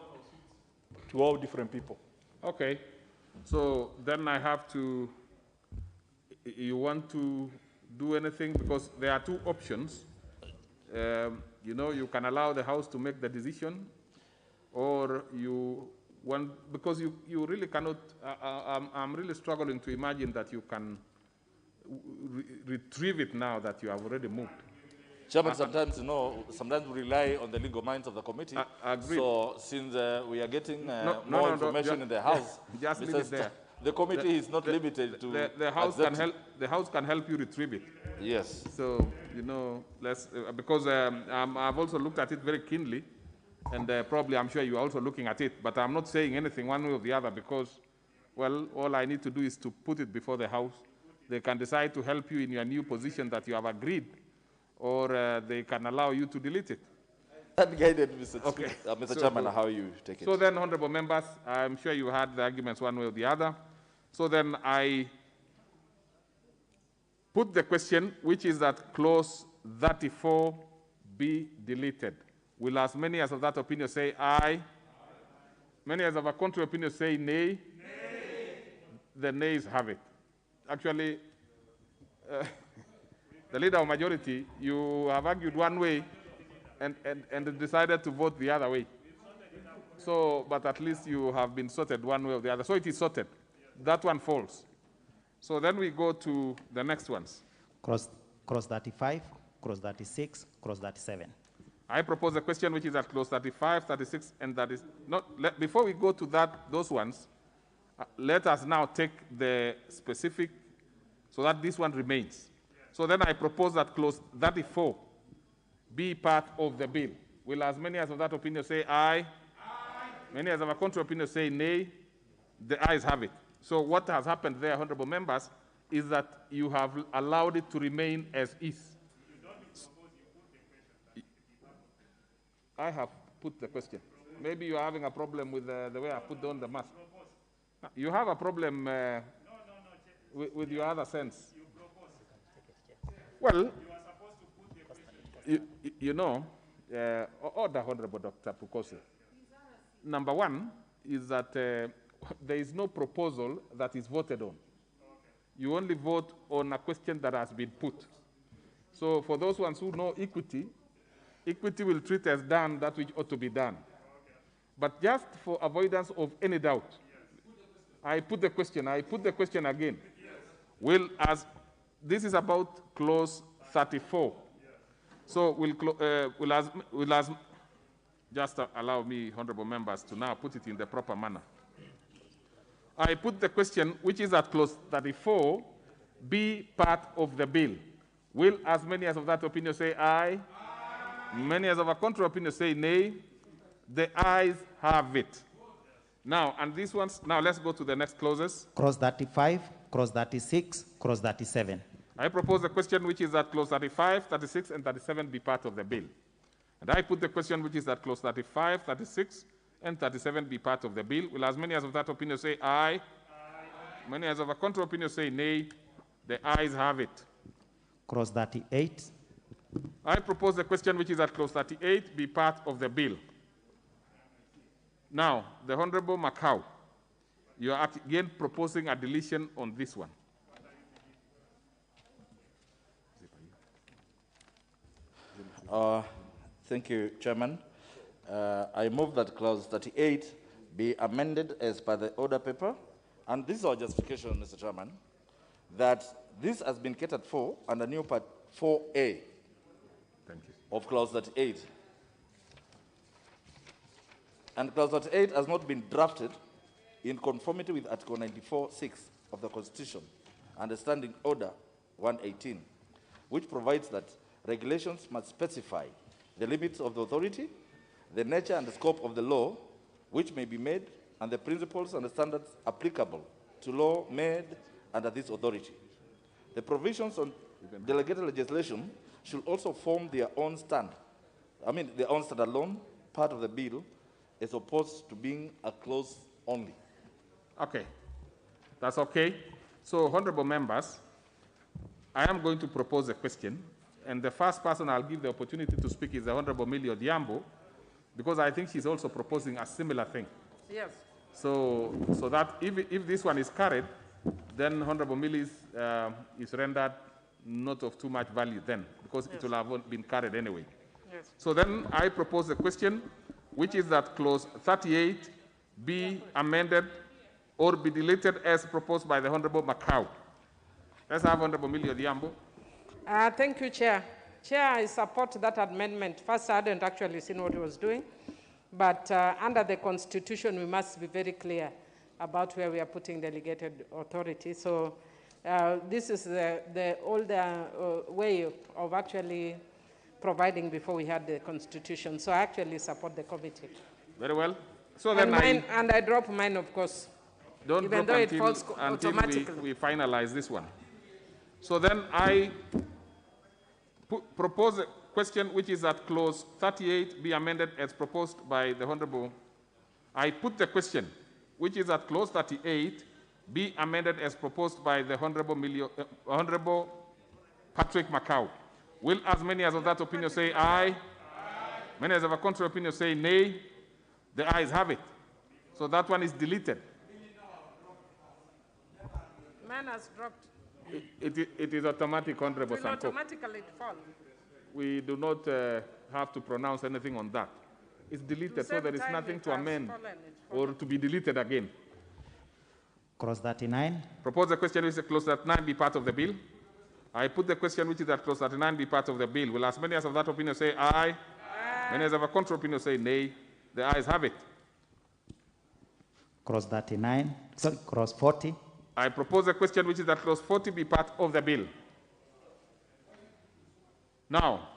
all different people. Okay. So then I have to, you want to do anything? Because there are two options. You know, you can allow the House to make the decision, or you want, because you really cannot, I'm really struggling to imagine that you can retrieve it now that you have already moved. Chairman, sometimes, you know, sometimes we rely on the legal minds of the committee. Agreed. So since we are getting more information in the House, just leave it there. The committee is not limited to the House can help. The House can help you retrieve it. Yes. So you know, let's because I've also looked at it very keenly, and probably I'm sure you are also looking at it. But I'm not saying anything one way or the other because, well, all I need to do is to put it before the House. They can decide to help you in your new position that you have agreed, or they can allow you to delete it. Unguided, Mr. Chairman, how you take it. So then, honorable members, I'm sure you had the arguments one way or the other. So then I put the question, which is that clause 34 be deleted. Will as many as of that opinion say aye? Many as of a contrary opinion say nay? Nay. The nays have it. Actually, the leader of majority, you have argued one way and decided to vote the other way. So, but at least you have been sorted one way or the other. So it is sorted. That one falls. So then we go to the next ones. Cross 35, cross 36, cross 37. I propose a question which is at clause 35, 36, and that is not. Before we go to those ones, let us now take the specific, so that this one remains. So then I propose that clause 34 be part of the bill. Will as many as of that opinion say aye? Aye. Many as of a contrary opinion say nay? The ayes have it. So what has happened there, honorable members, is that you have allowed it to remain as is. I have put the question. Maybe you are having a problem with the way I put on the mask. You have a problem with your other sense. Well, you know, order, Honorable Dr. Pukosi. Number one is that there is no proposal that is voted on. You only vote on a question that has been put. So for those ones who know equity, equity will treat as done that which ought to be done. But just for avoidance of any doubt, I put the question again. Will, as this is about clause 34. So will just allow me, honorable members, to now put it in the proper manner. I put the question, which is at clause 34, be part of the bill. Will as many as of that opinion say aye? Aye. Many as of a contrary opinion say nay? The ayes have it. Now, and these ones, now let's go to the next clauses. Cross 35, cross 36, cross 37. I propose a question which is at clause 35, 36, and 37 be part of the bill. And I put the question which is at clause 35, 36, and 37 be part of the bill. Will as many as of that opinion say aye? Aye. Many as of a contrary opinion say nay? The ayes have it. Clause 38. I propose the question which is at clause 38 be part of the bill. Now, the Honorable Macau, you are again proposing a deletion on this one. Thank you, Chairman. I move that clause 38 be amended as per the order paper. And this is our justification, Mr. Chairman, that this has been catered for under new part 4A of clause 38. And clause 38 has not been drafted in conformity with Article 94(6) of the Constitution and Standing Order 118, which provides that regulations must specify the limits of the authority the nature and the scope of the law which may be made, and the principles and the standards applicable to law made under this authority. The provisions on delegated legislation should also form their own their own standalone part of the bill, as opposed to being a clause only. Okay, that's okay. So, honorable members, I am going to propose a question, and the first person I'll give the opportunity to speak is the Honorable Millie Odhiambo, because I think she's also proposing a similar thing. Yes. So that if this one is carried, then Honorable Millie is rendered not of too much value then, because it will have been carried anyway. Yes. So then I propose a question, which is that clause 38 be amended or be deleted as proposed by the Honorable Macau. Let's have Honorable Millie Odhiambo. Thank you, Chair. Chair, I support that amendment. First, I hadn't actually seen what he was doing, but under the Constitution, we must be very clear about where we are putting delegated authority. So this is the older way of actually providing before we had the Constitution. So I actually support the committee. Very well. So And, then and I drop mine, of course. don't even drop though it until, falls until automatically. we finalize this one. So then I propose a question, which is that clause 38 be amended as proposed by the Honorable. I put the question, which is that clause 38 be amended as proposed by the Honorable Patrick Macau. Will as many as of that opinion say aye? Many as of a contrary opinion say nay? The ayes have it. So that one is deleted. Mine has dropped. It is automatic, Honorable It will Sanko. automatically fall. We do not have to pronounce anything on that. It's deleted, so there is nothing to amend or to be deleted again. Clause 39. Propose the question which is clause 39 be part of the bill. I put the question which is that clause 39 be part of the bill. Will as many as of that opinion say aye? Many as of a contrary opinion say nay? The ayes have it. Clause 39. Sorry, clause 40. I propose a question which is that clause 40 be part of the bill. Now,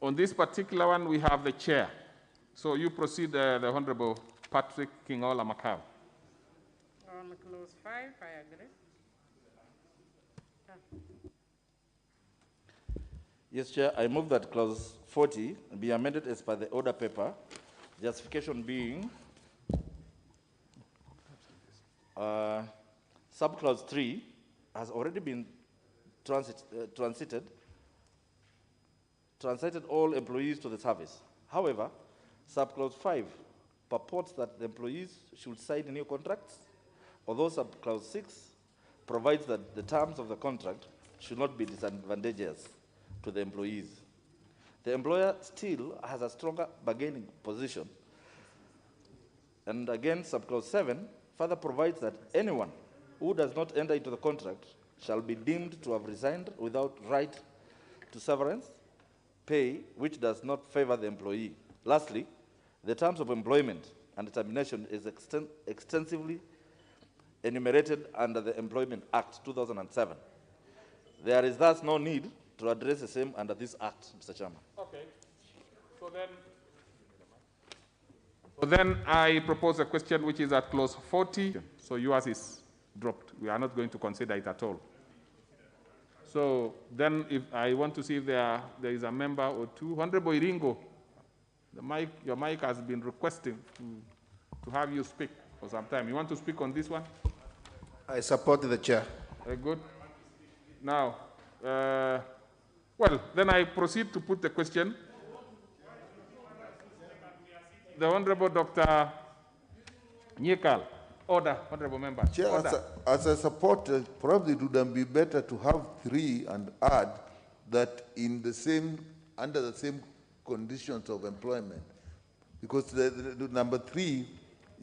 on this particular one, we have the chair. So you proceed, the Honorable Patrick Kingola Macau. On clause 5, I agree. Yes, Chair, I move that clause 40 be amended as per the order paper, justification being subclause 3 has already been transited all employees to the service. However, subclause 5 purports that the employees should sign new contracts, although subclause 6 provides that the terms of the contract should not be disadvantageous to the employees. The employer still has a stronger bargaining position. And again, subclause 7 further provides that anyone who does not enter into the contract shall be deemed to have resigned without right to severance pay, which does not favor the employee. Lastly, the terms of employment and termination is extensively enumerated under the Employment Act 2007. There is thus no need to address the same under this Act, Mr. Chairman. Okay. So then I propose a question which is at clause 40. So yours is dropped. We are not going to consider it at all. So then if I want to see if there is a member or two. Honorable Iringo, your mic has been requesting to have you speak for some time. You want to speak on this one? I support the chair. Very good. Now, well, then I proceed to put the question. The Honorable Dr. Nyekal. Order, Honorable Member. Chair, Order. as a supporter, probably it would be better to have 3 and add that under the same conditions of employment. Because the number 3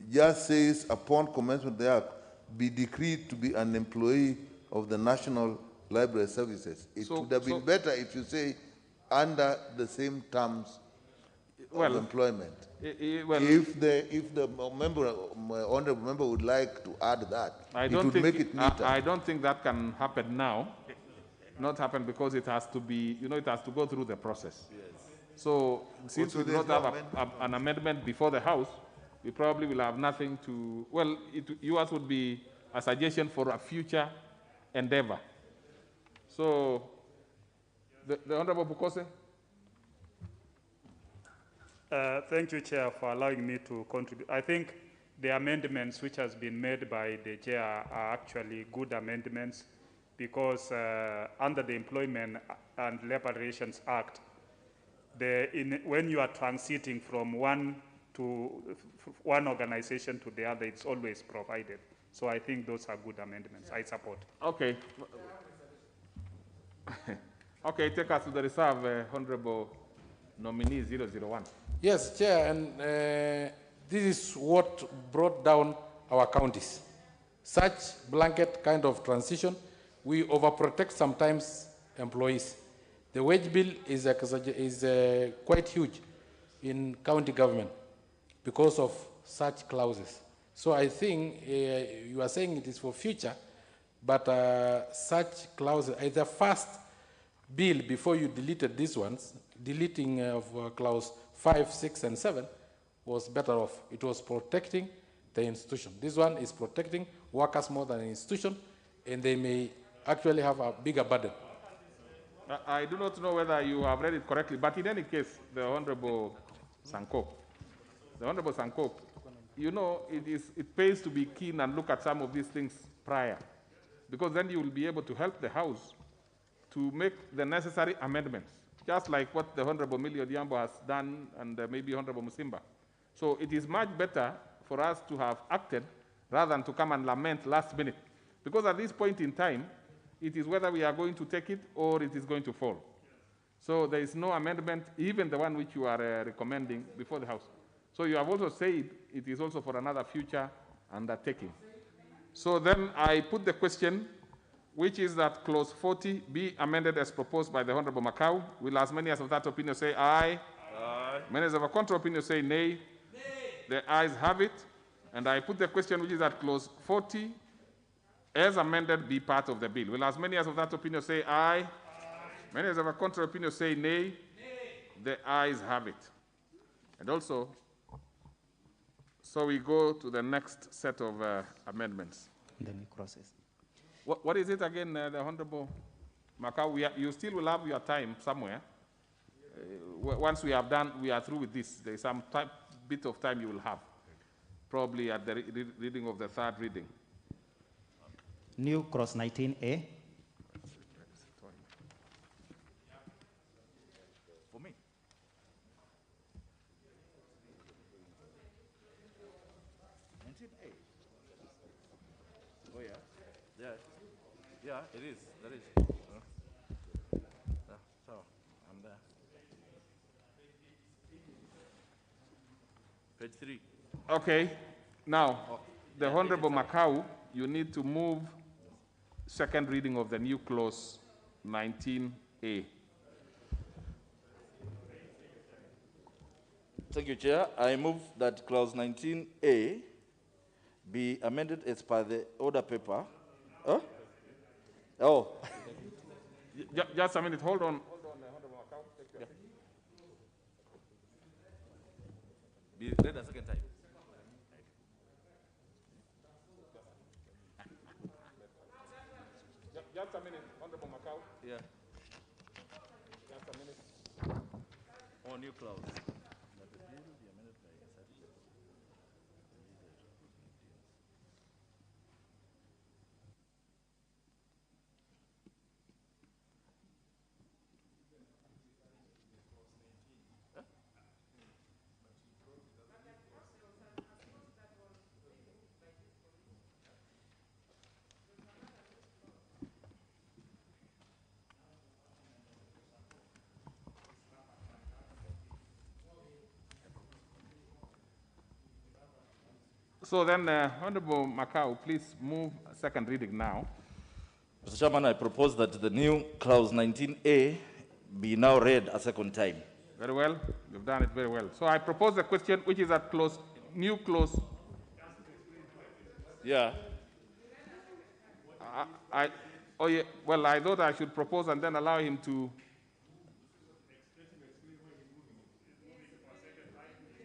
just says, upon commencement of the Act, be decreed to be an employee of the National Library Services. It would have been better if you say, under the same terms of employment. If the honorable member would like to add that, it would make it neater. I don't think that can happen now. Not happen because it has to be, it has to go through the process. Yes. So since So we do there's not no have an amendment before the House, we probably will have nothing to, well, yours would be a suggestion for a future endeavor. So, the Honorable Bukose. Thank you, Chair, for allowing me to contribute. I think the amendments which has been made by the Chair are actually good amendments because under the Employment and Labor Relations Act, when you are transiting from one organization to the other, it's always provided. So I think those are good amendments. I support. Okay. Okay, take us to the reserve, Honorable Nominee 001. Yes, Chair, and this is what brought down our counties. Such blanket kind of transition, we overprotect sometimes employees. The wage bill is quite huge in county government because of such clauses. So I think you are saying it is for future, but such clauses, the first bill before you deleted these ones, deleting of clause 5, 6, and 7 was better off. It was protecting the institution. This one is protecting workers more than the institution, and they may actually have a bigger burden. I do not know whether you have read it correctly, but in any case, the Honorable Sanko, you know, it pays to be keen and look at some of these things prior, because then you will be able to help the House to make the necessary amendments, just like what the Honorable Millie Odhiambo has done and maybe Honorable Musimba. So it is much better for us to have acted rather than to come and lament last minute, because at this point in time, it is whether we are going to take it or it is going to fall. So there is no amendment, even the one which you are recommending before the House. So you have also said it is also for another future undertaking. So then I put the question, which is that clause 40 be amended as proposed by the Honorable Macau. Will as many as of that opinion say aye? Aye. Many as of a contrary opinion say nay? Nay. The ayes have it. And I put the question, which is that clause 40 as amended be part of the bill. Will as many as of that opinion say aye? Aye. Many as of a contrary opinion say nay? Nay. The ayes have it. And also, so we go to the next set of amendments. The new process. What is it again, the Honorable Macau? You still will have your time somewhere. Once we have done, we are through with this. There is some bit of time you will have, probably at the reading of the third reading. New cross 19A. For me. Oh yeah. Yeah. Yeah, it is. That is. So I'm there. Page 3. Okay. Now, the Honorable Macau, you need to move second reading of the new clause 19A. Thank you, Chair. I move that clause 19A be amended as per the order paper. Huh? Oh. Just a minute. Hold on. Yeah. Be read a second time. Just a minute, Honorable Macau. Yeah. Just a minute. On new clause. So then, Honorable Macau, please move second reading now. Mr. Chairman, I propose that the new clause 19A be now read a second time. Very well. You've done it very well. So I propose the question, which is that clause, new clause. Yeah. Oh yeah. Well, I thought I should propose and then allow him to.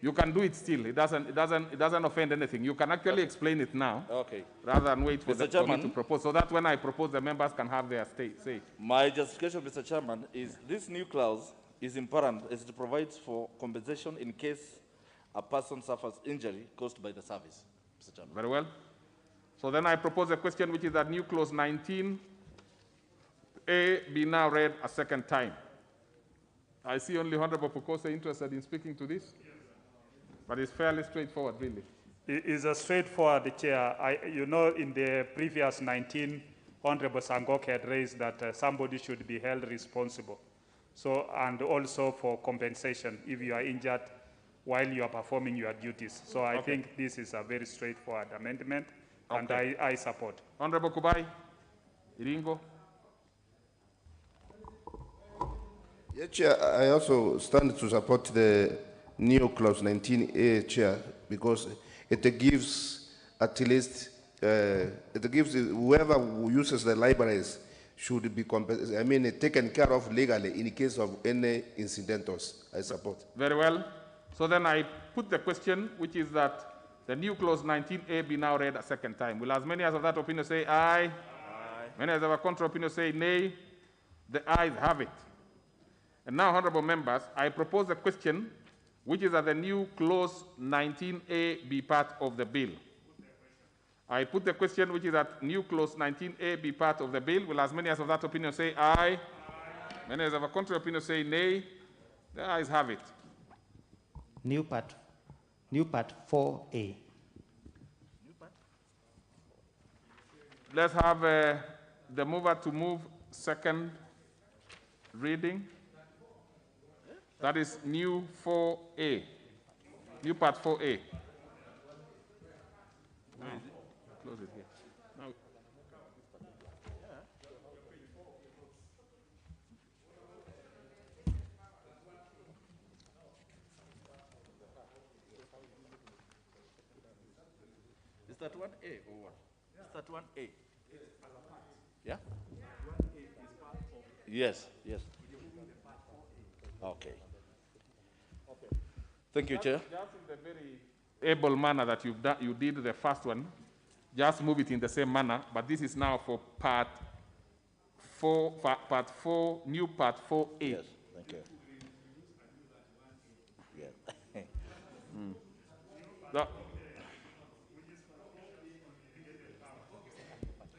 You can do it still. It doesn't offend anything. You can actually explain it now. Okay. Rather than wait for Mr. the Chairman, committee to propose. So that when I propose, the members can have their say. My justification, Mr. Chairman, is this new clause is important as it provides for compensation in case a person suffers injury caused by the service, Mr. Chairman. Very well. So then I propose a question which is that new clause 19A be now read a second time. I see only Honorable Pukose interested in speaking to this. But it's fairly straightforward, really. It is a straightforward, Chair. You know, in the previous 19, Honorable Sangok had raised that somebody should be held responsible. So, and also for compensation if you are injured while you are performing your duties. So I think this is a very straightforward amendment, and I support. Honorable Kubai, Iringo. Yeah, Chair, I also stand to support the new clause 19A, Chair, because it gives at least, it gives whoever who uses the libraries should be taken care of legally in case of any incidentals. I support. Very well. So then I put the question, which is that the new clause 19A be now read a second time. Will as many as of that opinion say aye? Aye. Many as of a contrary opinion say nay? The ayes have it. And now, honorable members, I propose a question which is that the new clause 19A be part of the bill. I put the question which is that new clause 19A be part of the bill. Will as many as of that opinion say aye? Aye. Many as of a contrary opinion say nay? The ayes have it. New part 4A. Let's have the mover to move second reading. That is new 4A. New part 4A. No. Close it here. No. Is that 1A or what? Is that 1A? Yeah? Yes, yes. Okay. Thank you, Chair. Just in the very able manner that you did the first one, just move it in the same manner, but this is now for part 4, new part 4A. Yes, thank you. Yes.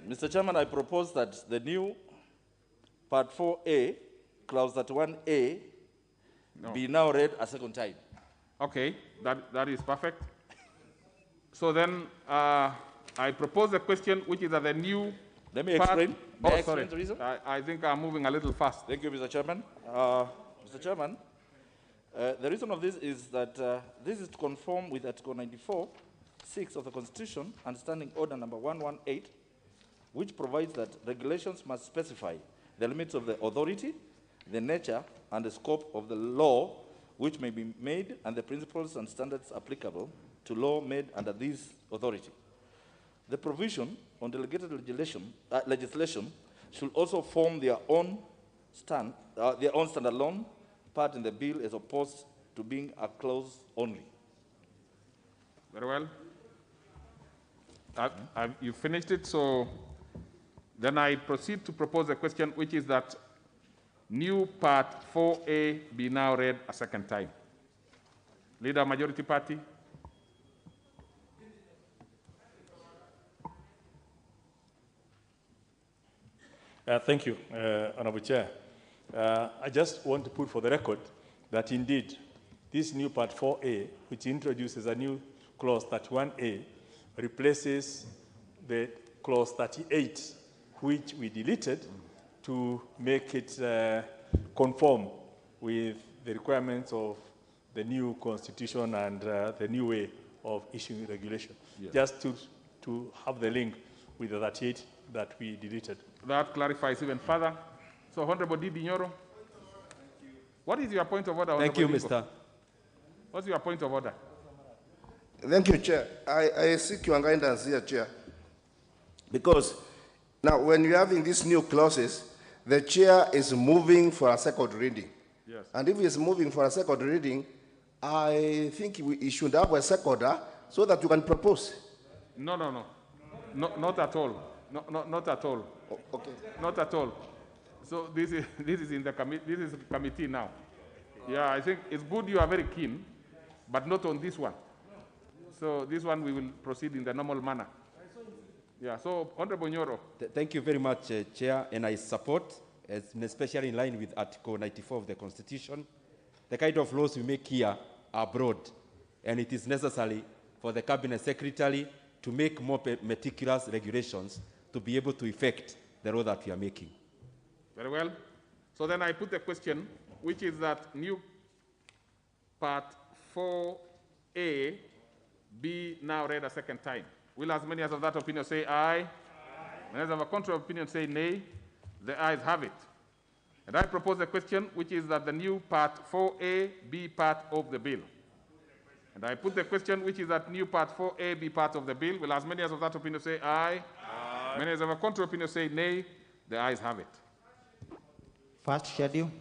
Mr. Chairman, I propose that the new part 4A, clause 31A, be now read a second time. Okay, that is perfect. So then I propose a question which is that the new Let me explain. May I explain sorry. the reason? I think I'm moving a little fast. Thank you, Mr. Chairman. Mr. Chairman, the reason of this is that this is to conform with Article 94(6) of the Constitution and Standing Order number 118, which provides that regulations must specify the limits of the authority, the nature and the scope of the law which may be made, and the principles and standards applicable to law made under this authority. The provision on delegated legislation should also form their own standalone part in the bill as opposed to being a clause only. Very well. You finished it, so then I proceed to propose a question which is that new part 4A be now read a second time. Leader, Majority Party. Thank you, Honorable Chair. I just want to put for the record that indeed this new part 4A, which introduces a new clause 31A, replaces the clause 38, which we deleted to make it conform with the requirements of the new constitution and the new way of issuing regulation. Yes. Just to have the link with the 38 that we deleted. That clarifies even further. So, Honorable Didi Nyoro, what is your point of order? Thank you, Honorable Mr. What's your point of order? Thank you, Chair. I seek your guidance here, Chair. Because now when you're having these new clauses, the Chair is moving for a second reading. Yes. And if he's moving for a second reading, I think we should have a seconder so that you can propose. No, not at all. Not at all. Okay. Not at all. So this is in the committee now. Yeah, I think it's good you are very keen, but not on this one. So this one we will proceed in the normal manner. Yeah, so Honorable Nyoro. Thank you very much, Chair, and I support, especially in line with Article 94 of the Constitution, the kind of laws we make here are broad, and it is necessary for the Cabinet Secretary to make more meticulous regulations to be able to effect the law that we are making. Very well. So then I put the question, which is that new part 4A be now read a second time. Will as many as of that opinion say aye? Aye. Many as of a contrary opinion say nay? The ayes have it. And I propose a question, which is that the new part 4A be part of the bill. And I put the question, which is that new part 4A be part of the bill. Will as many as of that opinion say aye? Aye. Many as of a contrary opinion say nay? The ayes have it. First schedule.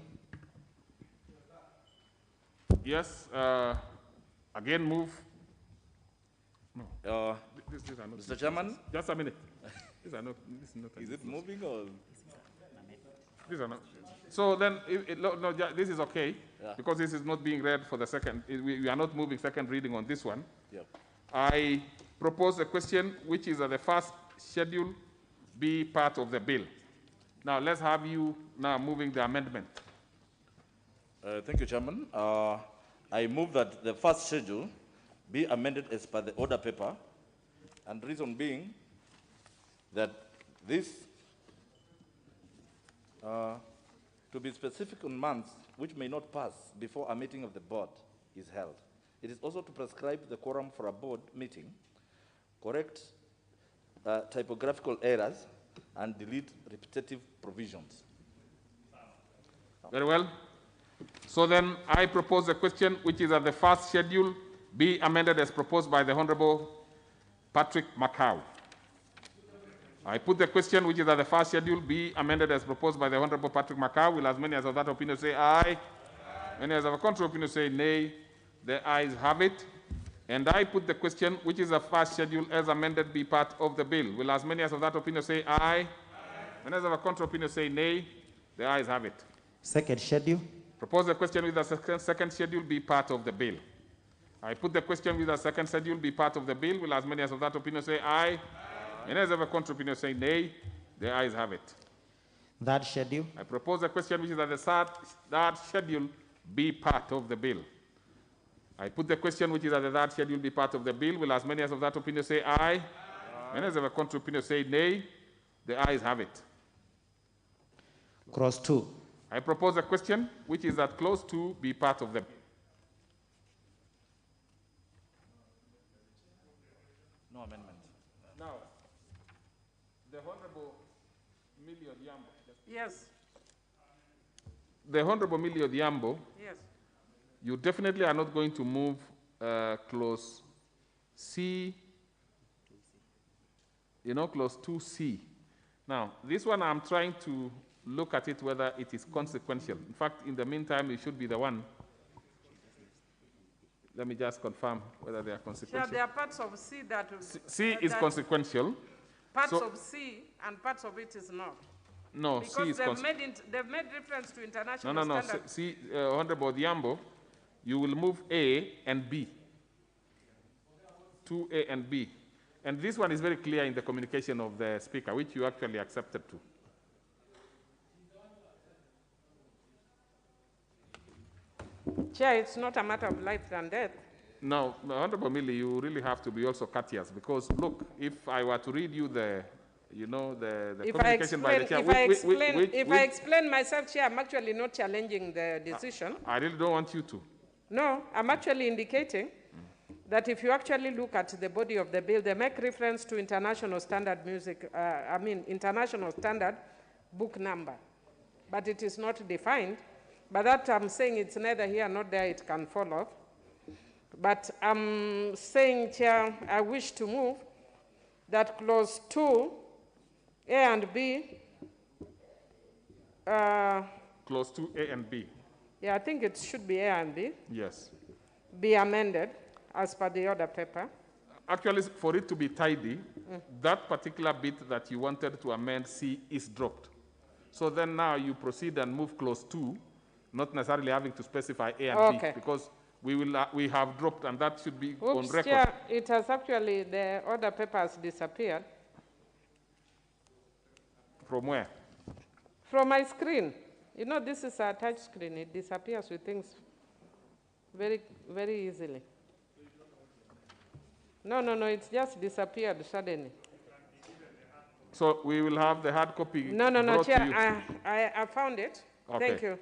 Yes. Again, move. No. Mr. Chairman? Just a minute. These are not, this is not is it moving or? These are not. So then, no, this is okay, because this is not being read for the second. We are not moving second reading on this one. Yep. I propose a question, which is that the first schedule be part of the bill. Now, let's have you now moving the amendment. Thank you, Chairman. I move that the first schedule be amended as per the order paper, and reason being that this, to be specific on months which may not pass before a meeting of the board is held. It is also to prescribe the quorum for a board meeting, correct typographical errors, and delete repetitive provisions. Very well. So then I propose a question, which is that the first schedule be amended as proposed by the Honorable Patrick Macau. I put the question, which is that the first schedule be amended as proposed by the Honorable Patrick Macau. Will as many as of that opinion say aye? Aye. Many as of a contrary opinion say nay? The ayes have it. And I put the question, which is the first schedule as amended be part of the bill. Will as many as of that opinion say aye? Aye. Many as of a contrary opinion say nay? The ayes have it. Second schedule. Propose the question with the second schedule be part of the bill. I put the question with the second schedule be part of the bill. Will as many as of that opinion say aye? Aye. Many as of a contrary opinion say nay? The ayes have it. Third schedule. I propose a question, which is that the third schedule be part of the bill. I put the question, which is that the third schedule be part of the bill. Will as many as of that opinion say aye? Aye. Many as of a contrary opinion say nay? The ayes have it. Clause 2. I propose a question, which is that clause 2 be part of the bill. No amendment. Now, the Honorable Millie Odhiambo. Yes. The Honorable Millie Odhiambo. Yes. You definitely are not going to move clause C, clause 2C. Now, this one I'm trying to look at it whether it is consequential. In fact, in the meantime, it should be the one. Let me just confirm whether they are consequential. Sure, there are parts of C that... C is consequential. Parts of C and parts of it is not. No, because C is they've made reference to international standards. See, Honorable Odhiambo, you will move A and B. 2A and B. And this one is very clear in the communication of the Speaker, which you actually accepted to. Chair, it's not a matter of life and death. No, Honorable Millie, you really have to be also courteous, because look, if I were to read you the communication by the Chair... If I explain myself, Chair, I'm actually not challenging the decision. I really don't want you to. No, I'm actually indicating that if you actually look at the body of the bill, they make reference to international standard international standard book number, but it is not defined. But that I'm saying it's neither here nor there, it can fall off. But I'm saying, Chair, I wish to move that clause 2, A and B. Clause 2, A and B. Yeah, I think it should be A and B. Yes. be amended as per the order paper. Actually, for it to be tidy, that particular bit that you wanted to amend C is dropped. So then now you proceed and move clause 2, not necessarily having to specify A and B, because we have dropped, and that should be on record. Chair, it has actually, the order paper has disappeared. From where? From my screen. You know, this is a touch screen. It disappears with things very, very easily. No, it's just disappeared suddenly. So we will have the hard copy. No, brought to you. Chair, I found it. Okay. Thank you.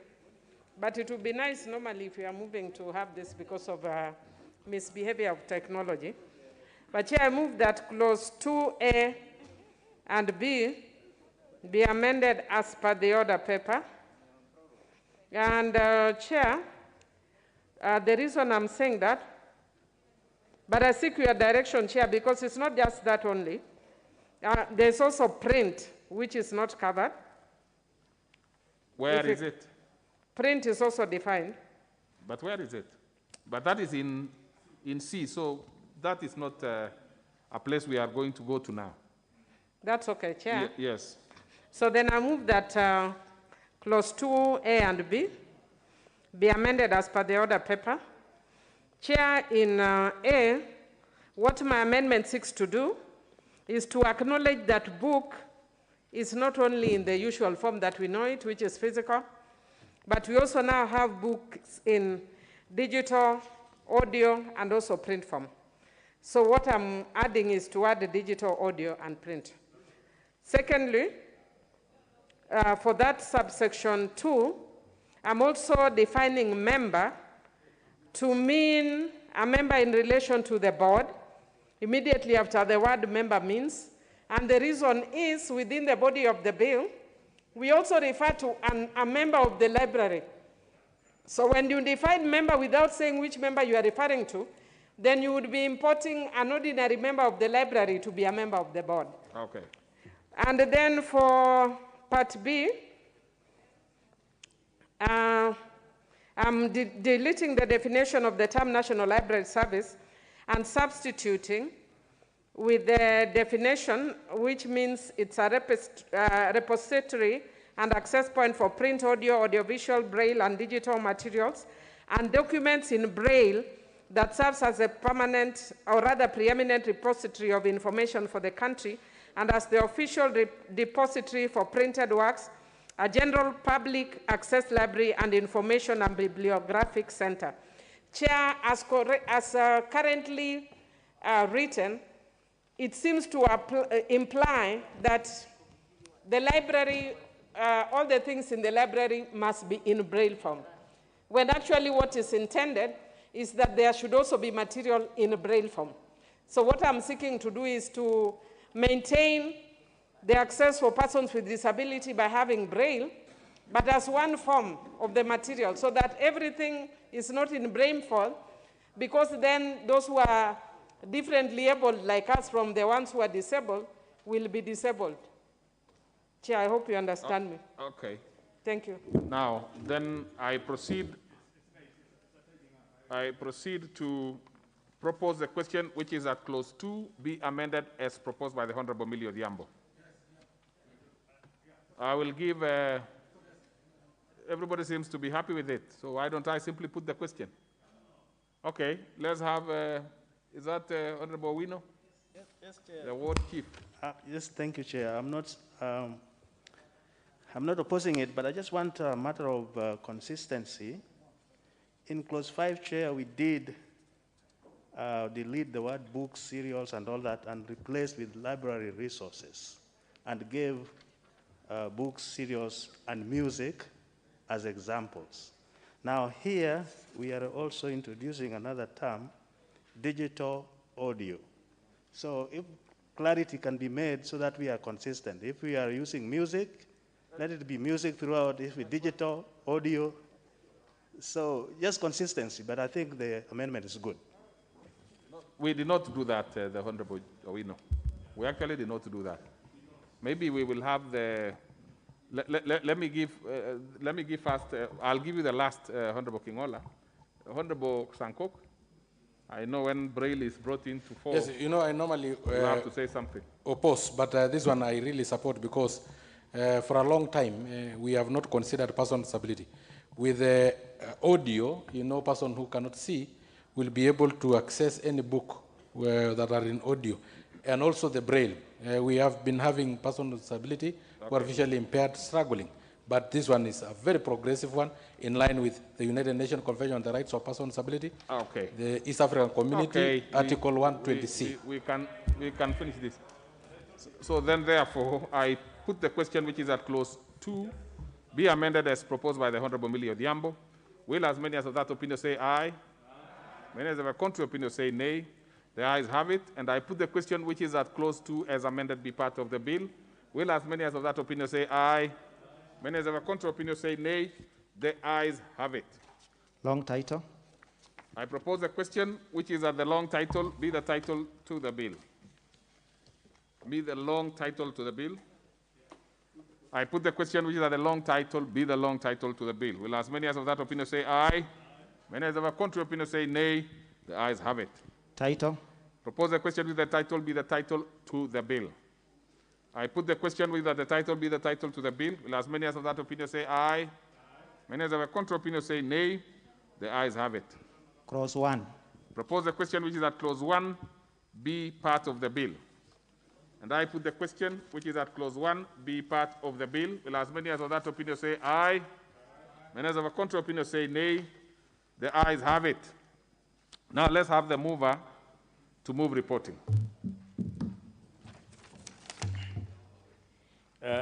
But it would be nice normally if we are moving to have this because of misbehavior of technology. But Chair, I move that clause 2A and B be amended as per the order paper. And Chair, the reason I'm saying that, but I seek your direction, Chair, because it's not just that only. There's also print, which is not covered. Where is it? Print is also defined. But where is it? But that is in C, so that is not a place we are going to go to now. That's okay, Chair. Yes. So then I move that clause 2A and B be amended as per the order paper. Chair, in A, what my amendment seeks to do is to acknowledge that book is not only in the usual form that we know it, which is physical, but we also now have books in digital, audio, and also print form. So what I'm adding is to add the digital, audio, and print. Secondly, for that subsection 2, I'm also defining member to mean a member in relation to the board, immediately after the word member means. And the reason is, within the body of the bill, we also refer to a member of the library. So when you define member without saying which member you are referring to, then you would be importing an ordinary member of the library to be a member of the board. Okay. And then for part B, I'm deleting the definition of the term National Library Service and substituting with the definition, which means it's a repository and access point for print, audio, audiovisual, braille, and digital materials, and documents in braille that serves as a permanent, or rather preeminent repository of information for the country, and as the official depository for printed works, a general public access library and information and bibliographic center. Chair, as currently written, it seems to imply that the library, all the things in the library must be in braille form, when actually what is intended is that there should also be material in braille form. So what I'm seeking to do is to maintain the access for persons with disability by having braille, but as one form of the material, so that everything is not in braille form, because then those who are differently able, like us, from the ones who are disabled, will be disabled. Chair, I hope you understand me. Okay. Thank you. Now, then I proceed to propose the question, which is that clause 2 be amended as proposed by the Honorable Millie Odhiambo. I will give, everybody seems to be happy with it, so why don't I simply put the question? Okay, let's have, is that Honorable Wino? Yes, Chair. The ward chief. Yes, thank you, Chair. I'm not opposing it, but I just want a matter of consistency. In clause 5, Chair, we did delete the word books, serials, and all that, and replaced with library resources, and gave books, serials, and music as examples. Now here, we are also introducing another term, digital audio. So if clarity can be made so that we are consistent. If we are using music, let it be music throughout. If we digital audio, so just consistency, but I think the amendment is good. We did not do that, the Honorable Owino. We actually did not do that. Maybe we will have the, let me give first, I'll give you the last, Honorable Kingola. Honorable Sankok, I know when Braille is brought into form, Yes, you know, I normally you have to say something. oppose, but this one I really support because for a long time we have not considered person with disability. With audio, you know, person who cannot see will be able to access any book that are in audio, and also the Braille. We have been having person with disability who are visually impaired struggling. But this one is a very progressive one, in line with the United Nations Convention on the Rights of Persons with Disability, the East African Community, Article 120C. We can finish this. So then, therefore, I put the question which is at clause 2, be amended as proposed by the Honorable Millie Odhiambo. Will as many as of that opinion say aye? Many as of a contrary opinion say nay. The ayes have it. And I put the question which is at clause 2 as amended be part of the bill. Will as many as of that opinion say aye? Many as of a contrary opinion say nay. The ayes have it. Long title. I propose a question which is at the long title, be the title to the bill. Be the long title to the bill. I put the question which is at the long title, be the long title to the bill. Will as many as of that opinion say aye? Many as of a contrary opinion say nay. The ayes have it. Title. Propose a question with the title, be the title to the bill. I put the question with the title, be the title to the bill. Will as many as of that opinion say aye? Many as of a contrary opinion say nay. The ayes have it. Clause 1. Propose a question which is at clause 1, be part of the bill. And I put the question which is at clause 1, be part of the bill. Will as many as of that opinion say aye? Many as of a contrary opinion say nay. The ayes have it. Now let's have the mover to move reporting.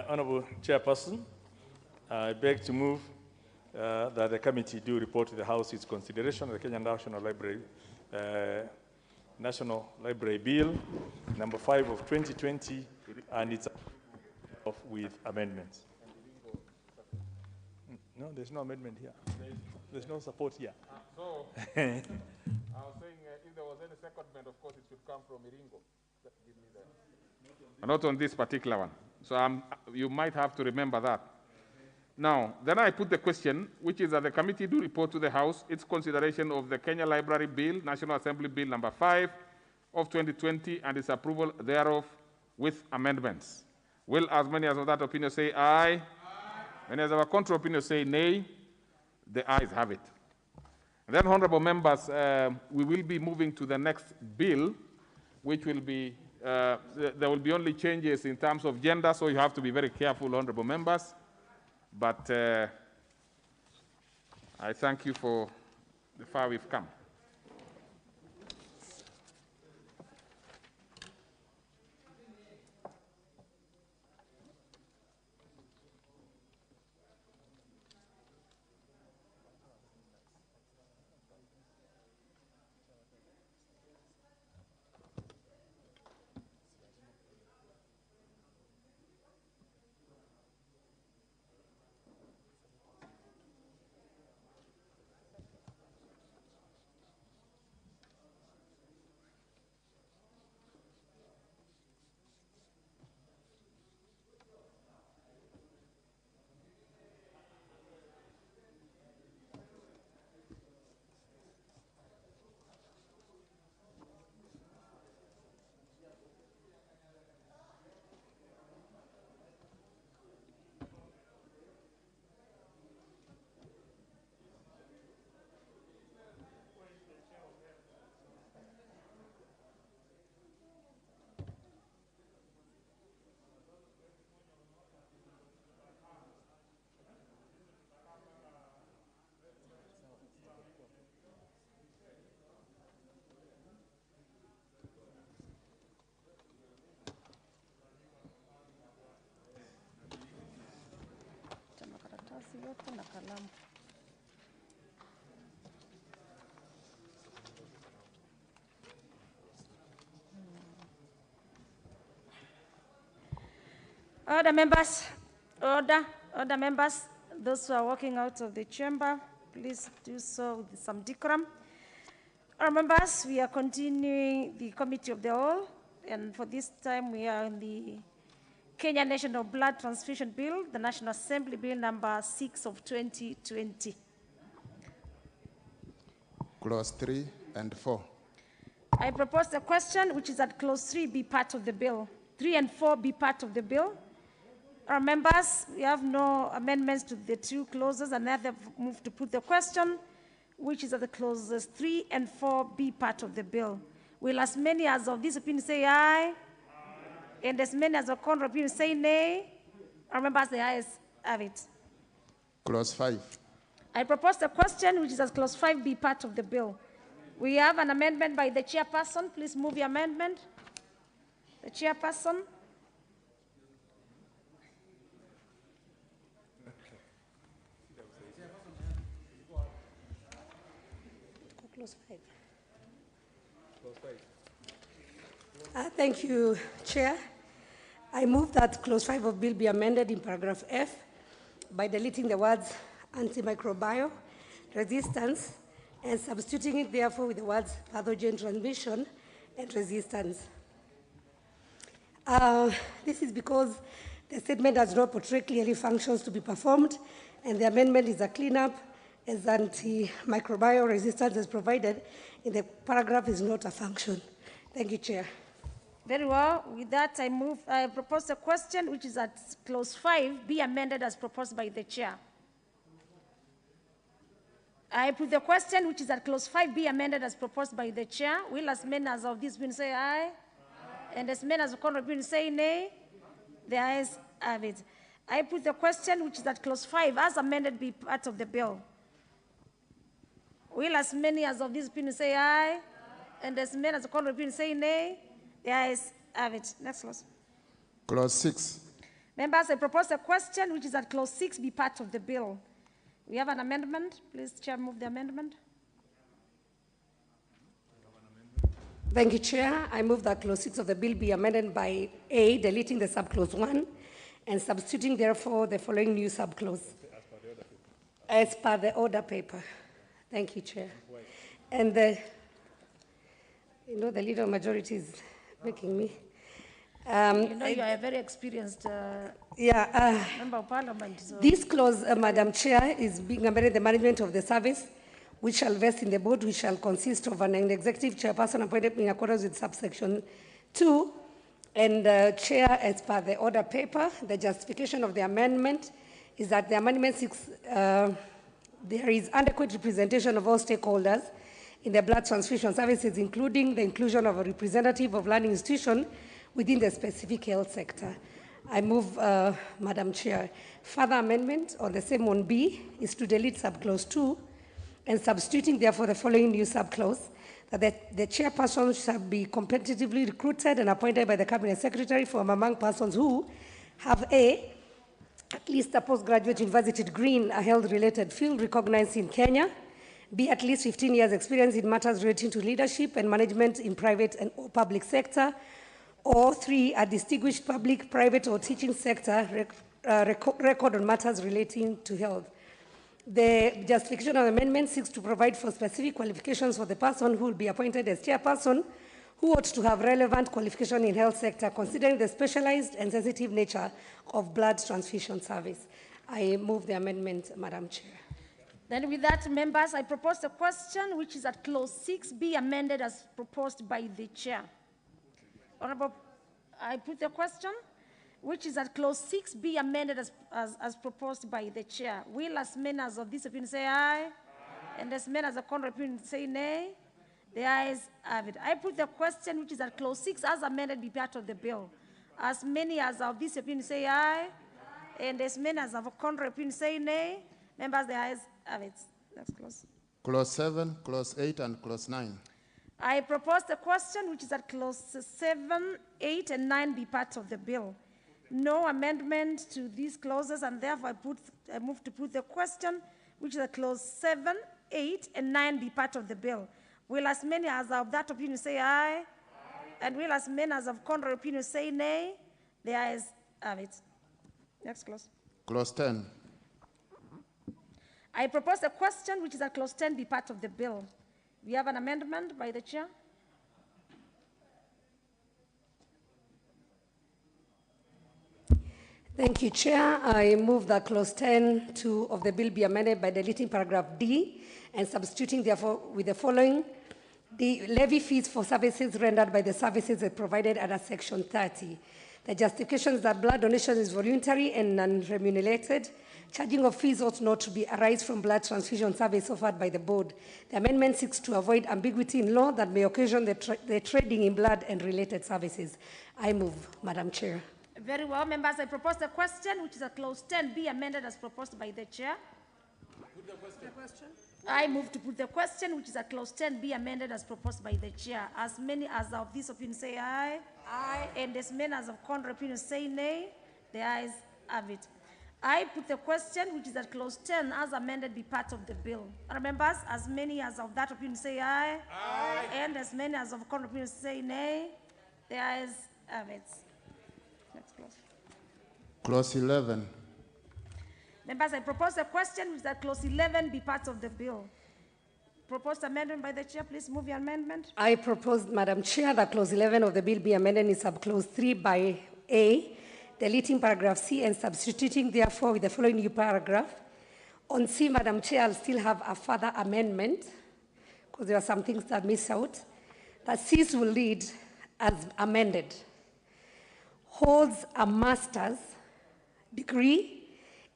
Honorable Chairperson, I beg to move that the committee do report to the House its consideration of the Kenyan National Library Bill, number 5 of 2020, and it's with amendments. No, there's no amendment here. There's no support here. So, I was saying if there was any secondment, of course, it should come from Iringo. Give me the... Not on this particular one. So you might have to remember that. Now, then I put the question, which is that the committee do report to the House its consideration of the Kenya Library Bill, National Assembly Bill number 5 of 2020, and its approval thereof with amendments. Will as many as of that opinion say aye? Aye. Many as of a contrary opinion say nay. The ayes have it. And then, honorable members, we will be moving to the next bill, which will be, there will be only changes in terms of gender, so you have to be very careful, honorable members. But I thank you for the far we've come. Na kalamu. Order, members. Order, members. Those who are walking out of the chamber, please do so with some decorum. Our members, we are continuing the Committee of the Whole, and for this time we are in the Kenya National Blood Transfusion Bill, the National Assembly Bill number 6 of 2020. Clause 3 and 4. I propose the question, which is that clause 3 be part of the bill. 3 and 4 be part of the bill. Our members, we have no amendments to the two clauses, and now move to put the question, which is that the clauses 3 and 4 be part of the bill. Will as many as of this opinion say aye? And as many as of contrary opinion say nay? Our members, the ayes have it. Clause 5. I propose the question, which is that clause 5 be part of the bill. We have an amendment by the chairperson. Please move the amendment. The chairperson. Clause 5. Thank you, Chair. I move that clause 5 of bill be amended in paragraph F by deleting the words antimicrobial resistance and substituting it therefore with the words pathogen transmission and resistance. This is because the statement does not portray clearly functions to be performed, and the amendment is a cleanup, as antimicrobial resistance as provided in the paragraph is not a function. Thank you, Chair. Very well. With that, I propose a question, which is that clause 5 be amended as proposed by the chair. I put the question, which is that clause 5 be amended as proposed by the chair. Will as many as of this been say aye? And as many as of contrary been say nay? The ayes have it. I put the question, which is that clause 5 as amended be part of the bill. Will as many as of this been say aye? And as many as of contrary been say nay? The ayes have it. Next clause. Clause 6. Members, I propose a question, which is that clause 6 be part of the bill. We have an amendment. Please, Chair, move the amendment. Thank you, Chair. I move that clause 6 of the bill be amended by A, deleting the subclause 1, and substituting, therefore, the following new subclause. As per the order paper. Thank you, Chair. And the leader of majority is making me. You are a very experienced member of Parliament. So. This clause, Madam Chair, is being amended the management of the service, which shall vest in the board, which shall consist of an executive chairperson appointed in accordance with subsection 2. And Chair, as per the order paper, the justification of the amendment is that the amendment seeks, there is adequate representation of all stakeholders in the blood transfusion services, including the inclusion of a representative of learning institution within the specific health sector. I move, Madam Chair. Further amendment on the same on B is to delete subclause 2 and substituting, therefore, the following new subclause, that the chairperson shall be competitively recruited and appointed by the Cabinet Secretary from among persons who have A, at least a postgraduate university degree in a health-related field recognized in Kenya, B, at least 15 years experience in matters relating to leadership and management in private and or public sector, or 3, a distinguished public, private, or teaching sector record on matters relating to health. The justification of the amendment seeks to provide for specific qualifications for the person who will be appointed as chairperson, who ought to have relevant qualification in health sector, considering the specialized and sensitive nature of blood transfusion service. I move the amendment, Madam Chair. Then with that, members, I propose a question, which is that clause 6 be amended as proposed by the chair. Honorable, I put the question, which is that clause 6 be amended as proposed by the chair. Will as many as of this opinion say aye? And as many as the contrary opinion say nay? The ayes have it. I put the question, which is that clause 6 as amended be part of the bill. As many as of this opinion say aye? And as many as of the contrary opinion say nay? Members, the ayes have it. Next clause. Clause 7, clause 8, and clause 9. I propose the question, which is that clause 7, 8, and 9 be part of the bill. No amendment to these clauses, and therefore I move to put the question, which is that clause 7, 8, and 9 be part of the bill. Will as many as of that opinion say aye? And will as many as of contrary opinion say nay? The ayes have it. Next clause. Clause 10. I propose a question, which is that clause 10 be part of the bill. We have an amendment by the chair. Thank you, Chair. I move that clause 10(2) of the bill be amended by deleting paragraph D and substituting, therefore, with the following. The levy fees for services rendered by the services are provided under Section 30. The justification is that blood donation is voluntary and non-remunerated. Charging of fees ought not to be arise from blood transfusion service offered by the board. The amendment seeks to avoid ambiguity in law that may occasion the trading in blood and related services. I move, Madam Chair. Very well, members. I propose the question, which is at clause 10, be amended as proposed by the chair. Put the question. I move to put the question, which is at clause 10, be amended as proposed by the chair. As many as of this opinion say aye. Aye. And as many as of contrary opinion say nay. The ayes have it. I put the question, which is at clause 10, as amended, be part of the bill. Members, as many as of that opinion say aye. Aye. And as many as of contrary opinion say nay. The ayes have it. Next clause. Clause 11. Members, I propose a question, which is that clause 11 be part of the bill. Proposed amendment by the chair. Please move your amendment. I propose, Madam Chair, that clause 11 of the bill be amended in subclause 3 by A, deleting paragraph C and substituting therefore with the following new paragraph. On C, Madam Chair, I'll still have a further amendment because there are some things that miss out. That C's will read as amended. Holds a master's degree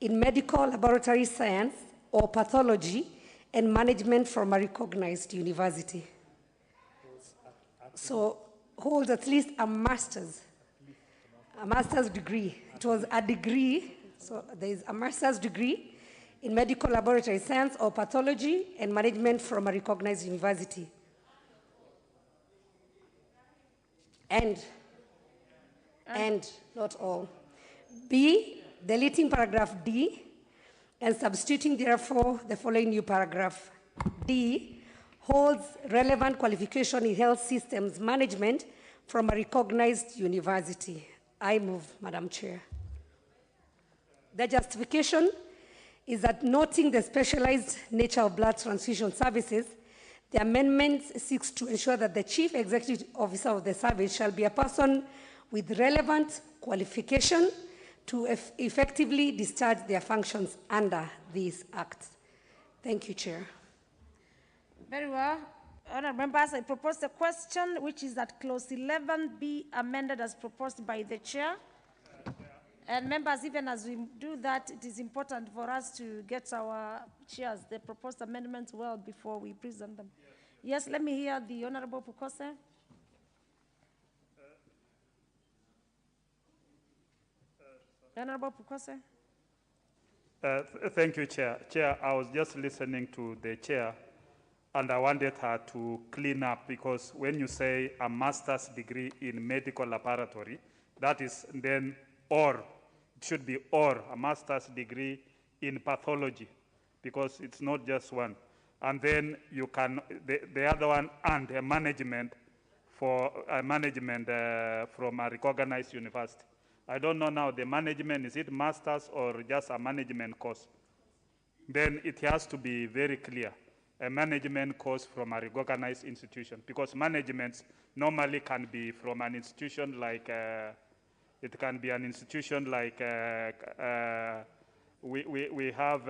in medical laboratory science or pathology and management from a recognized university. So holds at least a master's degree. It was a degree, so there is a master's degree in medical laboratory science or pathology and management from a recognized university. And not all. B, deleting paragraph D and substituting therefore the following new paragraph. D, holds relevant qualification in health systems management from a recognized university. I move, Madam Chair. The justification is that noting the specialized nature of blood transfusion services, the amendment seeks to ensure that the chief executive officer of the service shall be a person with relevant qualification to effectively discharge their functions under this act. Thank you, Chair. Very well. Honourable members, I propose the question, which is that clause 11 be amended as proposed by the chair. And members, even as we do that, it is important for us to get our chairs the proposed amendments well before we present them. Yes, let me hear the Honourable Pukose. Honourable Pukose. Thank you, Chair. Chair, I was just listening to the chair, and I wanted her to clean up, because when you say a master's degree in medical laboratory, that is then or, it should be or, a master's degree in pathology, because it's not just one. And then you can, the other one, and a management for a management from a recognized university. I don't know now, the management, is it master's or just a management course? Then it has to be very clear, a management course from a recognized institution, because managements normally can be from an institution like, it can be an institution like, we have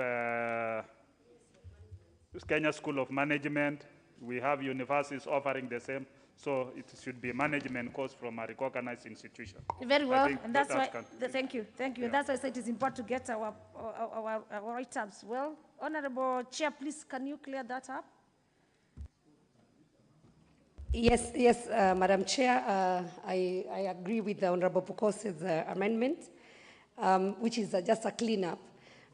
Kenya School of Management, we have universities offering the same. So it should be management course from a recognized institution. Very well, and that's why, thank you. Yeah. That's why I said it is important to get our write-ups well. Honourable Chair, please, can you clear that up? Yes, Madam Chair, I agree with the Honourable Pukose's amendment, which is just a clean-up.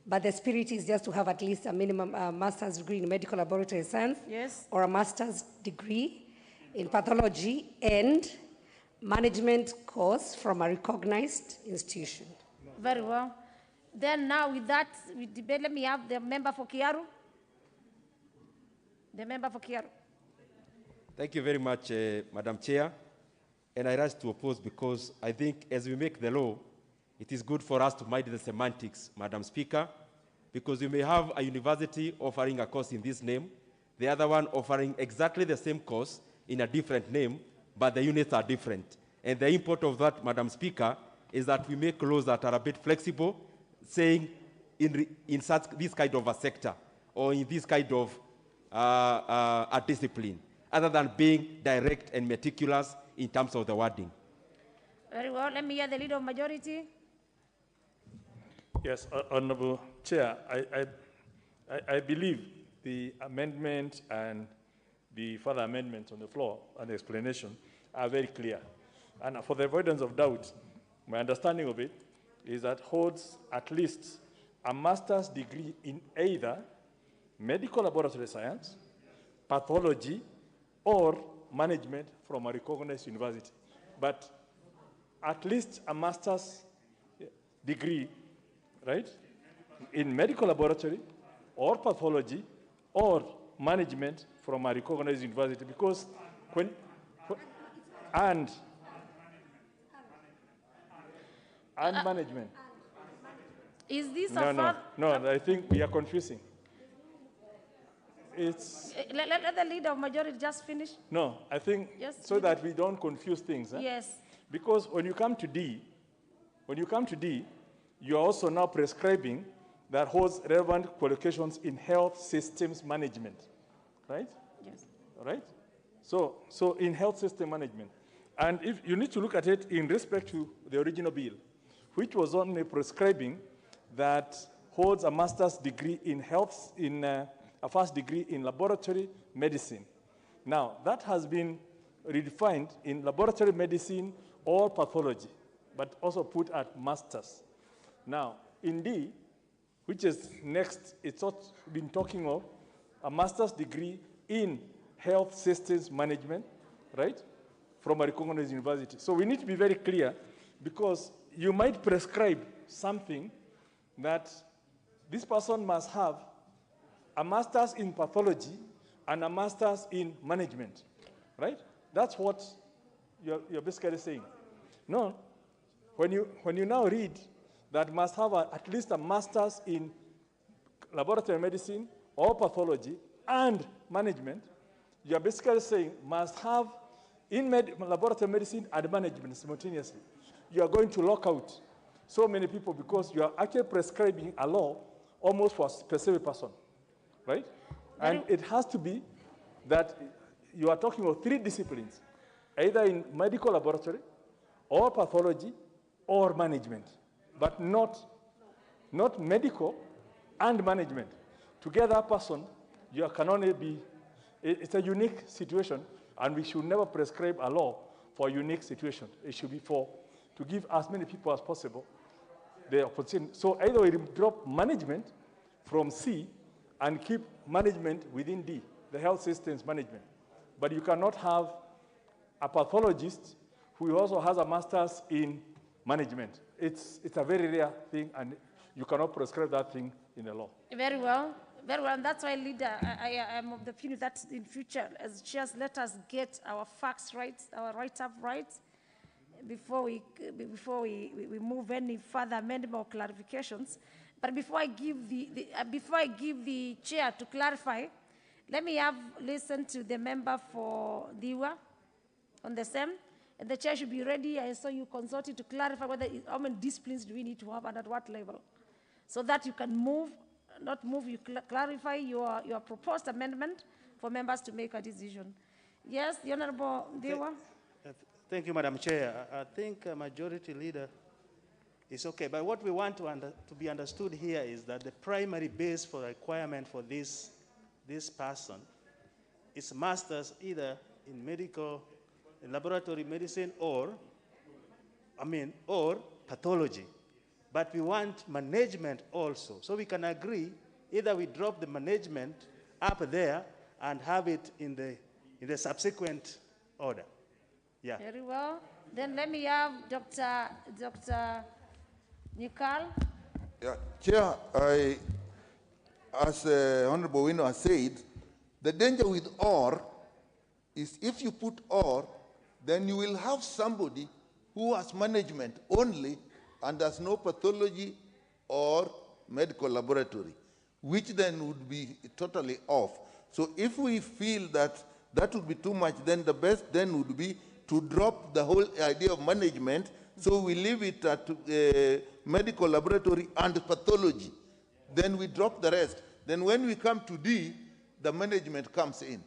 But the spirit is just to have at least a minimum master's degree in medical laboratory science, yes, or a master's degree in pathology and management course from a recognized institution. Very well. Then now with that, we debate, let me have the member for Kiaru. The member for Kiaru. Thank you very much, Madam Chair. And I rise to oppose because I think as we make the law, it is good for us to mind the semantics, Madam Speaker, because you may have a university offering a course in this name, the other one offering exactly the same course in a different name, but the units are different. And the import of that, Madam Speaker, is that we make laws that are a bit flexible, saying in such this kind of a sector, or in this kind of a discipline. other than being direct and meticulous in terms of the wording. Very well. Let me hear the leader of majority. Yes, Honorable Chair, I believe the amendment and the further amendments on the floor and the explanation are very clear. And for the avoidance of doubt, my understanding of it is that holds at least a master's degree in either medical laboratory science, pathology, or management from a recognized university. But at least a master's degree, right, in medical laboratory or pathology or management from a recognized university, because and management. Is this No, I think we are confusing. It's let the leader of majority just finish. no, I think Yes, so that we don't confuse things. Yes. Because when you come to D, you are also now prescribing that holds relevant qualifications in health systems management, right? Yes. Right? So in health system management. And if you need to look at it in respect to the original bill, which was only prescribing that holds a master's degree in health, a first degree in laboratory medicine. Now, that has been redefined in laboratory medicine or pathology, but also put at master's. Now, in D, which is next, it's been talking of a master's degree in health systems management, right, from a recognized university. So we need to be very clear, because you might prescribe something that this person must have a master's in pathology and a master's in management, right? That's what you're basically saying. No, when you now read that must have at least a master's in laboratory medicine or pathology and management, you're basically saying must have in laboratory medicine and management simultaneously. You are going to lock out so many people because you are actually prescribing a law almost for a specific person, right? And it has to be that you are talking about 3 disciplines, either in medical laboratory or pathology or management, but not medical and management. Together, person, you can only be, it's a unique situation, and we should never prescribe a law for a unique situation. It should be to give as many people as possible the opportunity. So either we drop management from C and keep management within D, the health systems management. But you cannot have a pathologist who also has a master's in management. It's a very rare thing, and you cannot prescribe that thing in the law. Very well. Very well, and that's why, leader, I am of the opinion that in future, as chairs, let us get our facts right, our write-up right, before we move any further amendment or clarifications. But before I give the chair to clarify, let me listen to the member for Diwa on the same. And the chair should be ready. I saw you consulting to clarify how many disciplines do we need to have and at what level, so that you can you clarify your proposed amendment for members to make a decision. Yes, the Honorable Diwa. Thank you, Madam Chair. I think Majority Leader is okay, but what we want to be understood here is that the primary base for requirement for this person is master's either in laboratory medicine or pathology. But we want management also. So we can agree, either we drop the management up there and have it in the subsequent order. Yeah. Very well. Then let me have Dr. Nikal. Yeah, Chair, as Honorable Wino has said, the danger with OR is if you put OR, then you will have somebody who has management only and has no pathology or medical laboratory, which then would be totally off. So if we feel that would be too much, then the best then would be to drop the whole idea of management, so we leave it at medical laboratory and pathology. Then we drop the rest. Then when we come to D, the management comes in.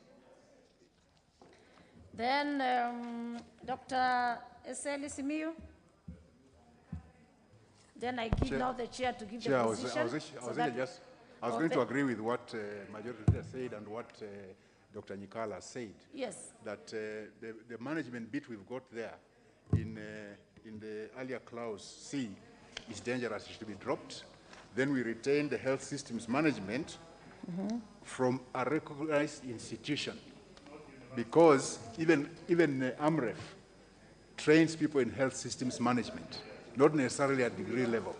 Then Dr. Eseli Simiyu. Then I give now the chair to give Chair, the position. I was going to agree with what Majority Leader said and what Dr. Nyikala said. Yes. That the management bit we've got there in the earlier clause C is dangerous, it should be dropped. Then we retain the health systems management from a recognized institution, because even AMREF trains people in health systems management, not necessarily at degree level.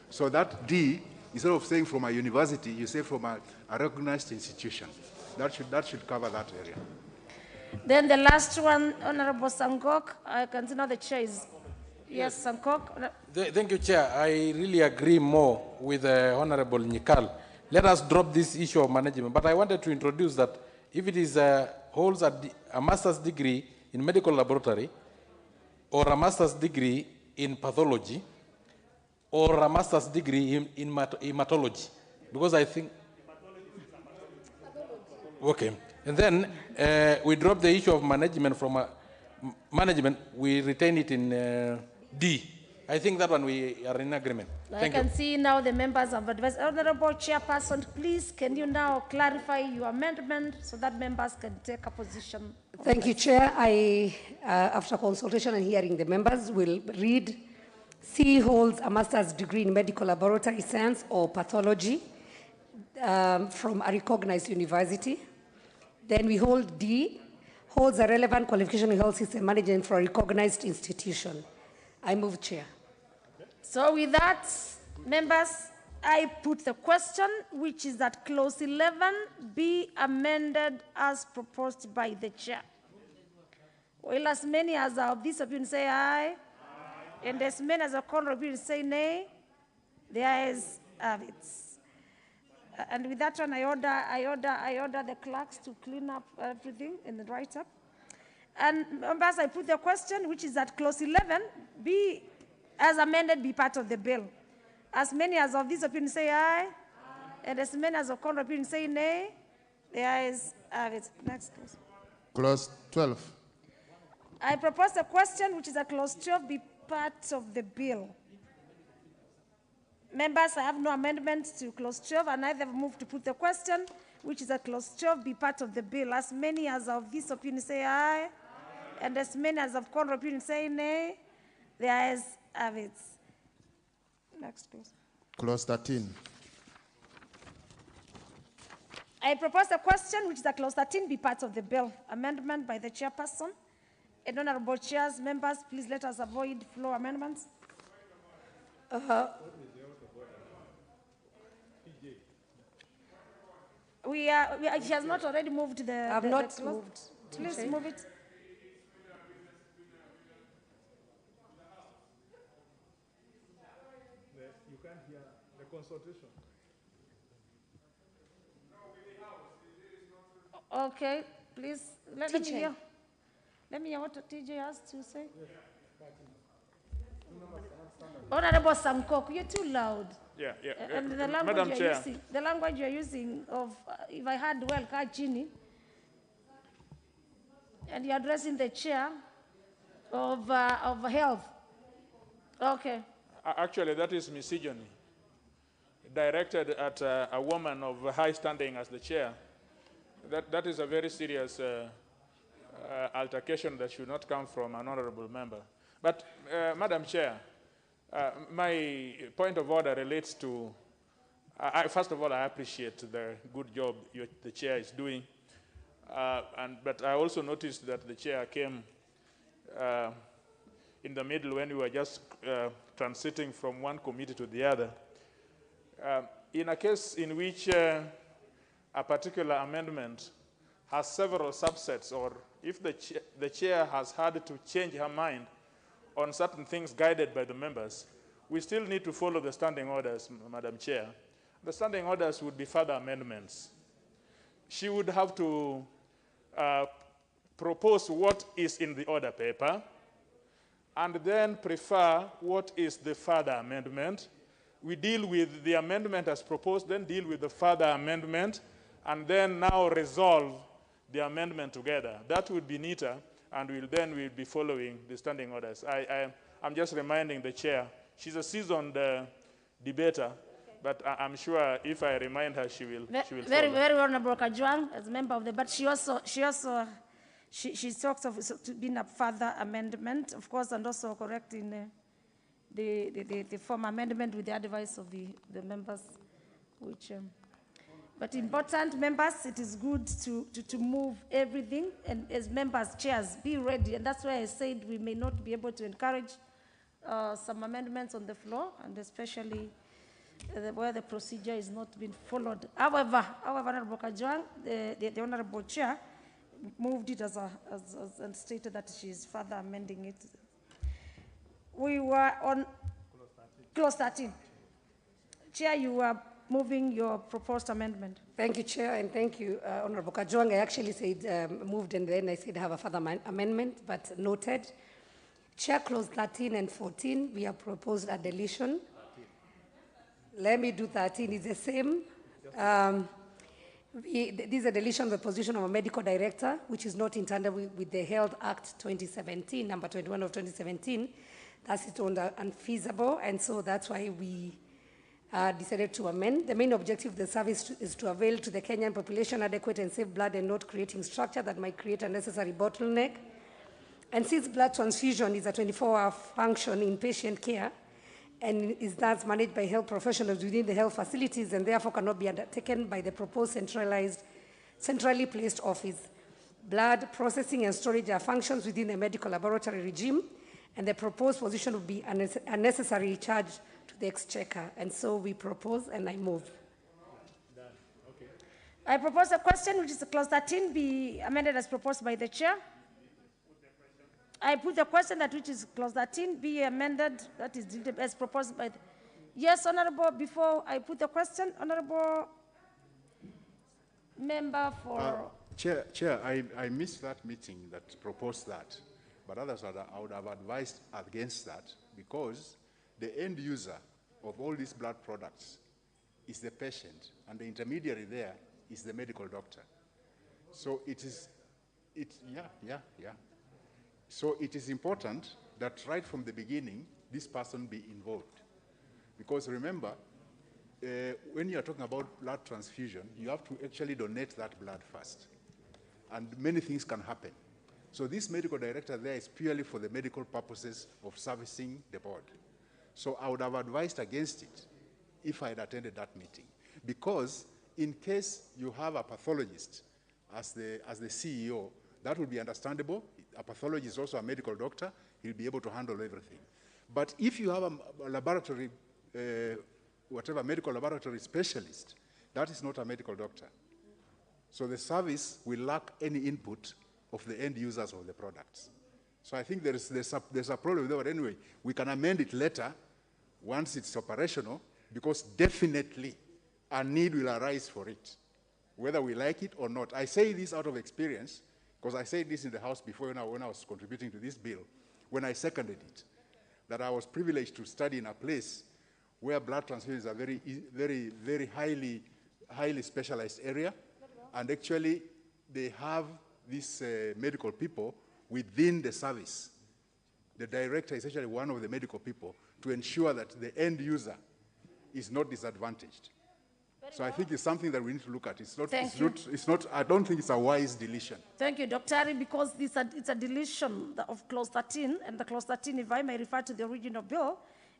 So that D, instead of saying from a university, you say from a recognized institution. That should cover that area. Then the last one, Honorable Sangok. I can see now the chair is. Yes, Sangok. Thank you, Chair. I really agree more with Honorable Nyikal. Let us drop this issue of management. But I wanted to introduce that if it is holds a master's degree in medical laboratory, or a master's degree in pathology, or a master's degree in hematology, because I think. Okay, and then we drop the issue of management from management. We retain it in D. I think that one we are in agreement. Thank you. I can see now the members have advised. Honorable Chairperson, please, can you now clarify your amendment so that members can take a position? Thank you, Chair. I, after consultation and hearing the members, will read C holds a master's degree in medical laboratory science or pathology from a recognized university. Then we hold D, holds a relevant qualification in health system management for a recognized institution. I move, Chair. So with that, members, I put the question, which is that clause 11 be amended as proposed by the chair. Well, as many as are of this opinion say aye, and as many as are contrary opinion say nay, the ayes have it. And with that one, I order the clerks to clean up everything and write up. And members, I put the question, which is that clause 11 be, as amended, be part of the bill. As many as of this opinion say aye, and as many as of contrary opinion say nay, the ayes have it. Next, please. Clause 12. I propose a question, which is that clause 12 be part of the bill. Members, I have no amendment to clause 12, and I have moved to put the question, which is that clause 12 be part of the bill. As many as of this opinion say aye, and as many as of contrary opinion say nay, the ayes have it. Next, please. Clause 13. I propose a question, which is that clause 13 be part of the bill. Amendment by the chairperson. And honorable chairs, members, please let us avoid floor amendments. She has not already moved the. I have not moved. Please move it. You can't hear the consultation. Okay, please let me hear. Let me hear what TJ has to say. Honorable Samkok, you're too loud. Yeah. And the language you're using, the language you're using of, if I heard well, Kachini, and you're addressing the chair of health. Okay. Actually, that is misogyny, directed at a woman of high standing as the chair. That is a very serious altercation that should not come from an honorable member. But, Madam Chair, my point of order relates to, first of all, I appreciate the good job the chair is doing. But I also noticed that the chair came in the middle when we were just transiting from one committee to the other. In a case in which a particular amendment has several subsets, or if the chair has had to change her mind on certain things guided by the members, we still need to follow the standing orders, Madam Chair. The standing orders would be further amendments. She would have to propose what is in the order paper, and then prefer what is the further amendment. We deal with the amendment as proposed, then deal with the further amendment, and then now resolve the amendment together. That would be neater and we'll be following the standing orders. I'm just reminding the chair, she's a seasoned debater, but I'm sure if I remind her, she will Very, follow. very honorable Kajwang, as a member of the, but she talks of being a further amendment, of course, and also correcting the former amendment with the advice of the members, which, but important members, it is good to move everything, and as members, chairs, be ready, and that's why I said we may not be able to encourage some amendments on the floor, and especially where the procedure is not being followed. However, Honorable Kajwang, the Honorable Chair, moved it and stated that she is further amending it. We were on clause 13. Chair, you are moving your proposed amendment. Thank you, Chair, and thank you, Honorable Kajwang. I actually said moved, and then I said have a further amendment, but noted. Chair, clause 13 and 14, we have proposed a deletion. Let me do 13, it's the same. This is a deletion of the position of a medical director, which is not in tandem with the Health Act 2017, number 21 of 2017. That's it unfeasible, and so that's why we decided to amend. The main objective of the service is to avail to the Kenyan population adequate and safe blood and not creating structure that might create a necessary bottleneck. And since blood transfusion is a 24-hour function in patient care, and is thus managed by health professionals within the health facilities and therefore cannot be undertaken by the proposed centrally placed office. Blood processing and storage are functions within the medical laboratory regime, and the proposed position would be unnecessary charge to the exchequer. And so we propose, and I move. Done. Okay. I propose a question, which is clause 13, be amended as proposed by the chair. I put the question that which is clause 13 be amended, that is as proposed by the... Yes, Honorable, before I put the question, Honorable Member for... Chair, I missed that meeting that proposed that, but others I would have advised against that, because the end user of all these blood products is the patient, and the intermediary there is the medical doctor. So So it is important that right from the beginning, this person be involved. Because remember, when you are talking about blood transfusion, you have to actually donate that blood first. And many things can happen. So this medical director there is purely for the medical purposes of servicing the board. So I would have advised against it if I had attended that meeting. Because in case you have a pathologist as the CEO, that would be understandable. A pathologist is also a medical doctor. He'll be able to handle everything. But if you have a laboratory, medical laboratory specialist, that is not a medical doctor. So the service will lack any input of the end users of the products. So I think there's a problem there, but anyway, we can amend it later once it's operational, because definitely a need will arise for it, whether we like it or not. I say this out of experience, because I said this in the House before when I was contributing to this bill, when I seconded it, that I was privileged to study in a place where blood transfusion is a very highly specialized area, and actually they have these medical people within the service. The director is actually one of the medical people to ensure that the end user is not disadvantaged. So I think it's something that we need to look at. I don't think it's a wise deletion. Thank you, Dr. Ari, because it's a deletion of clause 13, and the clause 13, if I may refer to the original bill,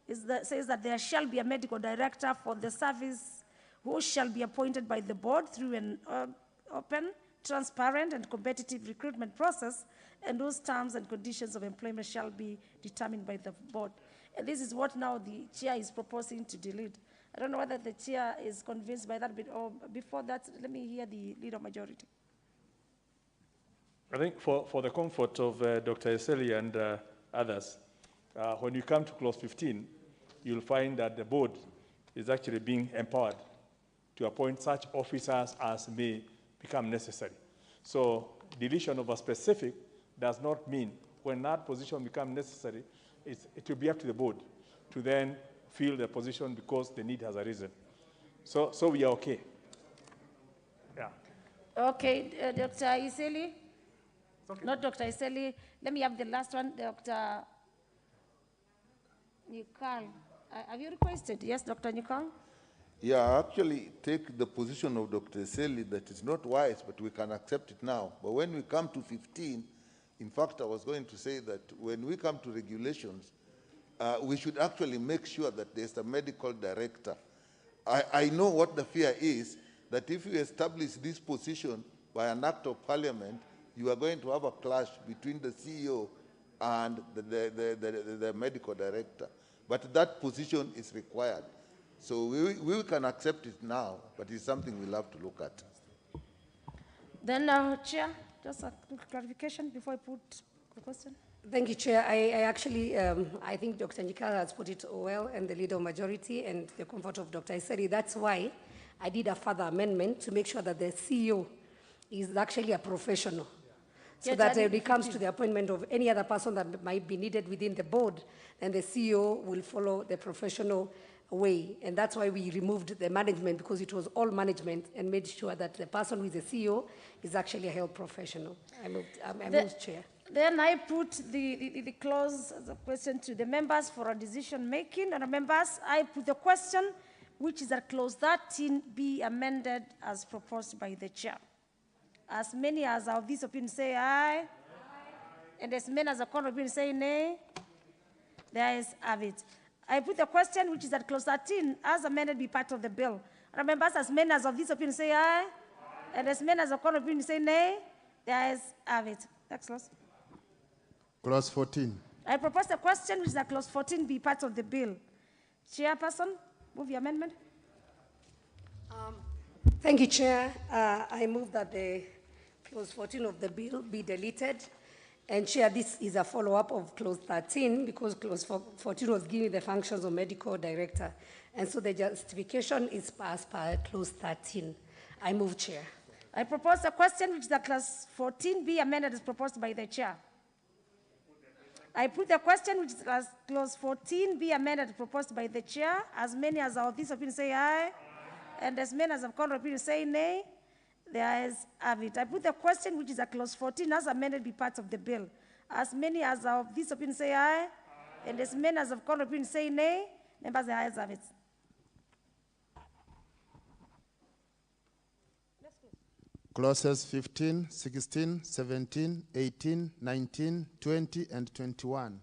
says that there shall be a medical director for the service who shall be appointed by the board through an open, transparent, and competitive recruitment process, and those terms and conditions of employment shall be determined by the board. And this is what now the chair is proposing to delete. I don't know whether the chair is convinced by that bit, or before that, let me hear the leader majority. I think for the comfort of Dr. Eseli and others, when you come to clause 15, you'll find that the board is actually being empowered to appoint such officers as may become necessary. So deletion of a specific does not mean when that position becomes necessary, it will be up to the board to then fill the position because the need has arisen. So we are okay. Yeah. Okay, Dr. Eseli? Not Dr. Iseli. Let me have the last one, Dr. Nikal. Have you requested? Yes, Dr. Nikal? Yeah, I actually take the position of Dr. Eseli that it's not wise, but we can accept it now. But when we come to 15, in fact, I was going to say that when we come to regulations, we should actually make sure that there's a medical director. I know what the fear is, that if you establish this position by an act of parliament, you are going to have a clash between the CEO and the medical director. But that position is required. So we can accept it now, but it's something we'll have to look at. Then, Chair, just a clarification before I put the question. Thank you, Chair. I actually, I think Dr. Nikala has put it well, and the leader of majority and the comfort of Dr. Iseri. That's why I did a further amendment to make sure that the CEO is actually a professional. So Yeah, that when it comes to the appointment of any other person that might be needed within the board, then the CEO will follow the professional way. And that's why we removed the management, because it was all management, and made sure that the person who is the CEO is actually a health professional. I moved, Chair. Then I put the clause as a question to the members for a decision making. And the members, I put the question, which is that clause 13 be amended as proposed by the chair. As many as of this opinion say aye, and as many as the contrary opinion say nay, the ayes have it. I put the question, which is that clause 13, as amended, be part of the bill. And members, as many as of this opinion say aye, and as many as the contrary opinion say nay, the ayes have it. Next clause. Clause 14. I propose the question, which is that clause 14 be part of the bill. Chairperson, move the amendment. Thank you, Chair. I move that the clause 14 of the bill be deleted. And Chair, this is a follow-up of clause 13, because clause 14 was giving the functions of medical director. And so the justification is passed by clause 13. I move, Chair. I propose the question, which is that clause 14 be amended as proposed by the chair. I put the question, which is clause 14 be amended as proposed by the chair. As many as of this opinion say aye, and as many as of contrary opinion say nay, the ayes have it. I put the question, which is a clause 14 as amended be part of the bill. As many as of this opinion say aye, and as many as of contrary opinion say nay, members, the ayes have it. Clauses 15, 16, 17, 18, 19, 20, and 21.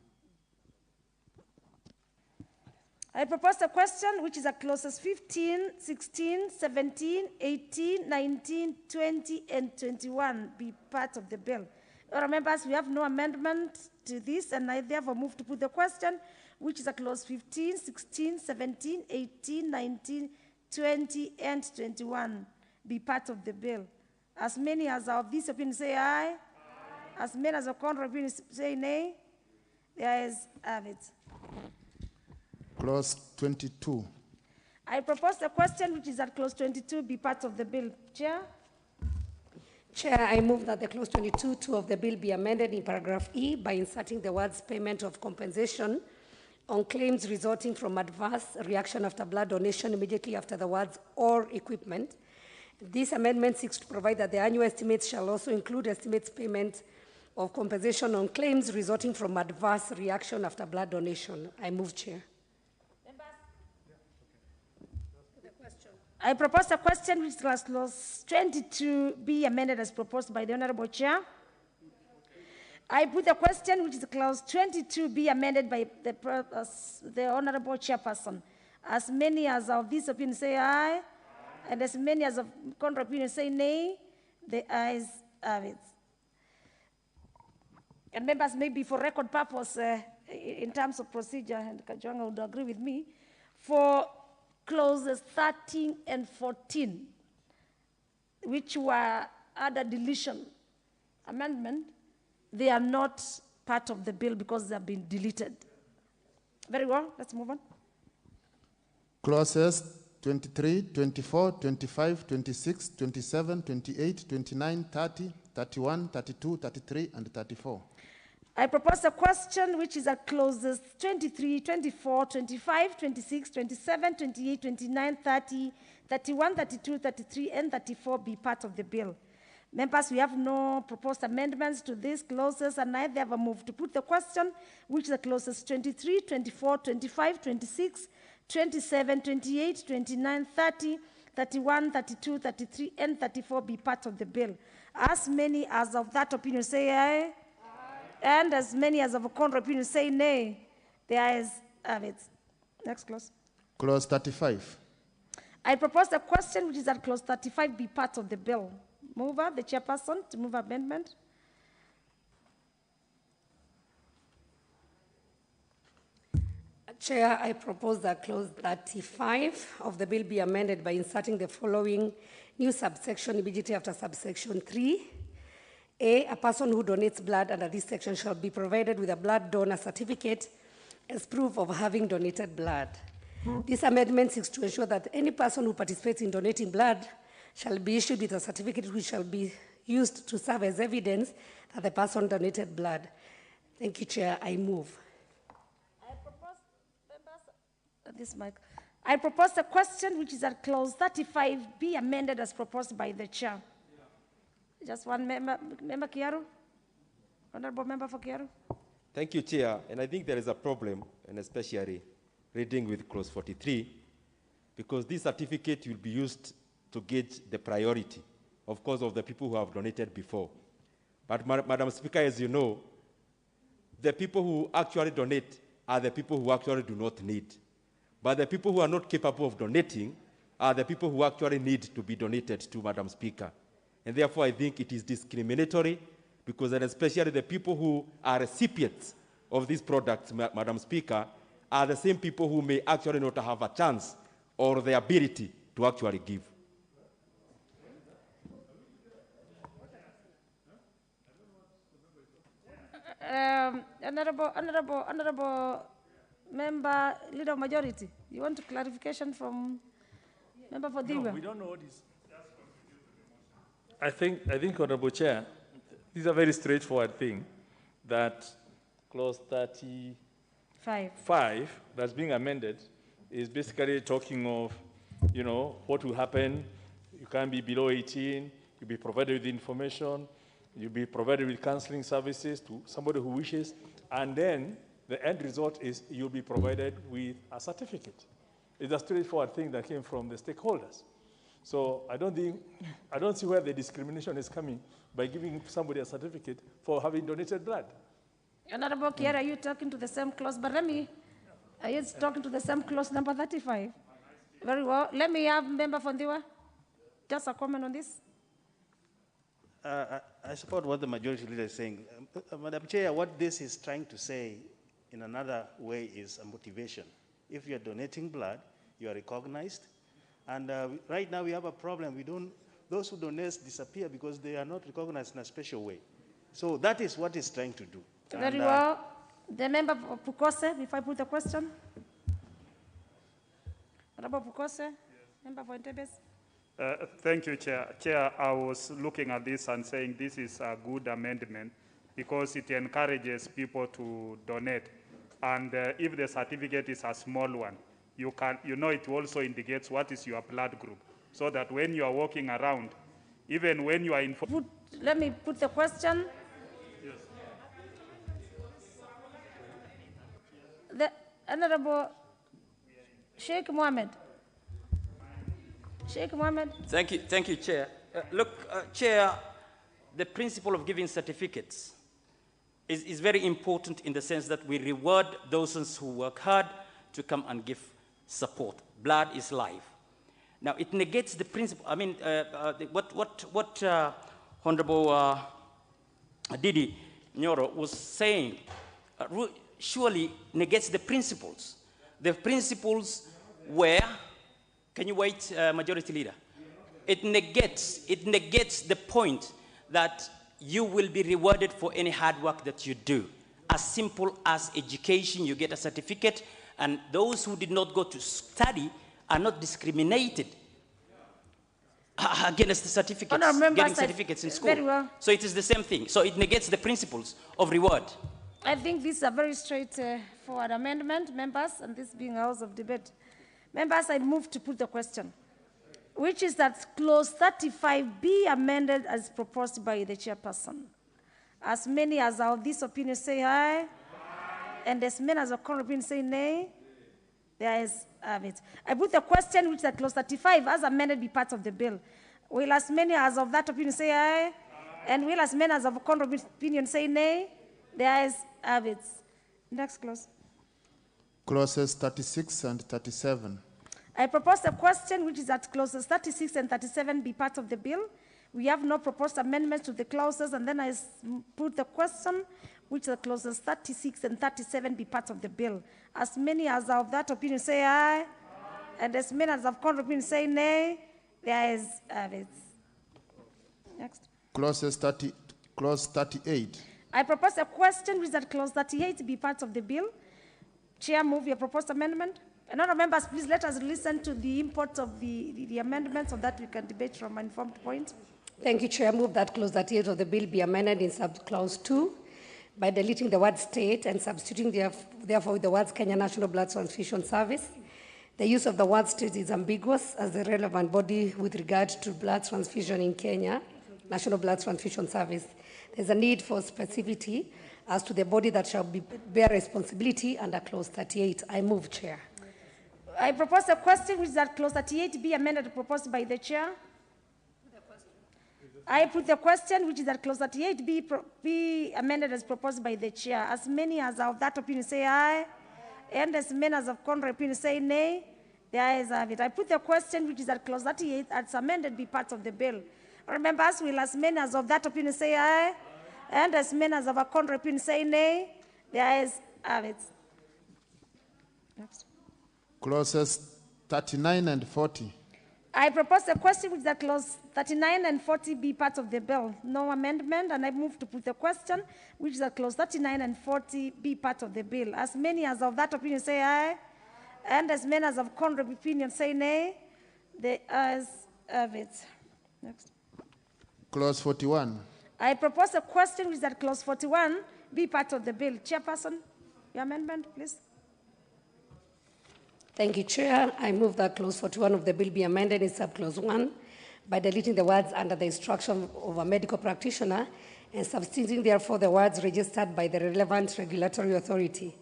I propose the question, which is a clauses 15, 16, 17, 18, 19, 20, and 21 be part of the bill. Members, we have no amendment to this, and I therefore move to put the question, which is a clause 15, 16, 17, 18, 19, 20, and 21 be part of the bill. As many as of this opinion say aye, as many as of contrary opinion say nay, the ayes have it. Clause 22. I propose the question, which is that clause 22 be part of the bill. Chair? Chair, I move that the clause 22(2) of the bill be amended in paragraph E by inserting the words payment of compensation on claims resulting from adverse reaction after blood donation immediately after the words or equipment. This amendment seeks to provide that the annual estimates shall also include estimates payment of compensation on claims resulting from adverse reaction after blood donation. I move, Chair. I propose a question, which is clause 22 be amended as proposed by the Honorable Chair. I put the question, which is clause 22 be amended by the Honorable Chairperson. As many as of this opinion say aye, and as many as of contrary opinion say nay, the ayes have it. And members, maybe for record purpose, in terms of procedure, and Kajwanga would agree with me, for clauses 13 and 14, which were under deletion amendment, they are not part of the bill because they have been deleted. Very well, let's move on. Clauses 23, 24, 25, 26, 27, 28, 29, 30, 31, 32, 33, and 34. I propose a question, which is at clauses 23, 24, 25, 26, 27, 28, 29, 30, 31, 32, 33, and 34 be part of the bill. Members, we have no proposed amendments to these clauses, and I therefore move to put the question, which the clauses 23, 24, 25, 26, 27, 28, 29, 30, 31, 32, 33, and 34 be part of the bill. As many as of that opinion say aye, and as many as of a contrary opinion say nay. The ayes have it. Next clause. Clause 35. I propose the question, which is that clause 35 be part of the bill. Mover, the chairperson, to move amendment. Chair, I propose that clause 35 of the bill be amended by inserting the following new subsection immediately after subsection 3. A person who donates blood under this section shall be provided with a blood donor certificate as proof of having donated blood. This amendment seeks to ensure that any person who participates in donating blood shall be issued with a certificate which shall be used to serve as evidence that the person donated blood. Thank you, Chair. I move. I propose, members, this mic. I propose the question, which is that clause 35 be amended as proposed by the chair. Just one member, Member Kiaru. Honorable Member for Kiaru. Thank you, Chair. And I think there is a problem, and especially reading with clause 43, because this certificate will be used to gauge the priority, of course, of the people who have donated before. But, Madam Speaker, as you know, the people who actually donate are the people who actually do not need. But the people who are not capable of donating are the people who actually need to be donated to, Madam Speaker. And therefore, I think it is discriminatory, because then especially the people who are recipients of these products, Madam Speaker, are the same people who may actually not have a chance or the ability to actually give. Honorable Member, Leader of Majority, you want clarification from Member for Diwa? No, we don't know what is. I think, Honorable Chair, this is a very straightforward thing, that clause 35 that's being amended is basically talking of, you know, what will happen. You can't be below 18, you'll be provided with information, you'll be provided with counseling services to somebody who wishes, and then the end result is you'll be provided with a certificate. It's a straightforward thing that came from the stakeholders. So I don't see where the discrimination is coming by giving somebody a certificate for having donated blood. Honorable Kiara, are you talking to the same clause? But are you talking to the same clause number 35? Very well. Let me have Member Fondiwa. Just a comment on this. I support what the majority leader is saying. Madam Chair, what this is trying to say in another way is a motivation. If you're donating blood, you are recognized. And right now we have a problem. Those who donate disappear because they are not recognized in a special way. So that is what it's trying to do. Very well. The member for Pukose, before I put the question. Honorable Pukose, yes. Member for Mutembei. Thank you, Chair. Chair, I was looking at this and saying this is a good amendment because it encourages people to donate. And if the certificate is a small one, it also indicates what is your blood group, so that when you are walking around, even when you are in... Let me put the question. Yes. The Honorable Sheikh Mohammed. Sheikh Mohammed. Thank you, Chair. Chair, the principle of giving certificates is very important in the sense that we reward those who work hard to come and give support. Blood is life. Now, it negates the principle. I mean, what Honorable Didi Nyoro was saying surely negates the principles. The principles where, can you wait, Majority Leader? It negates the point that you will be rewarded for any hard work that you do. As simple as education, you get a certificate, and those who did not go to study are not discriminated against the certificates, getting certificates in school. Very well. So it is the same thing. So it negates the principles of reward. I think this is a very straightforward amendment, members, and this being a house of debate. Members, I move to put the question, which is that clause 35 be amended as proposed by the chairperson. As many as are of this opinion say aye, and as many as are contrary opinion say nay. There is it. I put the question which is that clause 35 as amended be part of the bill. Will as many as of that opinion say aye, and will as many as of contrary opinion say nay. There is it. Next clause. Clauses 36 and 37. I propose a question which is that clauses 36 and 37 be part of the bill. We have no proposed amendments to the clauses, and then I put the question which the clauses 36 and 37 be part of the bill. As many as are of that opinion say aye, and as many as of contrary opinion say nay. There is it. Next. Clause 38. I propose a question which is that clause 38 be part of the bill. Chair, move your proposed amendment. And other members, please let us listen to the import of the amendment so that we can debate from an informed point. Thank you, Chair. Move that clause 38 of the bill be amended in sub-clause 2 by deleting the word state and substituting therefore with the words Kenya National Blood Transfusion Service. The use of the word state is ambiguous as the relevant body with regard to blood transfusion in Kenya, National Blood Transfusion Service. There's a need for specificity as to the body that shall bear responsibility under clause 38. I move, Chair. I propose a question which is that clause 38 be amended proposed by the chair. I put the question which is that clause 38 be amended as proposed by the chair. As many as are of that opinion say aye, and as many as of contrary opinion say nay. There is it. I put the question which is that clause 38 as amended be part of the bill. Remember, will as many as of that opinion say aye, and as many as of a contrary opinion say nay. There is it. Next. Clauses 39 and 40. I propose a question which that clause 39 and 40 be part of the bill. No amendment, and I move to put the question which is that clause 39 and 40 be part of the bill. As many as of that opinion say aye, and as many as of contrary opinion say nay. The ayes have it. Next. Clause 41. I propose a question which is that clause 41 be part of the bill. Chairperson, your amendment, please. Thank you, Chair. I move that clause 41 of the bill be amended in subclause 1 by deleting the words under the instruction of a medical practitioner and substituting therefore the words registered by the relevant regulatory authority.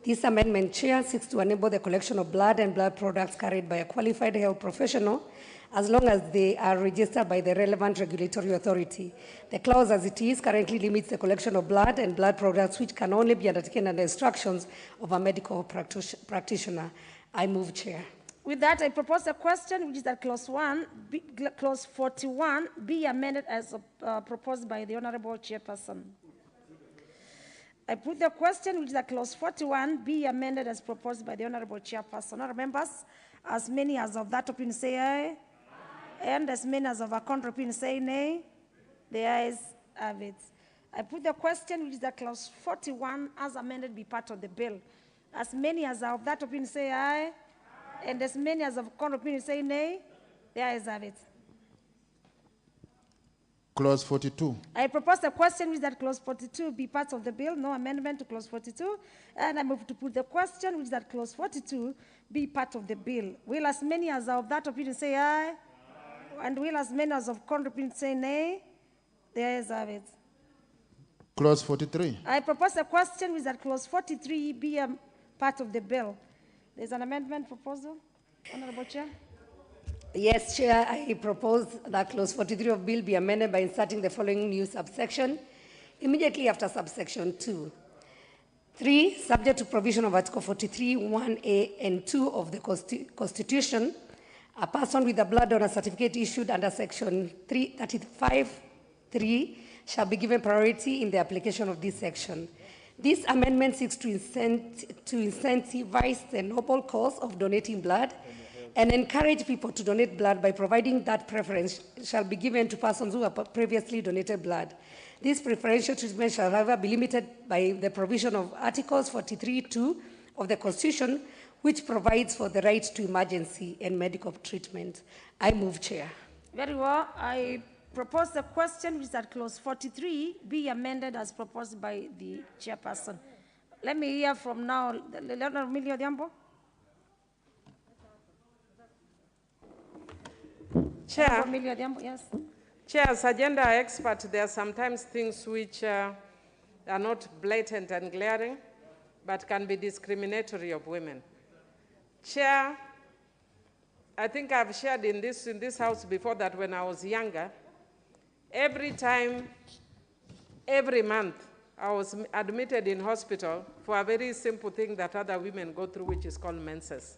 This amendment, Chair, seeks to enable the collection of blood and blood products carried by a qualified health professional as long as they are registered by the relevant regulatory authority. The clause as it is currently limits the collection of blood and blood products which can only be undertaken under instructions of a medical practitioner. I move, Chair. With that, I propose a question which is that clause 41 be amended as proposed by the Honorable Chairperson. I put the question which is that clause 41 be amended as proposed by the Honorable Chairperson. Honourable members, as many as of that opinion say aye, and as many as of a contrary opinion say nay. The ayes have it. I put the question which is that clause 41 as amended be part of the bill. As many as are of that opinion say aye, and as many as of contrary opinion say nay. The ayes have it. Clause 42. I propose a question which that clause 42 be part of the bill. No amendment to clause 42. And I move to put the question which that clause 42 be part of the bill. Will as many as are of that opinion say aye, and will as many as of contrary opinion say nay. The ayes have it. Clause 43. I propose a question with that clause 43 be a part of the bill. There's an amendment proposal, Honorable Chair. Yes, Chair, I propose that clause 43 of bill be amended by inserting the following new subsection immediately after subsection 2. 3, subject to provision of Article 43, 1A and 2 of the Constitution, a person with a blood donor certificate issued under section 335(3) shall be given priority in the application of this section. This amendment seeks to incentivize the noble cause of donating blood and encourage people to donate blood by providing that preference shall be given to persons who have previously donated blood. This preferential treatment shall, however, be limited by the provision of Articles 43(2) of the Constitution, which provides for the right to emergency and medical treatment. I move, Chair. Very well. I propose the question which is that clause 43 be amended as proposed by the chairperson. Let me hear from now Leonard Emilio Diambo. Chair, yes. Chair, as agenda expert, there are sometimes things which are not blatant and glaring, but can be discriminatory of women. Chair, I think I've shared in this house before that when I was younger, every month, I was admitted in hospital for a very simple thing that other women go through, which is called menses,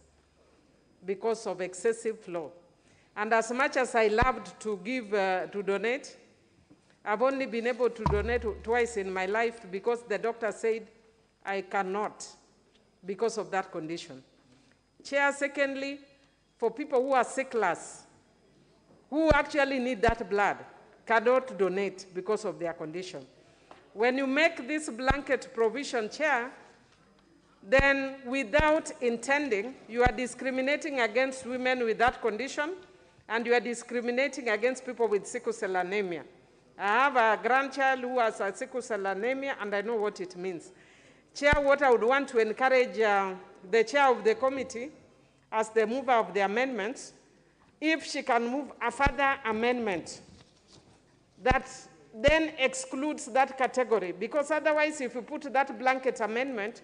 because of excessive flow. And as much as I loved to give, to donate, I've only been able to donate twice in my life because the doctor said I cannot because of that condition. Chair, secondly, for people who are sickless, who actually need that blood, cannot donate because of their condition. When you make this blanket provision, Chair, then without intending, you are discriminating against women with that condition, and you are discriminating against people with sickle cell anemia. I have a grandchild who has a sickle cell anemia, and I know what it means. Chair, what I would want to encourage the chair of the committee, as the mover of the amendments, if she can move a further amendment that then excludes that category, because otherwise if you put that blanket amendment,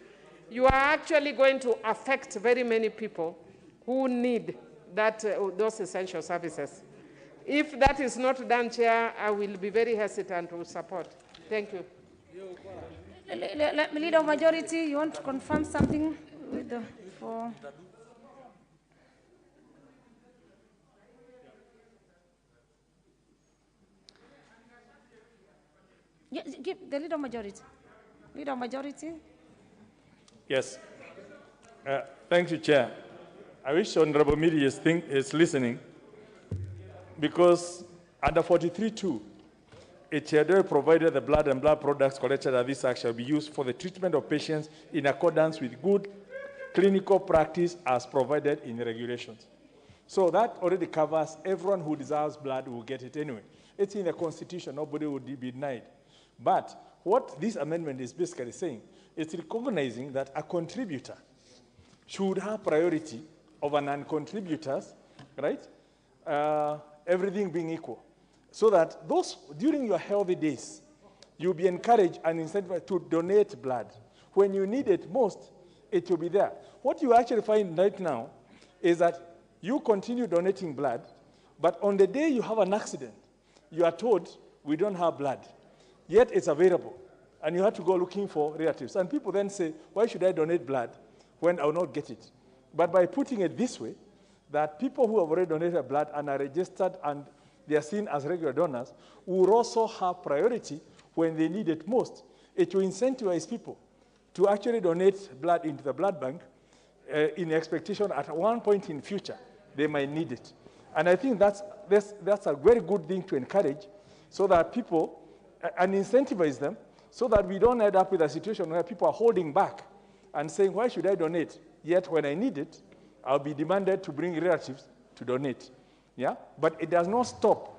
you are actually going to affect very many people who need that, those essential services. If that is not done, Chair, I will be very hesitant to support. Thank you. Leader of Majority, you want to confirm something with the, for... Yeah, give the Leader of Majority. Leader of Majority. Yes. Thank you, Chair. I wish Honorable Miri is listening, because under 43.2, HRD provided the blood and blood products collected at this act shall be used for the treatment of patients in accordance with good clinical practice as provided in the regulations. So that already covers everyone who deserves blood will get it anyway. It's in the Constitution, nobody would be denied. But what this amendment is basically saying, it's recognizing that a contributor should have priority over non-contributors, right? Everything being equal. So that those, during your healthy days, you'll be encouraged and incentivized to donate blood. When you need it most, it will be there. What you actually find right now is that you continue donating blood, but on the day you have an accident, you are told, we don't have blood. Yet it's available, and you have to go looking for relatives. And people then say, why should I donate blood when I will not get it? But by putting it this way, that people who have already donated blood and are registered and they are seen as regular donors will also have priority when they need it most. It will incentivize people to actually donate blood into the blood bank in expectation at one point in future they might need it. And I think that's a very good thing to encourage, so that people, and incentivize them, so that we don't end up with a situation where people are holding back and saying, why should I donate? Yet when I need it, I'll be demanded to bring relatives to donate. Yeah? But it does not stop.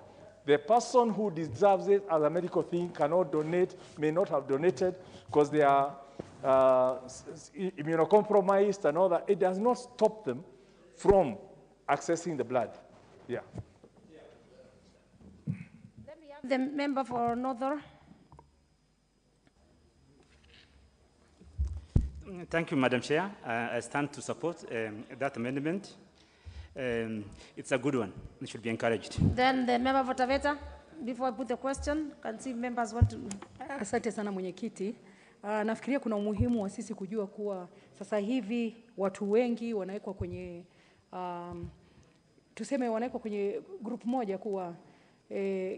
The person who deserves it as a medical thing cannot donate, may not have donated because they are immunocompromised and all that. It does not stop them from accessing the blood. Yeah. The member for Northern. Thank you, Madam Chair. I stand to support that amendment. It's a good one. It should be encouraged. Then the member for Taveta, before I put the question, can see members want to... Asante sana mwenyekiti. Nafikiria kuna umuhimu wa sisi kujua kuwa sasa hivi watu wengi wanawekwa kwenye tuseme wanawekwa kwenye group moja kuwa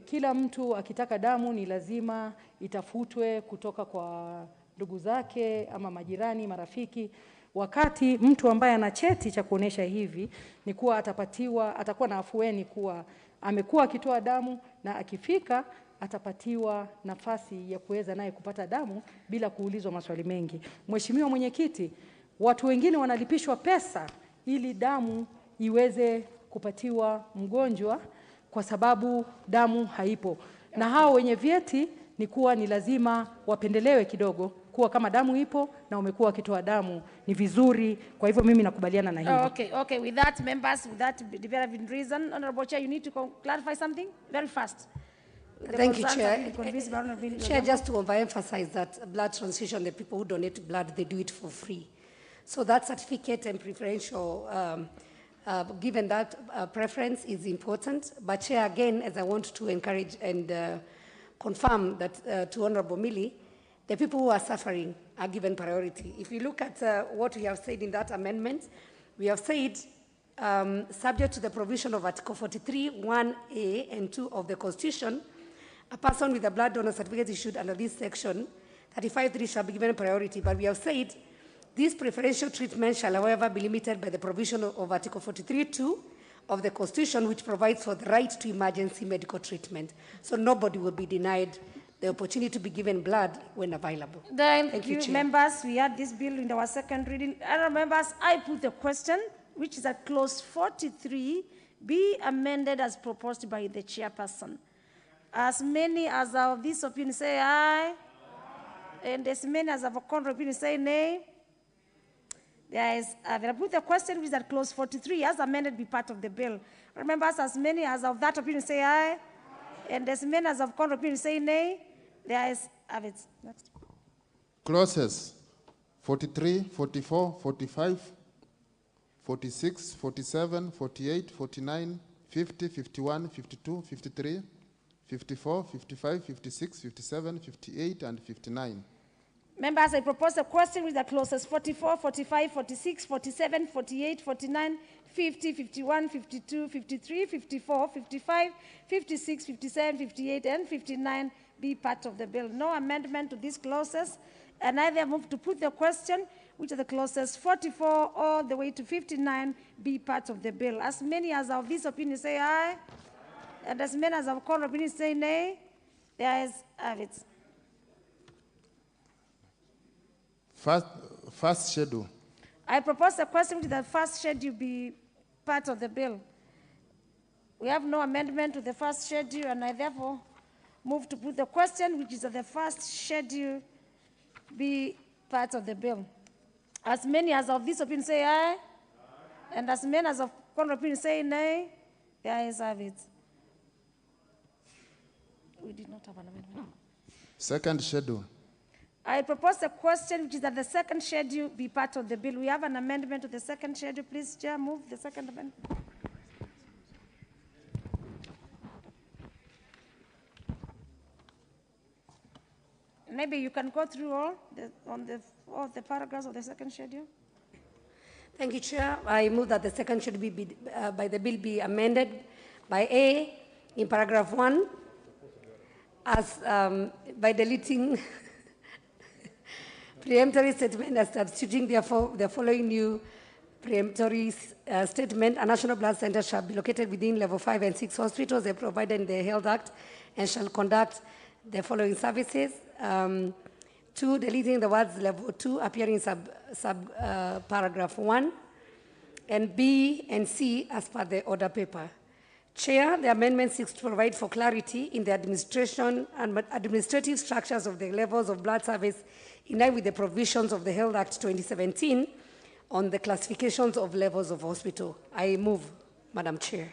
kila mtu akitaka damu ni lazima itafutwe kutoka kwa ndugu zake ama majirani, marafiki, wakati mtu ambaye ana cheti cha kuonesha hivi ni kuwa atakuwa na afueni kuwa amekuwa akitoa damu na akifika atapatiwa nafasi ya kuweza naye kupata damu bila kuulizwa maswali mengi. Mheshimiwa Mwenyekiti, watu wengine wanalipishwa pesa ili damu iweze kupatiwa mgonjwa kwa sababu damu haipo. Na hao wenye vyeti ni kuwa ni lazima wapendelewe kidogo wamekuwa kama damu ipo na wamekuwa wakitoa damu, ni vizuri. Kwa hivyo mimi nakubaliana na hili. Okay. With that, members, with that developing reason, Honorable Chair, you need to clarify something very fast. Thank you, Chair. Chair, just to overemphasize that blood transfusion, the people who donate blood, they do it for free. So that certificate and preferential, given that preference is important. But Chair, again, as I want to encourage and confirm that to Honorable Millie, the people who are suffering are given priority. If you look at what we have said in that amendment, we have said, subject to the provision of Article 43, 1A and 2 of the Constitution, a person with a blood donor certificate issued under this section 35(3) shall be given priority. But we have said this preferential treatment shall, however, be limited by the provision of Article 43(2) of the Constitution, which provides for the right to emergency medical treatment. So nobody will be denied the opportunity to be given blood when available. Thank you, Chair. members. We had this bill in our second reading. Other members, I put the question, which is that clause 43 be amended as proposed by the chairperson. As many as of this opinion say aye, and as many as of a contrary opinion say nay. There is, I will put the question, which is that clause 43 as amended be part of the bill. Remember, as many as of that opinion say aye, and as many as of contrary opinion say nay. There is, next. Clauses 43, 44, 45, 46, 47, 48, 49, 50, 51, 52, 53, 54, 55, 56, 57, 58, and 59. Members, I propose a question with the clauses 44, 45, 46, 47, 48, 49, 50, 51, 52, 53, 54, 55, 56, 57, 58, and 59 be part of the bill. No amendment to these clauses. And I then move to put the question, which are the clauses 44 all the way to 59 be part of the bill. As many as of this opinion say aye, and as many as of contrary opinion say nay. The ayes have it. First schedule. I propose a question to the first schedule be part of the bill. We have no amendment to the first schedule, and I therefore move to put the question, which is that the first schedule be part of the bill. As many as of this opinion say aye, and as many as of contrary opinion say nay. The ayes have it. We did not have an amendment. Second schedule. I propose a question, which is that the second schedule be part of the bill. We have an amendment to the second schedule. Please, Chair, move the second amendment. Maybe you can go through all the paragraphs of the second schedule. Thank you, Chair. I move that the second schedule by the bill be amended by A in paragraph 1 as by deleting preemptory statement and substituting therefore the following new preemptory statement. A national blood center shall be located within level 5 and 6 hospitals as provided in the Health Act and shall conduct the following services. 2, deleting the words level 2 appearing paragraph 1, and B and C as per the order paper. Chair, the amendment seeks to provide for clarity in the administration and administrative structures of the levels of blood service in line with the provisions of the Health Act 2017 on the classifications of levels of hospital. I move, Madam Chair.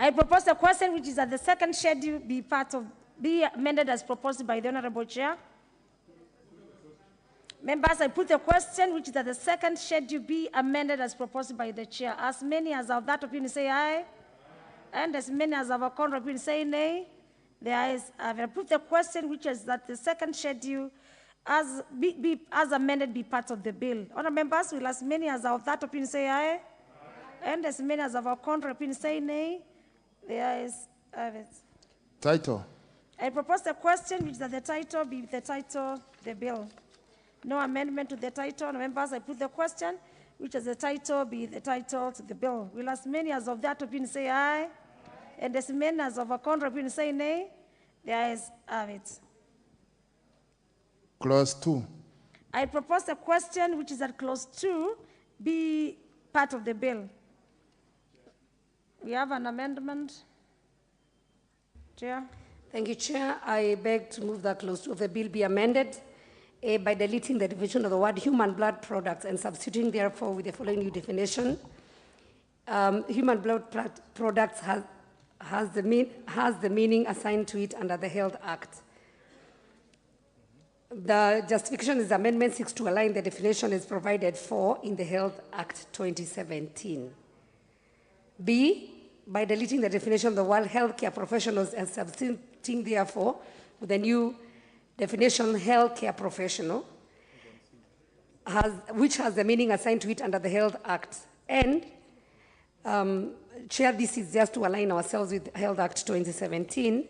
I propose a question, which is that the second schedule be amended as proposed by the Honorable Chair. Members, I put the question, which is that the second schedule be amended as proposed by the Chair. As many as of that opinion say aye, and as many as of a contrary opinion say nay. The ayes have. I put the question, which is that the second schedule as amended be part of the bill. Honourable members, will as many as of that opinion say aye, and as many as of a contrary opinion say nay. The ayes have it. Title. I propose the question, which is that the title be the title of the bill. No amendment to the title. Members, I put the question, which is the title be the title to the bill. Will as many as of that opinion say aye, and as many as of a contrary opinion say nay. The ayes have it. Clause 2. I propose a question, which is that clause 2 be part of the bill. We have an amendment. Chair. Thank you, Chair. I beg to move that clause 2 of the bill be amended by deleting the division of the word human blood products and substituting therefore with the following new definition. Human blood products has the meaning assigned to it under the Health Act. The justification is Amendment 6 to align the definition as provided for in the Health Act 2017. B, by deleting the definition of the word healthcare professionals and substituting therefore with the new definition healthcare professional, which has the meaning assigned to it under the Health Act. And Chair, this is just to align ourselves with Health Act 2017.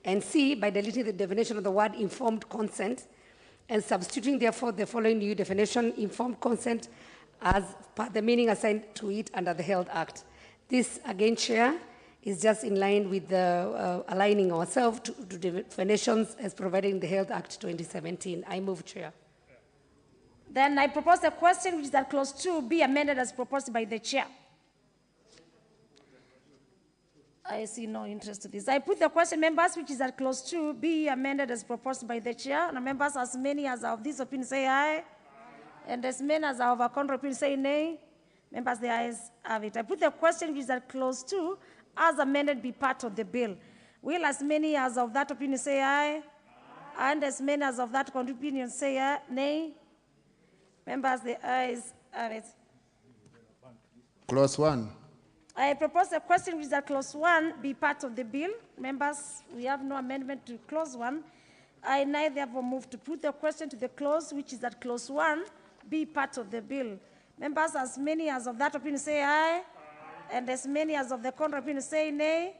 And C, by deleting the definition of the word informed consent and substituting therefore the following new definition, informed consent, as per the meaning assigned to it under the Health Act. This, again, Chair, is just in line with the aligning ourselves to definitions as provided in the Health Act 2017. I move, Chair. Then I propose the question, which is that clause 2 be amended as proposed by the Chair. I see no interest to this. I put the question, members, which is that clause 2 be amended as proposed by the Chair. And members, as many as are of this opinion say aye, and as many as are of a contrary opinion say nay. Members, the ayes have it. I put the question, which is that clause 2 as amended be part of the bill. Will as many as of that opinion say aye? And as many as of that opinion say aye, nay? Members, the ayes have it. Clause 1. I propose a question, which is that clause 1 be part of the bill. Members, we have no amendment to clause 1. I now therefore move to put the question to the clause, which is that clause 1 be part of the bill. Members, as many as of that opinion say aye, and as many as of the contrary opinion say nay,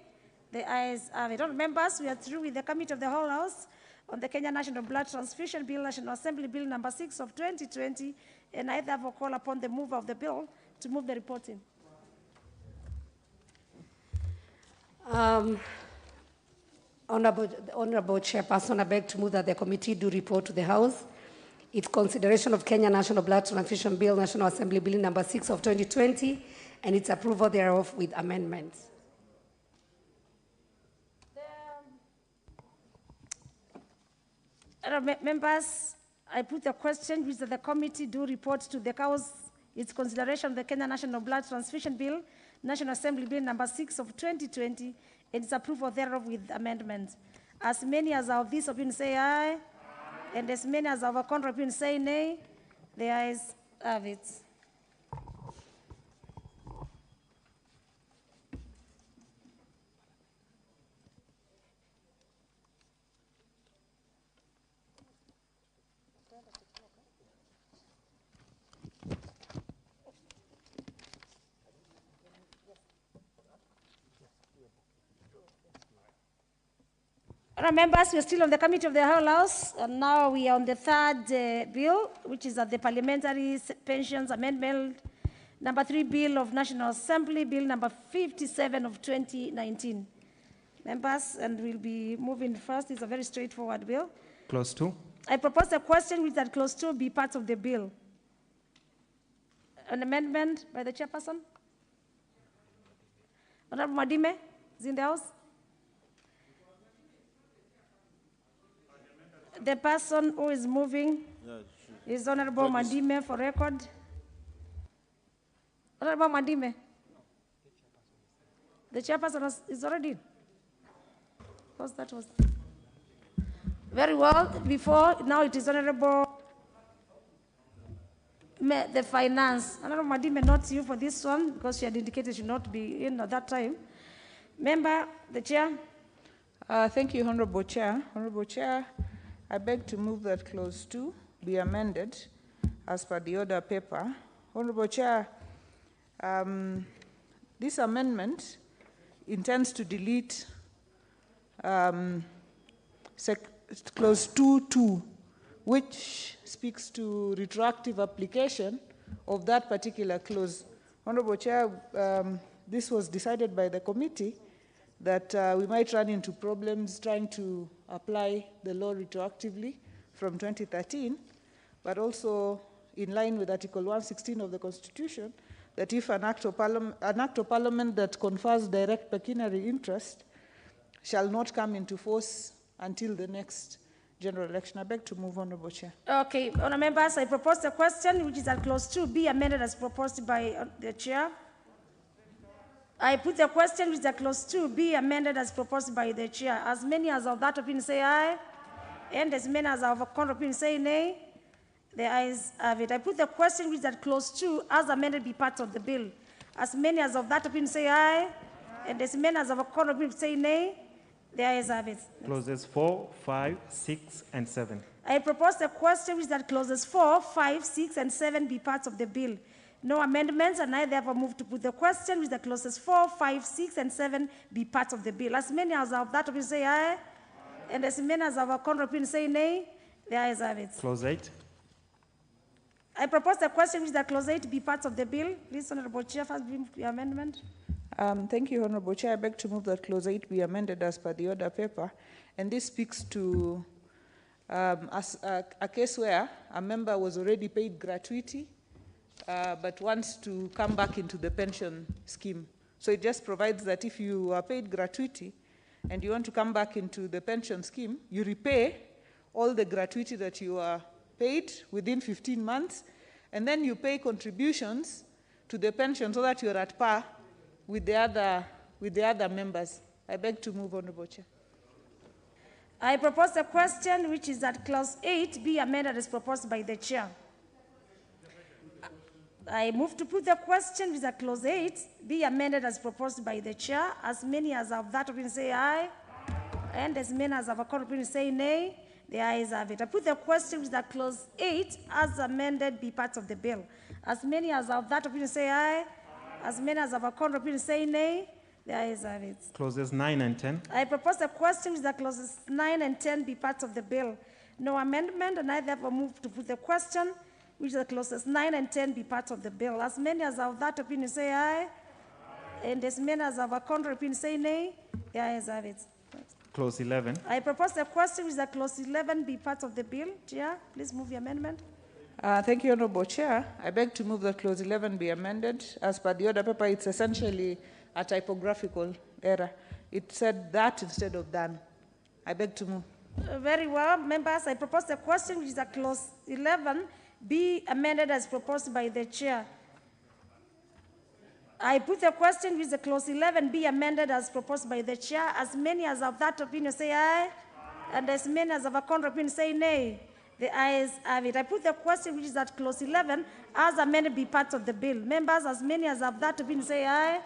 the ayes have it. Members, we are through with the Committee of the Whole House on the Kenya National Blood Transfusion Bill, National Assembly Bill number 6 of 2020, and I therefore call upon the mover of the bill to move the report in. Honorable Chairperson, I beg to move that the committee do report to the House its consideration of Kenya National Blood Transfusion Bill, National Assembly Bill number 6 of 2020, and its approval thereof with amendments. Members, I put the question, which the committee do report to the House its consideration of the Kenya National Blood Transfusion Bill, National Assembly Bill number 6 of 2020, and its approval thereof with amendments. As many as are of this opinion say aye, and as many as are of a contrary opinion say nay, the ayes have it. Members, we are still on the Committee of the Whole House, and now we are on the third bill, which is the Parliamentary Pensions Amendment number 3 Bill of National Assembly, Bill number 57 of 2019. Members, and we'll be moving first. It's a very straightforward bill. Clause 2. I propose a question which that clause 2 be part of the bill. An amendment by the chairperson. Honorable Madime is in the House. The person who is moving is Honorable Madime for record. Honorable Madime. The chairperson is already in. Because that was very well before. Now it is Honorable the Finance. Honorable Madime, not you for this one because she had indicated she would not be in at that time. Member, the chair. Thank you, Honorable Chair. Honorable Chair, I beg to move that clause 2 be amended as per the order paper. Honorable Chair, this amendment intends to delete clause 2.2, which speaks to retroactive application of that particular clause. Honorable Chair, this was decided by the committee that we might run into problems trying to apply the law retroactively from 2013, but also in line with Article 116 of the Constitution, that if an act of Parliament that confers direct pecuniary interest shall not come into force until the next general election. I beg to move, Honorable Chair. Okay, Honourable members, I propose the question which is at clause 2 be amended as proposed by the chair. I put the question which is at clause 2 be amended as proposed by the chair. As many as of that opinion say aye, and as many as of a contrary opinion say nay. The ayes have it. I put the question which is at clause 2 as amended be part of the bill. As many as of that opinion say aye, and as many as of a contrary opinion say nay. The ayes have it. Clauses 4, 5, 6, and 7. I propose the question which is that clauses 4, 5, 6, and 7 be parts of the bill. No amendments, and I therefore move to put the question which is that clauses 4, 5, 6, and 7 be parts of the bill. As many as of that opinion say aye, and as many as of a contrary opinion say nay. The ayes have it. Clause 8. I propose the question which is that clause 8 be parts of the bill. Please, Honourable Chair, first bring the amendment. Thank you, Honourable Chair. I beg to move that clause 8 be amended as per the order paper. And this speaks to a case where a member was already paid gratuity, but wants to come back into the pension scheme. So it just provides that if you are paid gratuity and you want to come back into the pension scheme, you repay all the gratuity that you are paid within 15 months, and then you pay contributions to the pension so that you're at par with the other members. I beg to move, Honourable Chair. I propose the question which is that clause 8 be amended as proposed by the chair. I move to put the question which is that clause 8 be amended as proposed by the chair. As many as of that opinion say aye, and as many as of a contrary opinion say nay. The ayes have it. I put the question which is that clause 8 as amended be part of the bill. As many as of that opinion say aye, as many as of a contrary opinion say nay. The ayes have it. Clauses 9 and 10. I propose the question which is that clauses 9 and 10 be part of the bill. No amendment, and I therefore move to put the question which is that clauses 9 and 10 be part of the bill. As many as of that opinion say aye, and as many as of a contrary opinion say nay. The ayes have it. Clause 11. I propose the question which is that clause 11 be part of the bill. Chair, please move the amendment. Thank you, Honourable Chair. I beg to move that clause 11 be amended. As per the order paper, it's essentially a typographical error. It said that instead of done. I beg to move. Very well, members. I propose the question which is that clause 11 be amended as proposed by the chair. I put the question with the clause 11 be amended as proposed by the chair. As many as of that opinion say aye, and as many as of a contrary opinion say nay. The ayes have it. I put the question which is that clause 11 as amended be part of the bill. Members, as many as of that opinion say aye,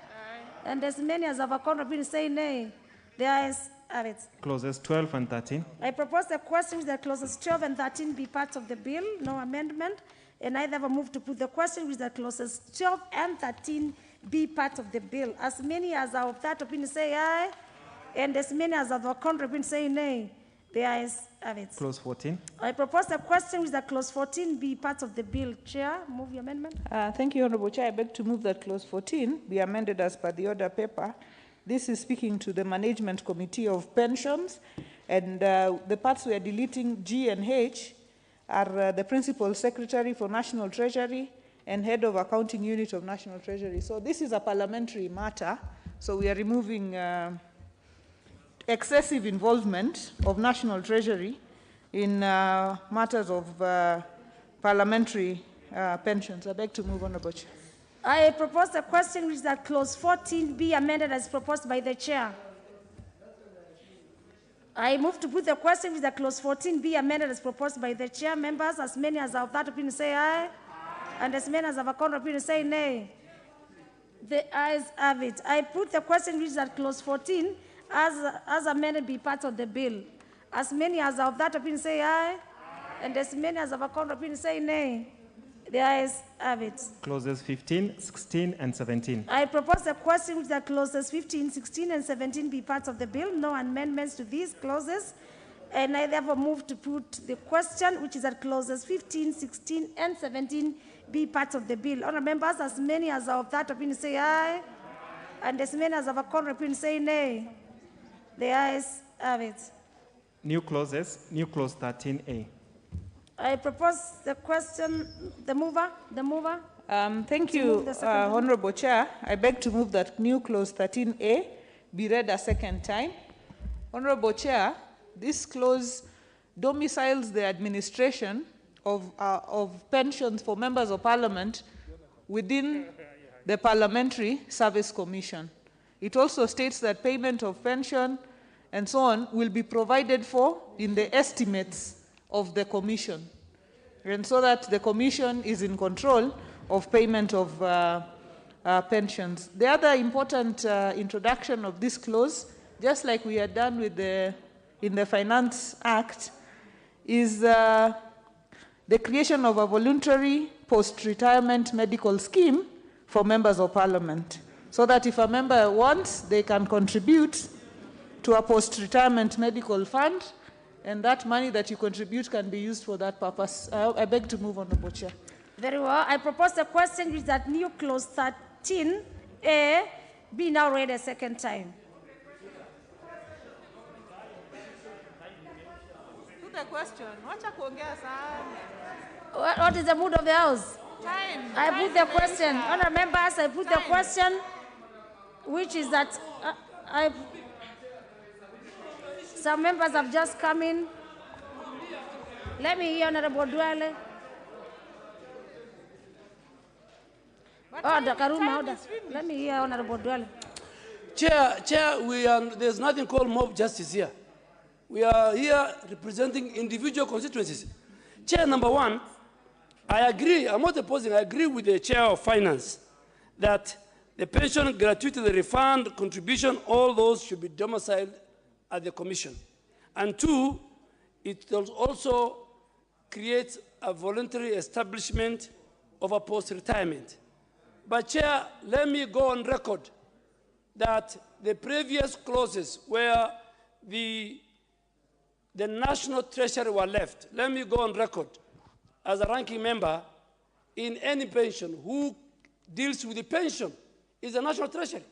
and as many as of a contrary opinion say nay. The ayes have it. Clauses 12 and 13. I propose the question with the clauses 12 and 13 be part of the bill. No amendment. And I therefore move to put the question with the clauses 12 and 13 be part of the bill. As many as are of that opinion say aye, and as many as of the contrary opinion say nay. The ayes have it. Clause 14. I propose the question with the clause 14 be part of the bill. Chair, move the amendment. Thank you, Honourable Chair. I beg to move that clause 14 be amended as per the order paper. This is speaking to the Management Committee of Pensions, and the parts we are deleting, G and H, are the Principal Secretary for National Treasury and Head of Accounting Unit of National Treasury. So this is a parliamentary matter, so we are removing excessive involvement of National Treasury in matters of parliamentary pensions. I beg to move, Honourable Chair. I propose the question which is that clause 14 be amended as proposed by the chair. I move to put the question with the clause 14 be amended as proposed by the chair. Members, as many as of that opinion say aye, and as many as of a contrary opinion say nay. The ayes have it. I put the question which is that clause 14 as amended be part of the bill. As many as of that opinion say aye, and as many as of a contrary opinion say nay. The ayes have it. Clauses 15, 16, and 17. I propose the question which the clauses 15, 16, and 17 be parts of the bill. No amendments to these clauses. And I therefore move to put the question which is that clauses 15, 16, and 17 be parts of the bill. Honourable members, as many as of that opinion say aye, and as many as of a contrary opinion say nay. The ayes have it. New clauses, new clause 13A. I propose the question, the mover. Thank you, Honourable Chair. I beg to move that new clause 13A be read a second time. Honorable Chair, this clause domiciles the administration of pensions for members of parliament within the Parliamentary Service Commission. It also states that payment of pension and so on will be provided for in the estimates of the commission, and so that the commission is in control of payment of pensions. The other important introduction of this clause, just like we had done with in the Finance Act, is the creation of a voluntary post-retirement medical scheme for members of parliament, so that if a member wants, they can contribute to a post-retirement medical fund, and that money that you contribute can be used for that purpose. I beg to move on, Honorable Chair. Very well. I propose the question which that new clause 13A be now read a second time. The question. What is the mood of the House? Time. I put the question. Honourable members, I put the question, which is that some members have just come in. Let me hear Honourable Duale. Order, Karuma, order. Let me hear Honourable Duale. Chair, there's nothing called mob justice here. We are here representing individual constituencies. Chair, number one, I agree, I'm not opposing, I agree with the Chair of Finance that the pension, gratuity, the refund, contribution, all those should be domiciled at the Commission. And two, it also creates a voluntary establishment of a post-retirement. But Chair, let me go on record that the previous clauses where the National Treasury were left, let me go on record as a ranking member in any pension who deals with the pension is the National Treasury.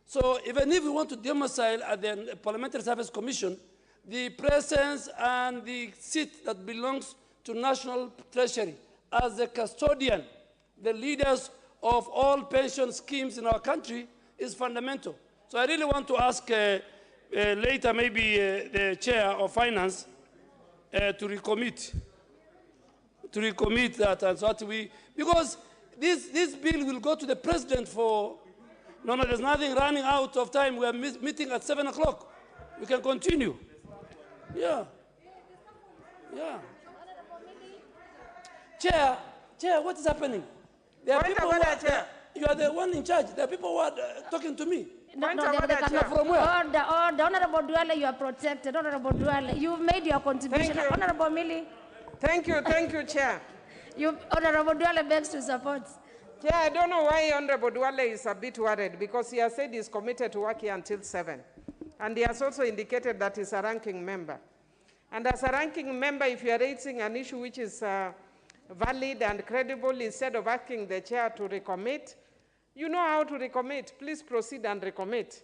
So even if we want to domicile at the Parliamentary Service Commission, the presence and the seat that belongs to National Treasury as the custodian, the leaders of all pension schemes in our country is fundamental. So I really want to ask later maybe the Chair of Finance to recommit that, and so that we, because this bill will go to the President for, no, there's nothing running out of time. We are meeting at 7 o'clock. We can continue. Yeah. Chair, what is happening? There are people who are, you are the one in charge. There are people who are talking to me. No, they cannot. From where? Order. Honorable Duale, you are protected. Honorable Duale, you've made your contribution. Thank you. Honorable Millie. Thank you, Chair. Honorable Duale begs to support. Chair, I don't know why Honorable Duale is a bit worried, because he has said he's committed to work here until 7. And he has also indicated that he's a ranking member. And as a ranking member, if you are raising an issue which is valid and credible, instead of asking the chair to recommit, you know how to recommit. Please proceed and recommit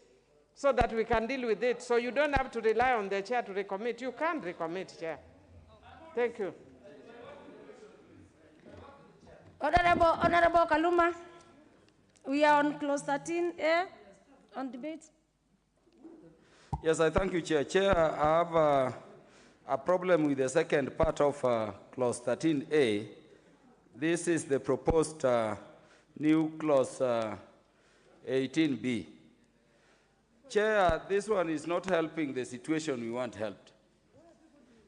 so that we can deal with it. So you don't have to rely on the chair to recommit. You can recommit, Chair. Thank you. Honorable Kaluma, we are on clause 13A on debate. Yes, I thank you, Chair. Chair, I have a problem with the second part of clause 13A. This is the proposed new clause 18B. Chair, this one is not helping the situation we want helped.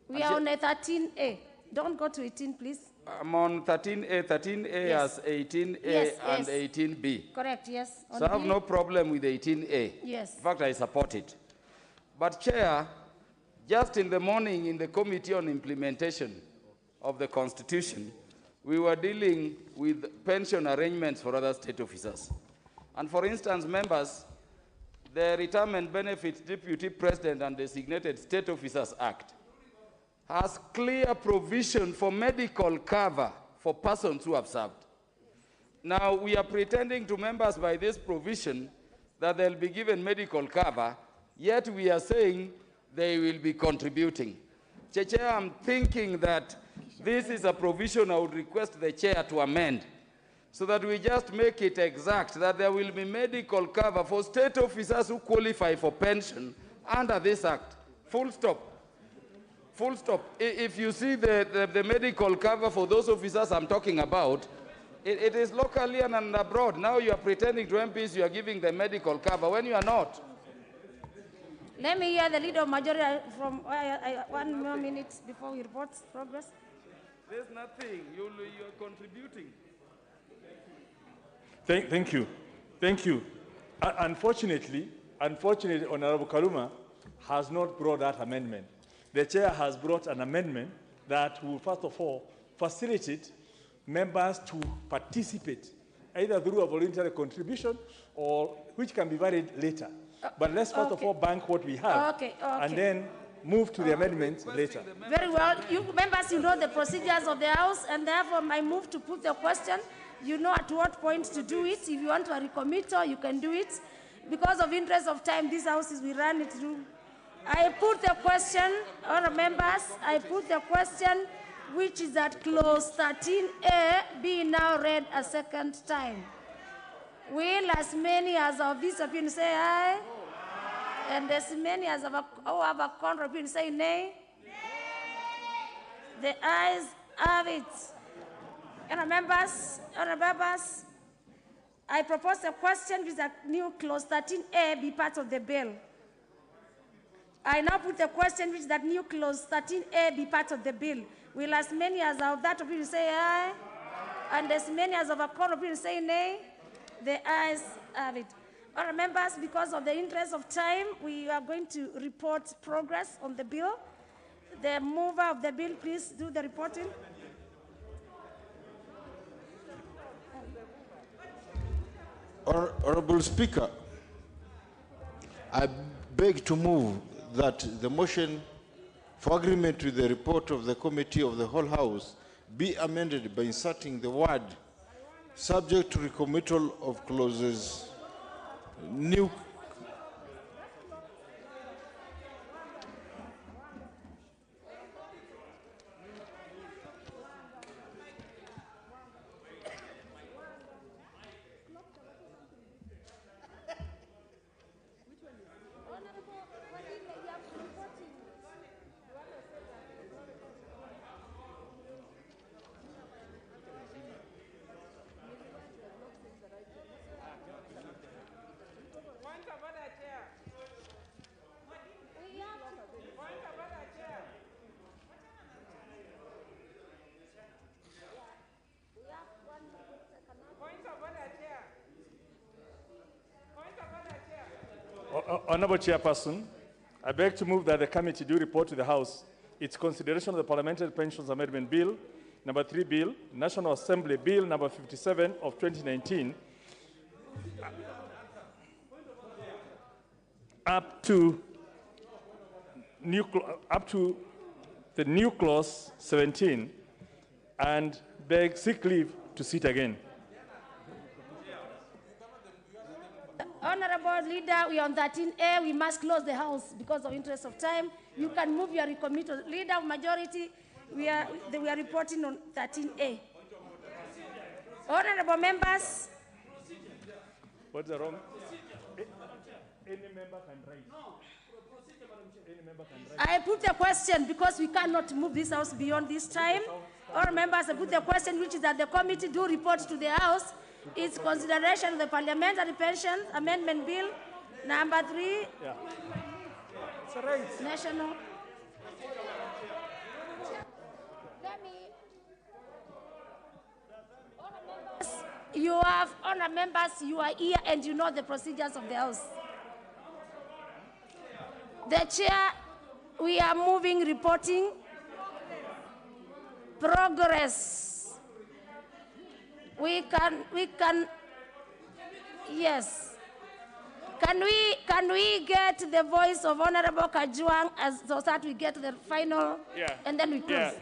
We are on a 13A. Don't go to 18, please. I'm on 13A. 13A Yes. as 18A Yes, and yes. 18B. Correct, yes. On So I have B. no problem with 18A. Yes. In fact, I support it. But Chair, just in the morning in the Committee on Implementation of the Constitution, we were dealing with pension arrangements for other state officers. And for instance, members, the Retirement Benefits Deputy President and Designated State Officers Act has clear provision for medical cover for persons who have served. Now, we are pretending to members by this provision that they'll be given medical cover, yet we are saying they will be contributing. Chair, I'm thinking that this is a provision I would request the chair to amend so that we just make it exact that there will be medical cover for state officers who qualify for pension under this act. Full stop. Full stop. If you see the medical cover for those officers I'm talking about, it is locally and abroad. Now you are pretending to MPs you are giving the medical cover when you are not. Let me hear the leader of majority from 1 more minute before we report progress. There's nothing. You're contributing. Thank you. Thank you. Unfortunately, Honorable Karuma has not brought that amendment. The chair has brought an amendment that will, first of all, facilitate members to participate, either through a voluntary contribution or which can be varied later. But let's first of all bank what we have and then move to the amendments later. Very well. You members, you know the procedures of the House, and therefore I move to put the question. You know at what point to do it. If you want to recommit, you can do it. Because of interest of time, these houses, we run it through. I put the question, honourable members, I put the question which is at clause 13A being now read a second time. Will as many as of this opinion say aye? And as many as of who have a contrary opinion say nay? The ayes have it. Honourable members, I propose a question with a new clause 13A be part of the bill. I now put the question which that new clause 13A be part of the bill. Will as many as of that opinion say aye? And as many as of a contrary opinion say nay? The ayes have it. Honourable members, because of the interest of time, we are going to report progress on the bill. The mover of the bill, please do the reporting. Honorable Speaker, I beg to move that the motion for agreement with the report of the Committee of the Whole House be amended by inserting the word subject to recommittal of clauses new. Honourable Chairperson, I beg to move that the committee do report to the House its consideration of the Parliamentary Pensions Amendment Bill, number 3 Bill, National Assembly Bill number 57 of 2019, up to the new clause 17, and seek leave to sit again. Honorable Leader, we are on 13A. We must close the House because of interest of time. You can move your recommittal. Leader of majority, we are reporting on 13A. Honorable members. What's the wrong? Any member can raise. Any member can raise. I put the question because we cannot move this House beyond this time. All members, I put the question which is that the committee do report to the House its consideration of the Parliamentary Pension Amendment Bill, number 3. Yeah. It's a raise. National. You have, honor members, you are here and you know the procedures of the House. The chair, we are moving, reporting progress. We can, yes. Can we get the voice of Honorable Kajuang so that we get the final, and then we close?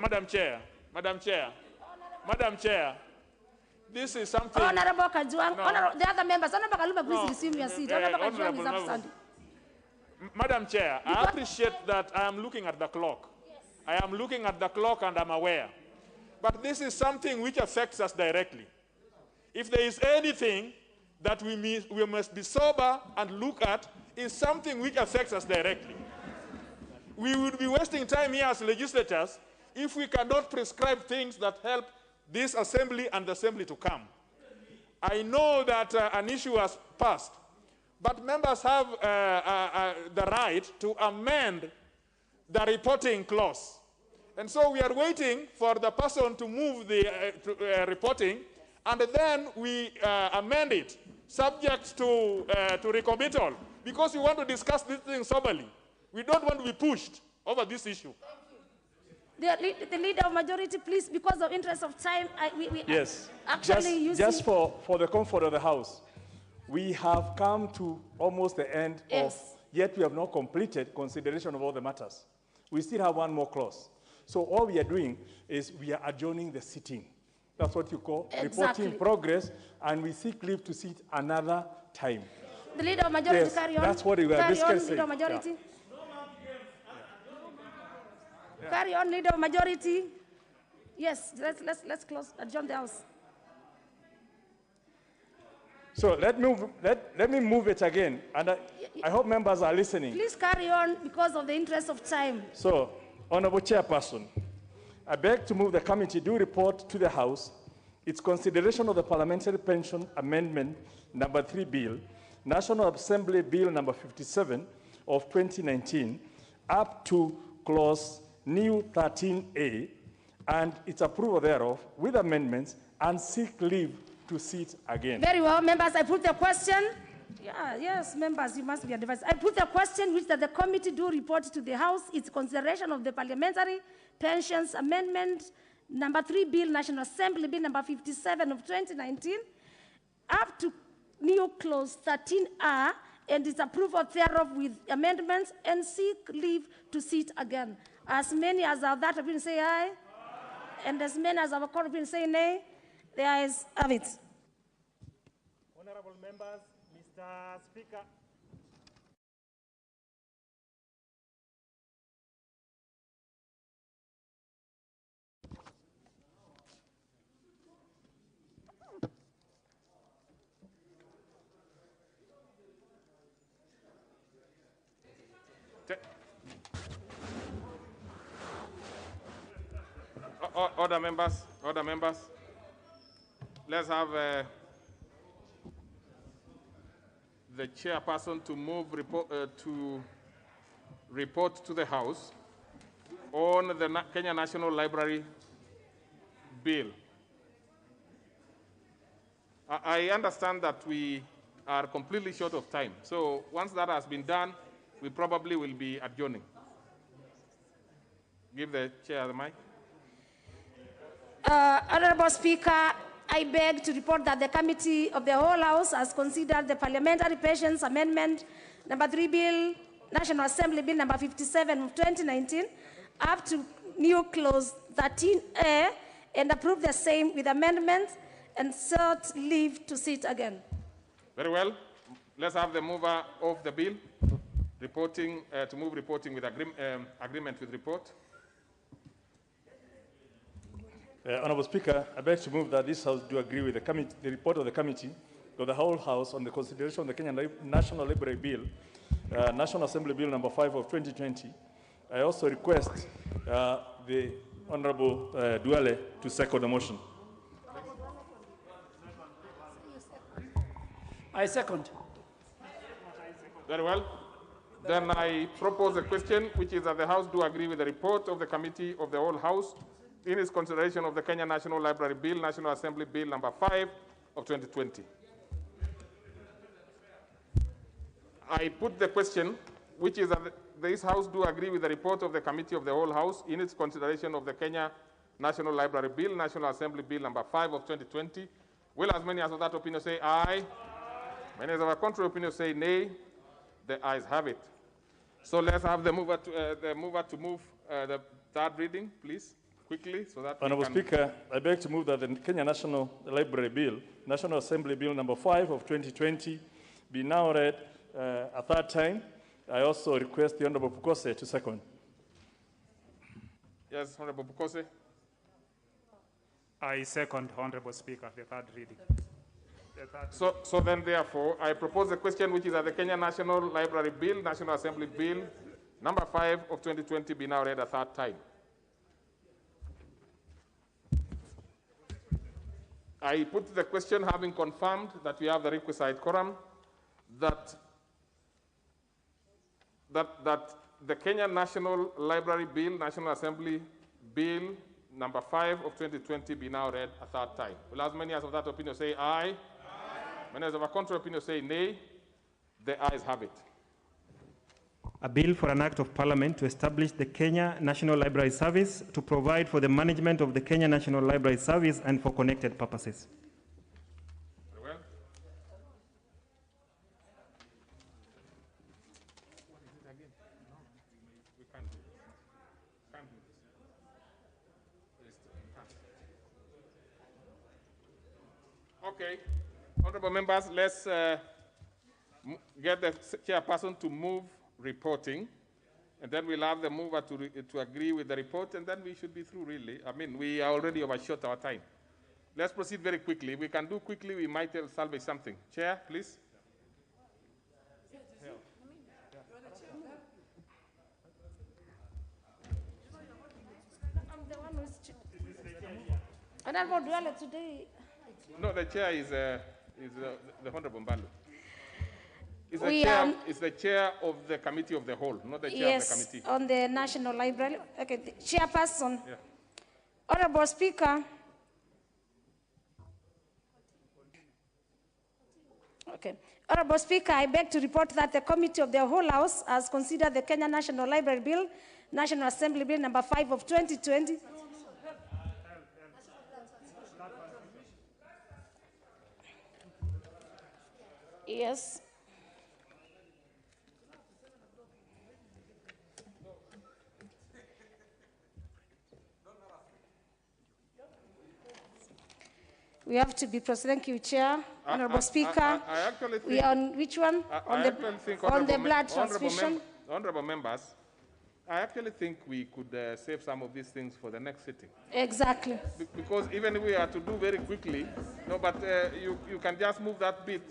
Madam Chair, this is something. Honorable Kajuang, the other members, Honorable Kaluma, please resume your seat. Honorable Kajuang is absent. Madam Chair, I appreciate that I am looking at the clock. I am looking at the clock and I'm aware. But this is something which affects us directly. If there is anything that we must be sober and look at is something which affects us directly. We would be wasting time here as legislators if we cannot prescribe things that help this assembly and the assembly to come. I know that an issue has passed, but members have the right to amend the reporting clause. And so we are waiting for the person to move the reporting, and then we amend it, subject to recommittal, because we want to discuss this thing soberly. We don't want to be pushed over this issue. The leader of majority, please, because of interest of time, yes. Actually, just for the comfort of the House, we have come to almost the end of, yet we have not completed consideration of all the matters. We still have one more clause. So all we are doing is we are adjourning the sitting. That's what you call reporting progress, and we seek leave to sit another time. The leader of majority, yes, carry on. That's what we were discussing. Leader of majority. Carry on, leader of majority. Yes, let's close, adjourn the House. So let me move it again, and I hope members are listening. Please carry on because of the interest of time. So, Honorable Chairperson, I beg to move the committee do report to the House its consideration of the Parliamentary Pension Amendment number 3 Bill, National Assembly Bill number 57 of 2019, up to clause new 13A, and its approval thereof with amendments, and seek leave to sit again. Very well, members, I put the question. Yes, members, you must be advised. I put the question which that the committee do report to the House its consideration of the Parliamentary Pensions Amendment number 3 Bill, National Assembly Bill number 57 of 2019, up to new clause 13A, and its approval thereof with amendments, and seek leave to sit again. As many as are that opinion say aye, and as many as our court opinion say nay, the ayes have it. Honorable members, Mr. Speaker. Order members, let's have the chairperson to move report to the House on the Kenya National Library bill. I understand that we are completely short of time, so once that has been done, we probably will be adjourning. Give the chair the mic. Honorable Speaker, I beg to report that the Committee of the Whole House has considered the Parliamentary Pensions Amendment number 3 Bill, National Assembly Bill number 57 of 2019, up to new clause 13A, and approved the same with amendments, and sought leave to sit again. Very well. Let's have the mover of the bill reporting to move reporting with agreement with report. Honorable Speaker, I beg to move that this House do agree with the report of the Committee of the Whole House on the consideration of the Kenyan National Library Bill, National Assembly Bill number 5 of 2020. I also request the Honorable Duale to second the motion. I second. Very well. Then I propose a question, which is that the House do agree with the report of the Committee of the Whole House in its consideration of the Kenya National Library Bill, National Assembly Bill number 5 of 2020. I put the question, which is that this House do agree with the report of the Committee of the Whole House in its consideration of the Kenya National Library Bill, National Assembly Bill number 5 of 2020. Will as many as of that opinion say aye? Many as of a contrary opinion say nay? The ayes have it. So let's have the mover to move the third reading, please. Quickly, so that Honorable Speaker, I beg to move that the Kenya National Library Bill, National Assembly Bill number 5 of 2020, be now read a third time. I also request the Honorable Pukose to second. Yes, Honorable Pukose. I second, Honorable Speaker, the third reading. So then, therefore, I propose the question which is that the Kenya National Library Bill, National Assembly Bill, number 5 of 2020 be now read a third time. I put the question having confirmed that we have the requisite quorum, that the Kenya National Library Bill, National Assembly Bill, number 5 of 2020 be now read a third time. Will as many as of that opinion say aye? Aye. Many as of a contrary opinion say nay? The ayes have it. A bill for an act of parliament to establish the Kenya National Library Service to provide for the management of the Kenya National Library Service and for connected purposes. Very well. We can't do this. Can't do this. Okay. Honorable members, let's get the chairperson to move reporting, and then we'll have the mover to agree with the report, and then we should be through, really. I mean, we are already overshot our time. Let's proceed very quickly. If we can do quickly, we might salvage something. Chair, please. I'm the one who's... And I'm not dwelling today. No, the chair is the Honorable Mbalu. Is the chair of the committee of the whole, not the chair of the committee. Yes, on the National Library. Okay, the chairperson. Yeah. Honorable Speaker. Okay. Honorable Speaker, I beg to report that the committee of the whole House has considered the Kenya National Library Bill, National Assembly Bill number 5 of 2020. Yes. We have to be proceeding. Thank you, Chair. Honorable Speaker. I actually think, we are on which one? On the blood transfusion. Honorable members, I actually think we could save some of these things for the next sitting. Exactly. Because even if we are to do very quickly, no, but you can just move that bit,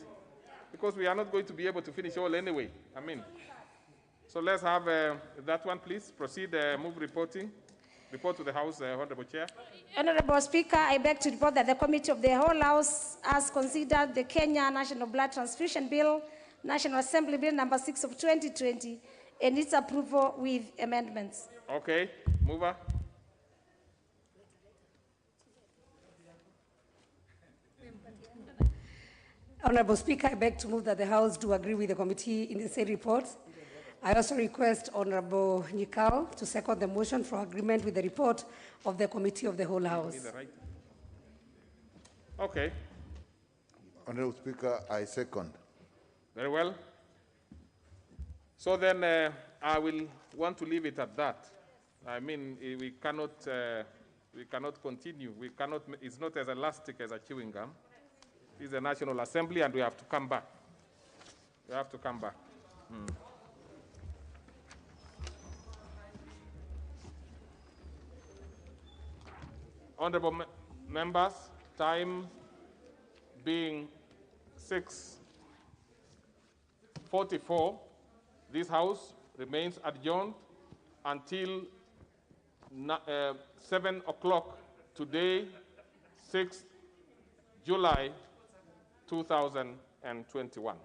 because we are not going to be able to finish all anyway. I mean, so let's have that one, please. Proceed, move reporting. Report to the House, Honorable Chair. Honorable Speaker, I beg to report that the Committee of the whole House has considered the Kenya National Blood Transfusion Bill, National Assembly Bill number 6 of 2020, and its approval with amendments. Okay, mover. Honorable Speaker, I beg to move that the House do agree with the committee in the said report. I also request Honorable Nyikal to second the motion for agreement with the report of the Committee of the whole House. Okay. Honorable Speaker, I second. Very well. So then I will want to leave it at that. I mean, we cannot continue. We cannot, it's not as elastic as a chewing gum. It's the National Assembly, and we have to come back. We have to come back. Honorable members, time being 6:44, this House remains adjourned until 7 o'clock today, 6th July 2021.